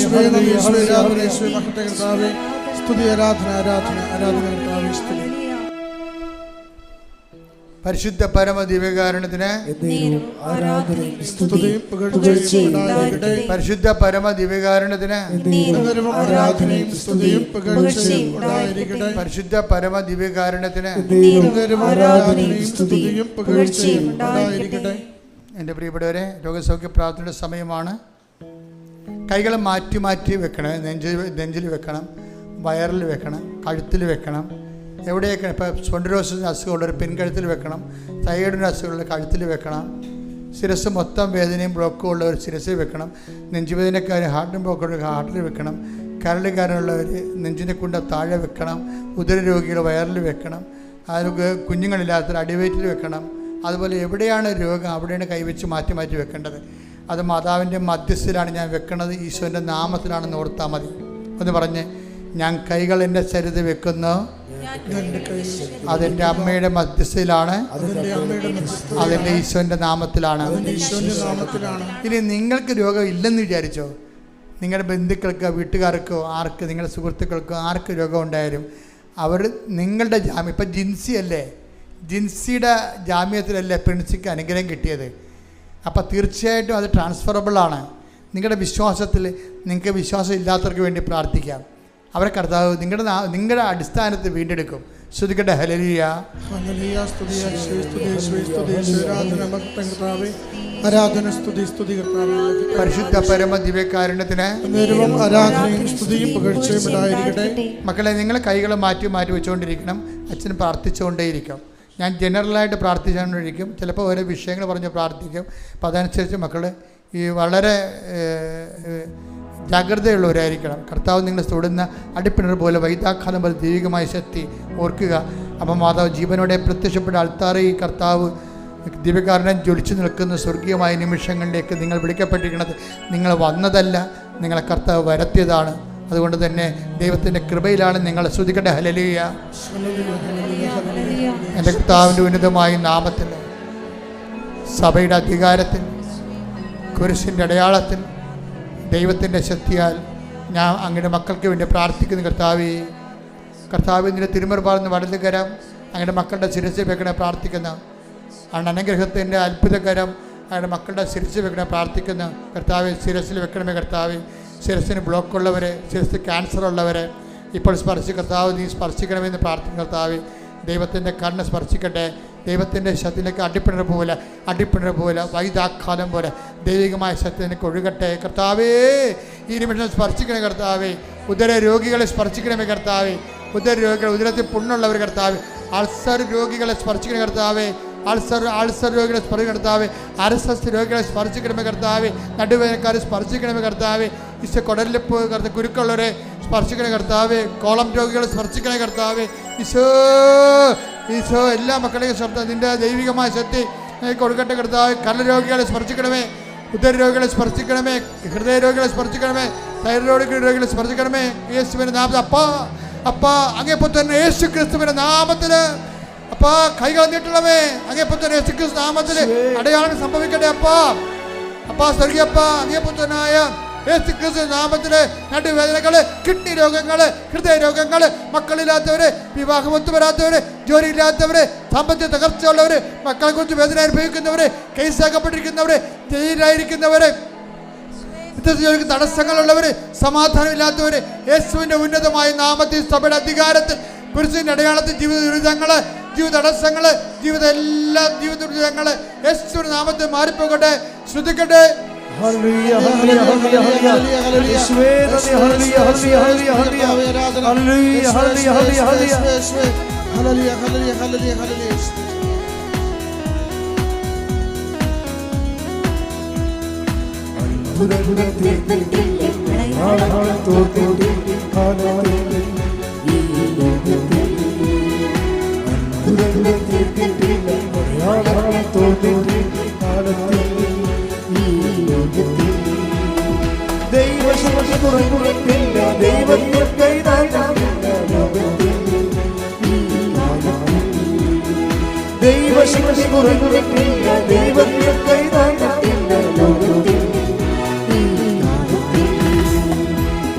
സ്തുതി, ആരാധന, ആരാധന, ആരാധന. പരിശുദ്ധ പരമ ദിവ്യകാരുണ്യത്തിന് പരിശുദ്ധ പരമ ദിവ്യകാരുണ്യത്തിന് പരിശുദ്ധ പരമ ദിവ്യകാരുണ്യത്തിന്. എൻ്റെ പ്രിയപ്പെട്ടവരെ, രോഗസൗഖ്യ പ്രാർത്ഥനയുടെ സമയമാണ്. കൈകൾ മാറ്റി മാറ്റി വെക്കണം. നെഞ്ചിൽ വെക്കണം, വയറിൽ വെക്കണം, കഴുത്തിൽ വെക്കണം. എവിടെയൊക്കെ ഇപ്പോൾ സ്പോണ്ടിലോസിസ് അസുഖമുള്ളവർ പിൻകഴുത്തിൽ വെക്കണം, തൈറോയിഡിൻ്റെ അസുഖമുള്ള കഴുത്തിൽ വെക്കണം. ശിരസ് മൊത്തം വേദനയും ബ്ലോക്കും ഉള്ളവർ ശിരസിൽ വെക്കണം. നെഞ്ചുവേദനക്കാർ ഹാർട്ടിന് ബ്ലോക്കുള്ള ഹാർട്ടിൽ വെക്കണം. കരളുകാരനുള്ളവർ നെഞ്ചിനെ കൊണ്ട് താഴെ വെക്കണം. ഉദരരോഗികൾ വയറിൽ വെക്കണം. അതിനൊക്കെ കുഞ്ഞുങ്ങളില്ലാത്തവർ അടിവയറ്റിൽ വെക്കണം. അതുപോലെ എവിടെയാണ് രോഗം അവിടെയാണ് കൈവച്ച് മാറ്റി മാറ്റി വെക്കേണ്ടത്. അത് മാതാവിൻ്റെ മധ്യസ്ഥയിലാണ് ഞാൻ വെക്കുന്നത്. ഈശോൻ്റെ നാമത്തിലാണെന്ന് ഓർത്താൽ മതി. എന്ന് പറഞ്ഞ്, ഞാൻ കൈകൾ എൻ്റെ ശരീരത്തിൽ വെക്കുന്നു, അതെൻ്റെ അമ്മയുടെ മധ്യസ്ഥയിലാണ്, അതെൻ്റെ ഈശോൻ്റെ നാമത്തിലാണ്. ഇനി നിങ്ങൾക്ക് രോഗം ഇല്ലെന്ന് വിചാരിച്ചോ, നിങ്ങളുടെ ബന്ധുക്കൾക്കോ വീട്ടുകാർക്കോ ആർക്ക്, നിങ്ങളുടെ സുഹൃത്തുക്കൾക്കോ ആർക്ക് രോഗം ഉണ്ടായാലും അവർ നിങ്ങളുടെ ജാമ്യം, ഇപ്പം ജിൻസി അല്ലേ, ജിൻസിയുടെ ജാമ്യത്തിലല്ലേ പ്രിൻസിക്ക് അനുഗ്രഹം കിട്ടിയത്. അപ്പോൾ തീർച്ചയായിട്ടും അത് ട്രാൻസ്ഫറബിളാണ്. നിങ്ങളുടെ വിശ്വാസത്തിൽ നിങ്ങൾക്ക് വിശ്വാസം ഇല്ലാത്തവർക്ക് വേണ്ടി പ്രാർത്ഥിക്കാം. അവരെ കർത്താവ് നിങ്ങളുടെ അടിസ്ഥാനത്തിൽ വീണ്ടെടുക്കും. ശ്രദ്ധിക്കട്ടെ. ഹല്ലേലൂയ. പരിശുദ്ധ പരമ ദിവ്യകാരുണ്യത്തിന് മക്കളെ, നിങ്ങൾ കൈകൾ മാറ്റി മാറ്റി വെച്ചുകൊണ്ടിരിക്കണം. അച്ഛൻ പ്രാർത്ഥിച്ചുകൊണ്ടേയിരിക്കും. ഞാൻ ജനറലായിട്ട് പ്രാർത്ഥിച്ചുകൊണ്ടിരിക്കും. ചിലപ്പോൾ ഓരോ വിഷയങ്ങൾ പറഞ്ഞ് പ്രാർത്ഥിക്കും. അപ്പം അതനുസരിച്ച് മക്കൾ ഈ വളരെ ജാഗ്രതയുള്ളവരായിരിക്കണം. കർത്താവ് നിങ്ങൾ തൊടുന്ന അടിപ്പിണർ പോലെ വൈതാഘാതം പോലെ ദൈവികമായ ശക്തി ഓർക്കുക. അപ്പം മാതാവ് ജീവനോടെ പ്രത്യക്ഷപ്പെട്ട അൾത്താറിൽ കർത്താവ് ദിവ്യകാരുണ്യം ജ്വലിച്ചു നിൽക്കുന്ന സ്വർഗീയമായ നിമിഷങ്ങളിലേക്ക് നിങ്ങൾ വിളിക്കപ്പെട്ടിരിക്കുന്നത് നിങ്ങൾ വന്നതല്ല, നിങ്ങളെ കർത്താവ് വരുത്തിയതാണ്. അതുകൊണ്ട് തന്നെ ദൈവത്തിൻ്റെ കൃപയിലാണ് നിങ്ങൾ. സ്തുതിക്കട്ടെ. ഹല്ലേലൂയ. എൻ്റെ കർത്താവിൻ്റെ ഉന്നതമായ നാമത്തിൽ, സഭയുടെ അധികാരത്തിൽ, കുരിശിൻ്റെ അടയാളത്തിൽ, ദൈവത്തിൻ്റെ ശക്തിയാൽ ഞാൻ അങ്ങയുടെ മക്കൾക്ക് വേണ്ടി പ്രാർത്ഥിക്കുന്നു. കർത്താവിൻ്റെ തിരുമുറുപാർന്ന് വലതുകരം അങ്ങയുടെ മക്കളുടെ ശിരസിൽ വെക്കണേ പ്രാർത്ഥിക്കുന്നു. അനുഗ്രഹത്തിൻ്റെ അത്ഭുതകരം അങ്ങയുടെ മക്കളുടെ ശിരസിൽ വെക്കണേ പ്രാർത്ഥിക്കുന്നു. കർത്താവ് ശിരസിൽ വെക്കണമേ. കർത്താവ് ശിരസിന് ബ്ലോക്കുള്ളവരെ, ശിരസ് ക്യാൻസർ ഉള്ളവരെ ഇപ്പോൾ സ്പർശിച്ച് കർത്താവ് നീ സ്പർശിക്കണമെന്ന് പ്രാർത്ഥിക്കും. കർത്താവ് ദൈവത്തിൻ്റെ കണ്ണ് സ്പർശിക്കട്ടെ. ദൈവത്തിൻ്റെ ശക്തിയിലേക്ക് അടിപ്പിണർ പോലെ വൈദാഘാതം പോലെ ദൈവികമായ ശക്തിയിലേക്ക് ഒഴുകട്ടെ കർത്താവേ. ഈ നിമിഷം സ്പർശിക്കണേ കർത്താവേ. ഉദര രോഗികളെ സ്പർശിക്കണമേ കർത്താവേ. ഉദര രോഗികൾ, ഉദരത്തിൽ പുണ്ണുള്ളവർ കർത്താവേ. അൾസർ രോഗികളെ സ്പർശിക്കണേ കർത്താവേ. അൾസർ രോഗികളെ സ്പർശിക്കണേ കർത്താവേ. അരസസ് രോഗികളെ സ്പർശിക്കണമേ കർത്താവേ. നടുവേദനക്കാരെ സ്പർശിക്കണമേ കർത്താവേ. ഈശോ കുടലിപ്പ് കുരുക്കുള്ളവരെ സ്പർശിക്കണേ കർത്താവേ. കോളം രോഗികളെ സ്പർശിക്കണേ കർത്താവേ. ഈശോ എല്ലാ മക്കളെയും ശബ്ദ നിൻ്റെ ദൈവികമായ ശക്തി കൊടുക്കട്ടെ കർത്താവേ. കരരോഗികളെ സ്പർശിക്കണമേ. ഉദര രോഗികളെ സ്പർശിക്കണമേ. ഹൃദയ രോഗികളെ സ്പർശിക്കണമേ. തൈറോയ്ഡ് രോഗികളെ സ്പർശിക്കണമേ. യേശുവിൻ്റെ നാമത്തിൽ അപ്പാ അങ്ങേപ്പുത്രൻ യേശു ക്രിസ്തുവിൻ്റെ നാമത്തിൽ അപ്പാ കൈകൾ നീട്ടണമേ. അങ്ങേപ്പുത്രൻ യേശു ക്രിസ്തു നാമത്തിൽ അടയാളം സംഭവിക്കട്ടെ അപ്പാ സ്വർഗീയപ്പാ. അങ്ങേപ്പുത്രനായ യേശു ക്രിസ്തു നാമത്തിൽ നടുവേദനകള്, കിഡ്നി രോഗങ്ങള്, ഹൃദയ രോഗങ്ങള്, മക്കളില്ലാത്തവര്, വിവാഹമൊത്തു വരാത്തവര്, ജോലിയില്ലാത്തവര്, സാമ്പത്തിക തകർച്ചയുള്ളവര്, മക്കളെ കുറിച്ച് വേദന അനുഭവിക്കുന്നവര്, കേസാക്കപ്പെട്ടിരിക്കുന്നവര്, ജയിലിലായിരിക്കുന്നവര്, തടസ്സങ്ങളുള്ളവര്, സമാധാനമില്ലാത്തവര്, യേശുവിന്റെ ഉന്നതമായ നാമത്തിൽ സഭയുടെ അധികാരത്തിൽ പുരുഷന്റെ അടയാളത്തിൽ ജീവിത ദുരിതങ്ങള്, ജീവിത തടസ്സങ്ങള്, എല്ലാ ജീവിത ദുരിതങ്ങള് യേശുവിന്റെ നാമത്തിൽ മാറിപ്പോകട്ടെ. ശ്രദ്ധിക്കട്ടെ. ഹല്ലേലൂയ ഹല്ലേലൂയ ഹല്ലേലൂയ ഹല്ലേലൂയ യേശുവേ നന്ദി. ഹല്ലേലൂയ ഹല്ലേലൂയ ഹല്ലേലൂയ ഹല്ലേലൂയ ഹല്ലേലൂയ ഹല്ലേലൂയ ഹല്ലേലൂയ ഹല്ലേലൂയ ഹല്ലേലൂയ ഹല്ലേലൂയ ഹല്ലേലൂയ. ദൈവശക്തി കുറഞ്ഞിട്ടില്ല, ദൈവത്തിൽ കൈതാങ്ങില്ല ലോകത്തിൽ. ദൈവശക്തി കുറഞ്ഞിട്ടില്ല, ദൈവത്തിൽ കൈതാങ്ങില്ല ലോകത്തിൽ.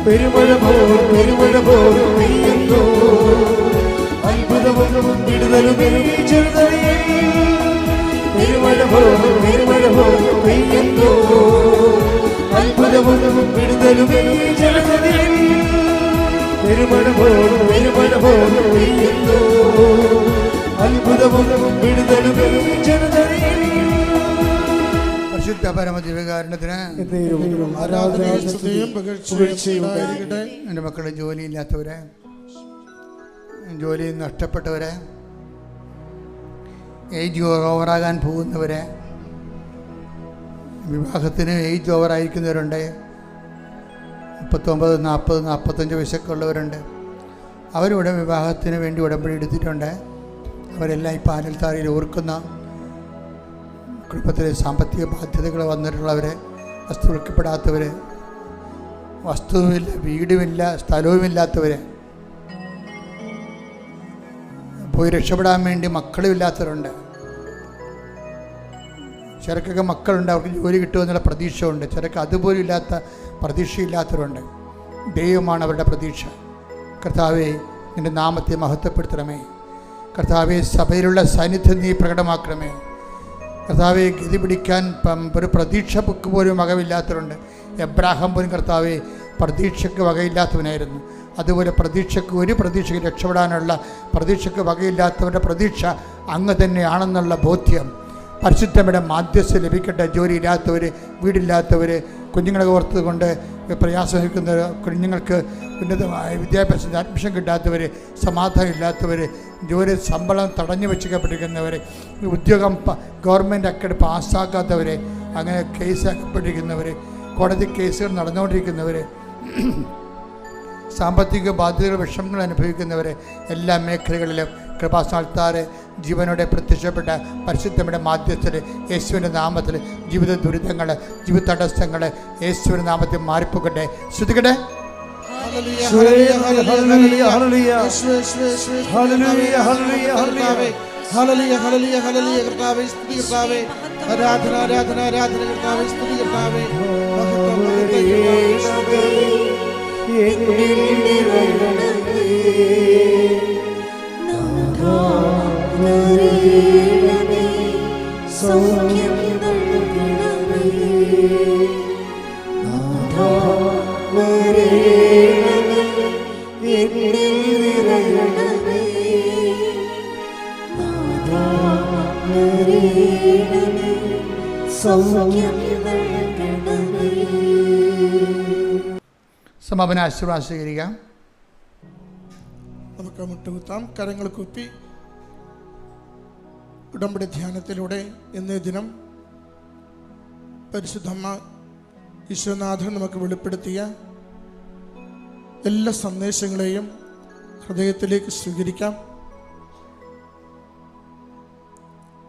പെരുമഴ പോൽ പെയ്യുന്നു, അത്ഭുതവും വിടുതലും ചെറുതറിയേ. പെരുമഴ പോൽ പെയ്യുന്നു, അത്ഭുതവും വിടുതലും ചെറുതറിയേ. പെരുമഴ പോൽ പെയ്യുന്നു, അത്ഭുതവും വിടുതലും ചെറുതറിയേ. പരിശുദ്ധ പരമദിവ്യകാരുണ്യത്തിന് എൻ്റെ മക്കളുടെ ജോലിയില്ലാത്തവരെ, ജോലി നഷ്ടപ്പെട്ടവരെ, ഏജ് ഓവറാകാൻ പോകുന്നവരെ, വിവാഹത്തിന് ഏജ് ഓവറായിരിക്കുന്നവരുണ്ട്, 39, 40, 45 വയസ്സൊക്കെ ഉള്ളവരുണ്ട്. അവരിവിടെ വിവാഹത്തിന് വേണ്ടി ഉടമ്പടി എടുത്തിട്ടുണ്ട്. അവരെല്ലാം ഈ പാനൽത്താരയിൽ ഓർക്കുന്ന കുടുംബത്തിലെ സാമ്പത്തിക ബാധ്യതകൾ വന്നിട്ടുള്ളവർ, വസ്തു വിൽക്കപ്പെടാത്തവർ, വസ്തുവുമില്ല, വീടുമില്ല, സ്ഥലവുമില്ലാത്തവർ, പോയി രക്ഷപ്പെടാൻ വേണ്ടി മക്കളുമില്ലാത്തവരുണ്ട്. ചിലക്കൊക്കെ മക്കളുണ്ട്, അവർക്ക് ജോലി കിട്ടുമെന്നുള്ള പ്രതീക്ഷ ഉണ്ട്. ചിലക്ക് അതുപോലും ഇല്ലാത്ത പ്രതീക്ഷയില്ലാത്തവരുണ്ട്. ദൈവമാണ് അവരുടെ പ്രതീക്ഷ. കർത്താവേ, നിൻ്റെ നാമത്തെ മഹത്വപ്പെടുത്തണമേ. കർത്താവേ, സഭയിലുള്ള സാന്നിധ്യം നീ പ്രകടമാക്കണമേ. കർത്താവെ, ഗതി പിടിക്കാൻ ഒരു പ്രതീക്ഷ ബുക്ക് പോലും വകയില്ലാത്തവരുണ്ട്. എബ്രാഹാം പോലും കർത്താവെ പ്രതീക്ഷയ്ക്ക് വകയില്ലാത്തവനായിരുന്നു. അതുപോലെ ഒരു പ്രതീക്ഷയ്ക്ക് രക്ഷപ്പെടാനുള്ള പ്രതീക്ഷയ്ക്ക് വകയില്ലാത്തവരുടെ പ്രതീക്ഷ അങ്ങ് തന്നെയാണെന്നുള്ള ബോധ്യം പരിശുദ്ധയുടെ മാധ്യസ്ഥ ലഭിക്കട്ടെ. ജോലിയില്ലാത്തവർ, വീടില്ലാത്തവർ, കുഞ്ഞുങ്ങളെ ഓർത്തത് കൊണ്ട് പ്രയാസമിക്കുന്നവർ, കുഞ്ഞുങ്ങൾക്ക് ഉന്നതമായ വിദ്യാഭ്യാസത്തിന് അഡ്മിഷൻ കിട്ടാത്തവർ, സമാധാനം ഇല്ലാത്തവർ, ജോലി ശമ്പളം തടഞ്ഞു വെച്ചിരിക്കപ്പെട്ടിരിക്കുന്നവർ, ഉദ്യോഗം ഗവൺമെൻറ് അക്കാഡ് പാസ്സാക്കാത്തവർ, അങ്ങനെ കേസാക്കപ്പെട്ടിരിക്കുന്നവർ, കോടതി കേസുകൾ നടന്നുകൊണ്ടിരിക്കുന്നവർ, സാമ്പത്തിക ബാധ്യതകൾ വിഷമങ്ങൾ അനുഭവിക്കുന്നവർ, എല്ലാ മേഖലകളിലും കൃപാസ്ഥാനത്താറെ ജീവനോടെ പ്രത്യക്ഷപ്പെട്ട പരിശുദ്ധയുടെ മാധ്യസ്ഥര് യേശുവിൻ്റെ നാമത്തിൽ ജീവിത ദുരിതങ്ങൾ, ജീവിത തടസ്സങ്ങൾ യേശുവിൻ്റെ നാമത്തിൽ മാറിപ്പോകട്ടെ. ശ്രദ്ധിക്കട്ടെ. ആരാധന ആരാധന ആരാധന കർത്താവേ, സ്തുതി കർത്താവേ. സൗഖ്യം നൽകണമേ, നാഥാ വരേണമേ, എന്നിൽ നിറയണമേ, നാഥാ വരേണമേ, സൗഖ്യം നൽകണമേ. സമാപന ആശീർവാദം സ്വീകരിക്കാം. നമുക്ക് മുട്ടുകുത്താം, കരങ്ങൾ കുപ്പി. ഉടമ്പടി ധ്യാനത്തിലൂടെ ഇന്നേ ദിനം പരിശുദ്ധമ്മ ഈശോനാഥൻ നമുക്ക് വെളിപ്പെടുത്തിയ എല്ലാ സന്ദേശങ്ങളെയും ഹൃദയത്തിലേക്ക് സ്വീകരിക്കാം.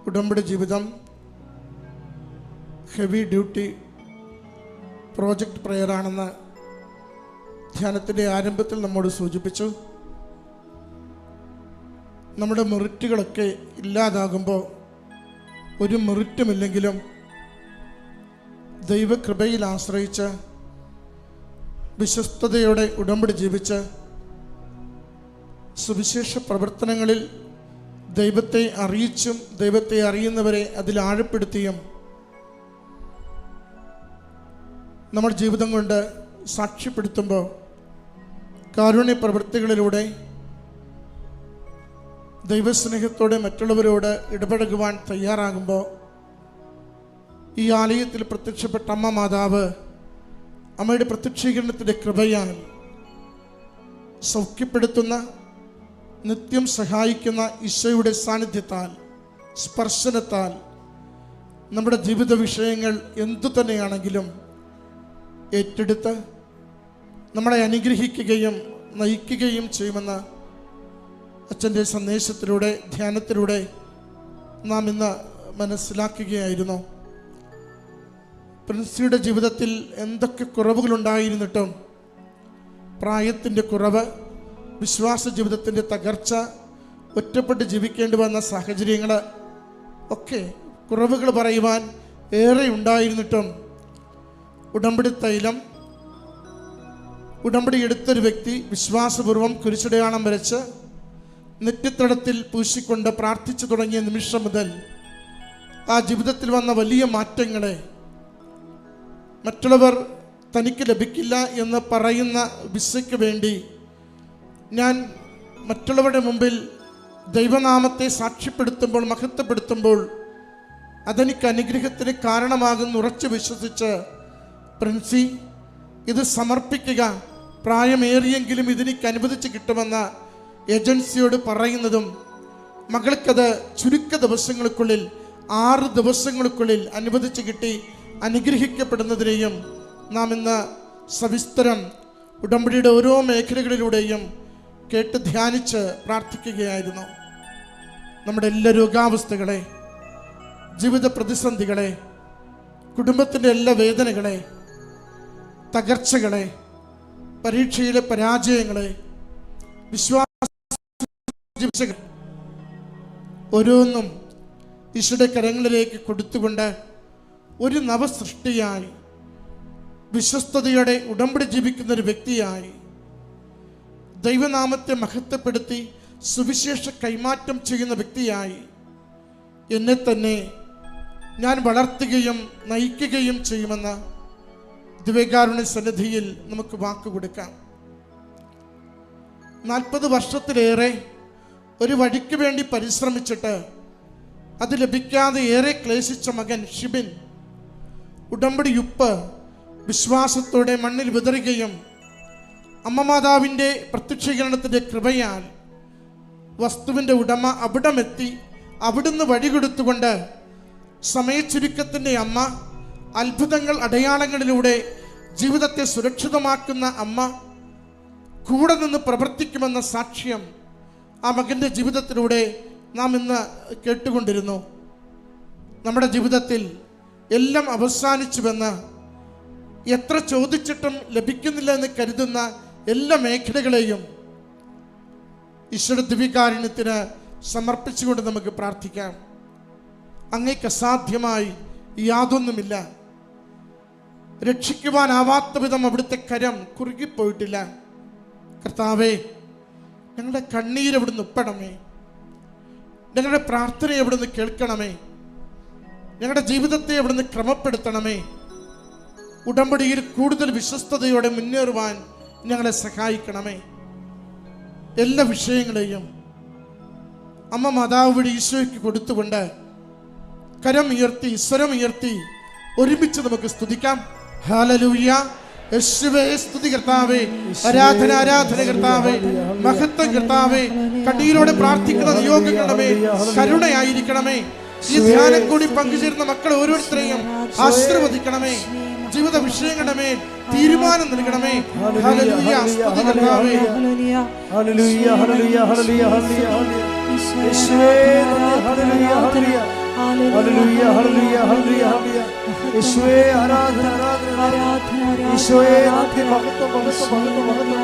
ഉടമ്പടി ജീവിതം ഹെവി ഡ്യൂട്ടി പ്രോജക്റ്റ് പ്രയറാണെന്ന് ധ്യാനത്തിൻ്റെ ആരംഭത്തിൽ നമ്മോട് സൂചിപ്പിച്ചു. നമ്മുടെ മെറിറ്റുകളൊക്കെ ഇല്ലാതാകുമ്പോൾ ഒരു മെറിറ്റുമില്ലെങ്കിലും ദൈവകൃപയിൽ ആശ്രയിച്ച് വിശ്വസ്തയോടെ ഉടമ്പടി ജീവിച്ച് സുവിശേഷ പ്രവർത്തനങ്ങളിൽ ദൈവത്തെ അറിയിച്ചും ദൈവത്തെ അറിയുന്നവരെ അതിൽ ആഴപ്പെടുത്തിയും നമ്മുടെ ജീവിതം കൊണ്ട് സാക്ഷ്യപ്പെടുത്തുമ്പോൾ കാരുണ്യ പ്രവൃത്തികളിലൂടെ ദൈവസ്നേഹത്തോടെ മറ്റുള്ളവരോട് ഇടപഴകുവാൻ തയ്യാറാകുമ്പോൾ ഈ ആലയത്തിൽ പ്രത്യക്ഷപ്പെട്ട അമ്മ മാതാവ് അമ്മയുടെ പ്രത്യക്ഷീകരണത്തിൻ്റെ കൃപയാൽ സൗഖ്യപ്പെടുത്തുന്ന, നിത്യം സഹായിക്കുന്ന ഈശോയുടെ സാന്നിധ്യത്താൽ, സ്പർശനത്താൽ നമ്മുടെ ജീവിത വിഷയങ്ങൾ എന്തു തന്നെയാണെങ്കിലും ഏറ്റെടുത്ത് നമ്മളെ അനുഗ്രഹിക്കുകയും നയിക്കുകയും ചെയ്യുമെന്ന് അച്ഛൻ്റെ സന്ദേശത്തിലൂടെ ധ്യാനത്തിലൂടെ നാം ഇന്ന് മനസ്സിലാക്കുകയായിരുന്നു. പ്രിൻസിയുടെ ജീവിതത്തിൽ എന്തൊക്കെ കുറവുകളുണ്ടായിരുന്നിട്ടും പ്രായത്തിൻ്റെ കുറവ്, വിശ്വാസ ജീവിതത്തിൻ്റെ തകർച്ച, ഒറ്റപ്പെട്ട് ജീവിക്കേണ്ടി വന്ന സാഹചര്യങ്ങൾ ഒക്കെ കുറവുകൾ പറയുവാൻ ഏറെ ഉണ്ടായിരുന്നിട്ടും ഉടമ്പടി തൈലം ഉടമ്പടി എടുത്തൊരു വ്യക്തി വിശ്വാസപൂർവ്വം കുരിശടയാളം വരച്ച് നെറ്റിത്തടത്തിൽ പൂശിക്കൊണ്ട് പ്രാർത്ഥിച്ചു തുടങ്ങിയ നിമിഷം മുതൽ ആ ജീവിതത്തിൽ വന്ന വലിയ മാറ്റങ്ങളെ മറ്റുള്ളവർ തനിക്ക് ലഭിക്കില്ല എന്ന് പറയുന്ന വിസയ്ക്ക് വേണ്ടി ഞാൻ മറ്റുള്ളവരുടെ മുമ്പിൽ ദൈവനാമത്തെ സാക്ഷ്യപ്പെടുത്തുമ്പോൾ, മഹത്വപ്പെടുത്തുമ്പോൾ അതെനിക്ക് അനുഗ്രഹത്തിന് കാരണമാകുന്ന ഉറച്ചു വിശ്വസിച്ച് പ്രിൻസി ഇത് സമർപ്പിക്കുക, പ്രായമേറിയെങ്കിലും ഇതെനിക്ക് അനുവദിച്ച് കിട്ടുമെന്ന ഏജൻസിയോട് പറയുന്നതും മകൾക്കത് ചുരുക്ക ദിവസങ്ങൾക്കുള്ളിൽ 6 ദിവസങ്ങൾക്കുള്ളിൽ അനുവദിച്ച് കിട്ടി അനുഗ്രഹിക്കപ്പെടുന്നതിനെയും നാം ഇന്ന് സവിസ്തരം ഉടമ്പടിയുടെ ഓരോ മേഖലകളിലൂടെയും കേട്ട് ധ്യാനിച്ച് പ്രാർത്ഥിക്കുകയായിരുന്നു. നമ്മുടെ എല്ലാ രോഗാവസ്ഥകളെ, ജീവിത പ്രതിസന്ധികളെ, കുടുംബത്തിൻ്റെ എല്ലാ വേദനകളെ, തകർച്ചകളെ, പരീക്ഷയിലെ പരാജയങ്ങളെ, വിശ്വാസ ഓരോന്നും ഈശോയുടെ കരങ്ങളിലേക്ക് കൊടുത്തുകൊണ്ട് ഒരു നവസൃഷ്ടിയായി, വിശ്വസ്തയോടെ ഉടമ്പടി ജീവിക്കുന്ന ഒരു വ്യക്തിയായി, ദൈവനാമത്തെ മഹത്വപ്പെടുത്തി സുവിശേഷ കൈമാറ്റം ചെയ്യുന്ന വ്യക്തിയായി എന്നെ തന്നെ ഞാൻ വളർത്തുകയും നയിക്കുകയും ചെയ്യുമെന്ന് ദിവ്യകാരുണ്യ സന്നിധിയിൽ നമുക്ക് വാക്ക് കൊടുക്കാം. 40 വർഷത്തിലേറെ ഒരു വഴിക്ക് വേണ്ടി പരിശ്രമിച്ചിട്ട് അത് ലഭിക്കാതെ ഏറെ ക്ലേശിച്ച മകൻ ഷിബിൻ ഉടമ്പടി ഉപ്പ് വിശ്വാസത്തോടെ മണ്ണിൽ വിതറുകയും അമ്മ മാതാവിൻ്റെ പ്രത്യക്ഷീകരണത്തിൻ്റെ കൃപയാൽ വസ്തുവിൻ്റെ ഉടമ അവിടമെത്തി അവിടുന്ന് വഴി കൊടുത്തുകൊണ്ട് സമയച്ചുരുക്കത്തിൻ്റെ അമ്മ, അത്ഭുതങ്ങൾ അടയാളങ്ങളിലൂടെ ജീവിതത്തെ സുരക്ഷിതമാക്കുന്ന അമ്മ, കൂടെ നിന്ന് പ്രവർത്തിക്കുമെന്ന സാക്ഷ്യം ആ മകൻ്റെ ജീവിതത്തിലൂടെ നാം ഇന്ന് കേട്ടുകൊണ്ടിരുന്നു. നമ്മുടെ ജീവിതത്തിൽ എല്ലാം അവസാനിച്ചുവെന്ന്, എത്ര ചോദിച്ചിട്ടും ലഭിക്കുന്നില്ല എന്ന് കരുതുന്ന എല്ലാ മേഖലകളെയും ഈശ്വര ദിവ്യകാരുണ്യത്തിന് സമർപ്പിച്ചുകൊണ്ട് നമുക്ക് പ്രാർത്ഥിക്കാം. അങ്ങേക്ക് അസാധ്യമായി യാതൊന്നുമില്ല. രക്ഷിക്കുവാനാവാത്ത വിധം അവിടുത്തെ കരം കുറുകിപ്പോയിട്ടില്ല. കർത്താവേ, ഞങ്ങളുടെ കണ്ണീര് അവിടുന്ന് ഒപ്പണമേ, ഞങ്ങളുടെ പ്രാർത്ഥനയെ അവിടുന്ന് കേൾക്കണമേ, ഞങ്ങളുടെ ജീവിതത്തെ അവിടുന്ന് ക്രമപ്പെടുത്തണമേ. ഉടമ്പടിയിൽ കൂടുതൽ വിശ്വസ്തയോടെ മുന്നേറുവാൻ ഞങ്ങളെ സഹായിക്കണമേ. എല്ലാ വിഷയങ്ങളെയും അമ്മ മാതാവ് വഴി ഈശോയ്ക്ക് കൊടുത്തുകൊണ്ട് കരം ഉയർത്തി സ്വരം ഉയർത്തി ഒരുമിച്ച് നമുക്ക് സ്തുതിക്കാം. ഹല്ലേലൂയ. യേശുവേ സ്തുതി കർത്താവേ, ആരാധന ആരാധന കർത്താവേ, മഹത്വം കർത്താവേ. കണ്ണീരോടെ പ്രാർത്ഥിക്കുന്ന നിയോഗങ്ങളുടെ മേൽ കരുണയായിരിക്കണമേ. ഈ ധ്യാനം കൂടി പങ്കുചേരുന്ന മക്കളെ ഓരോരുത്തരെയും ആശീർവദിക്കണമേ. ജീവിത വിഷയങ്ങളുടെ മേൽ തീരുമാനം നൽകണമേ. ഹല്ലേലൂയ. സ്തുതി കർത്താവേ. ഹല്ലേലൂയ ഹല്ലേലൂയ ഹല്ലേലൂയ ഹല്ലേലൂയ. യേശുവേ ഹല്ലേലൂയ ഹല്ലേലൂയ ഹല്ലേലൂയ ഹല്ലേലൂയ ഹല്ലേലൂയ. യേശുവേ ആരാധന ആരാധന ആരാധന. യേശുവേ മഹത്വം മഹത്വം മഹത്വം മഹത്വം.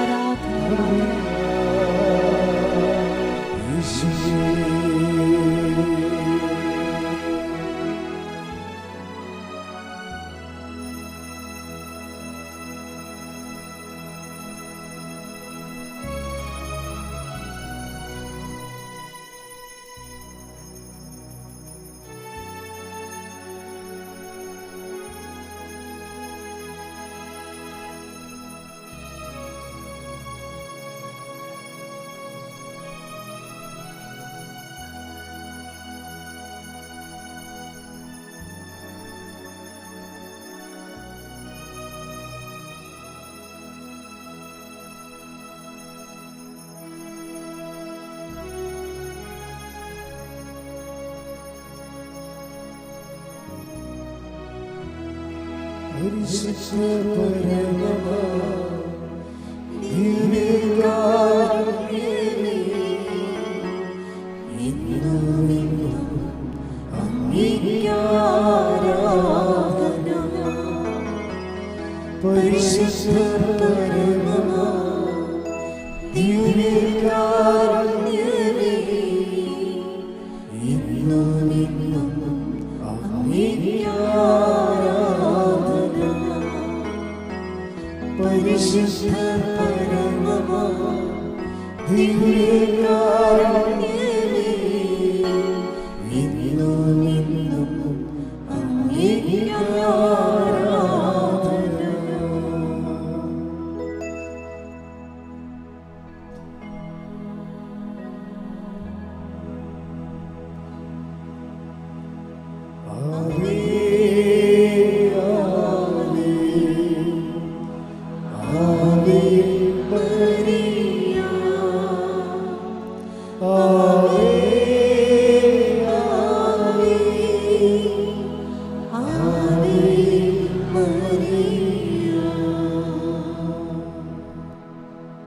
Ave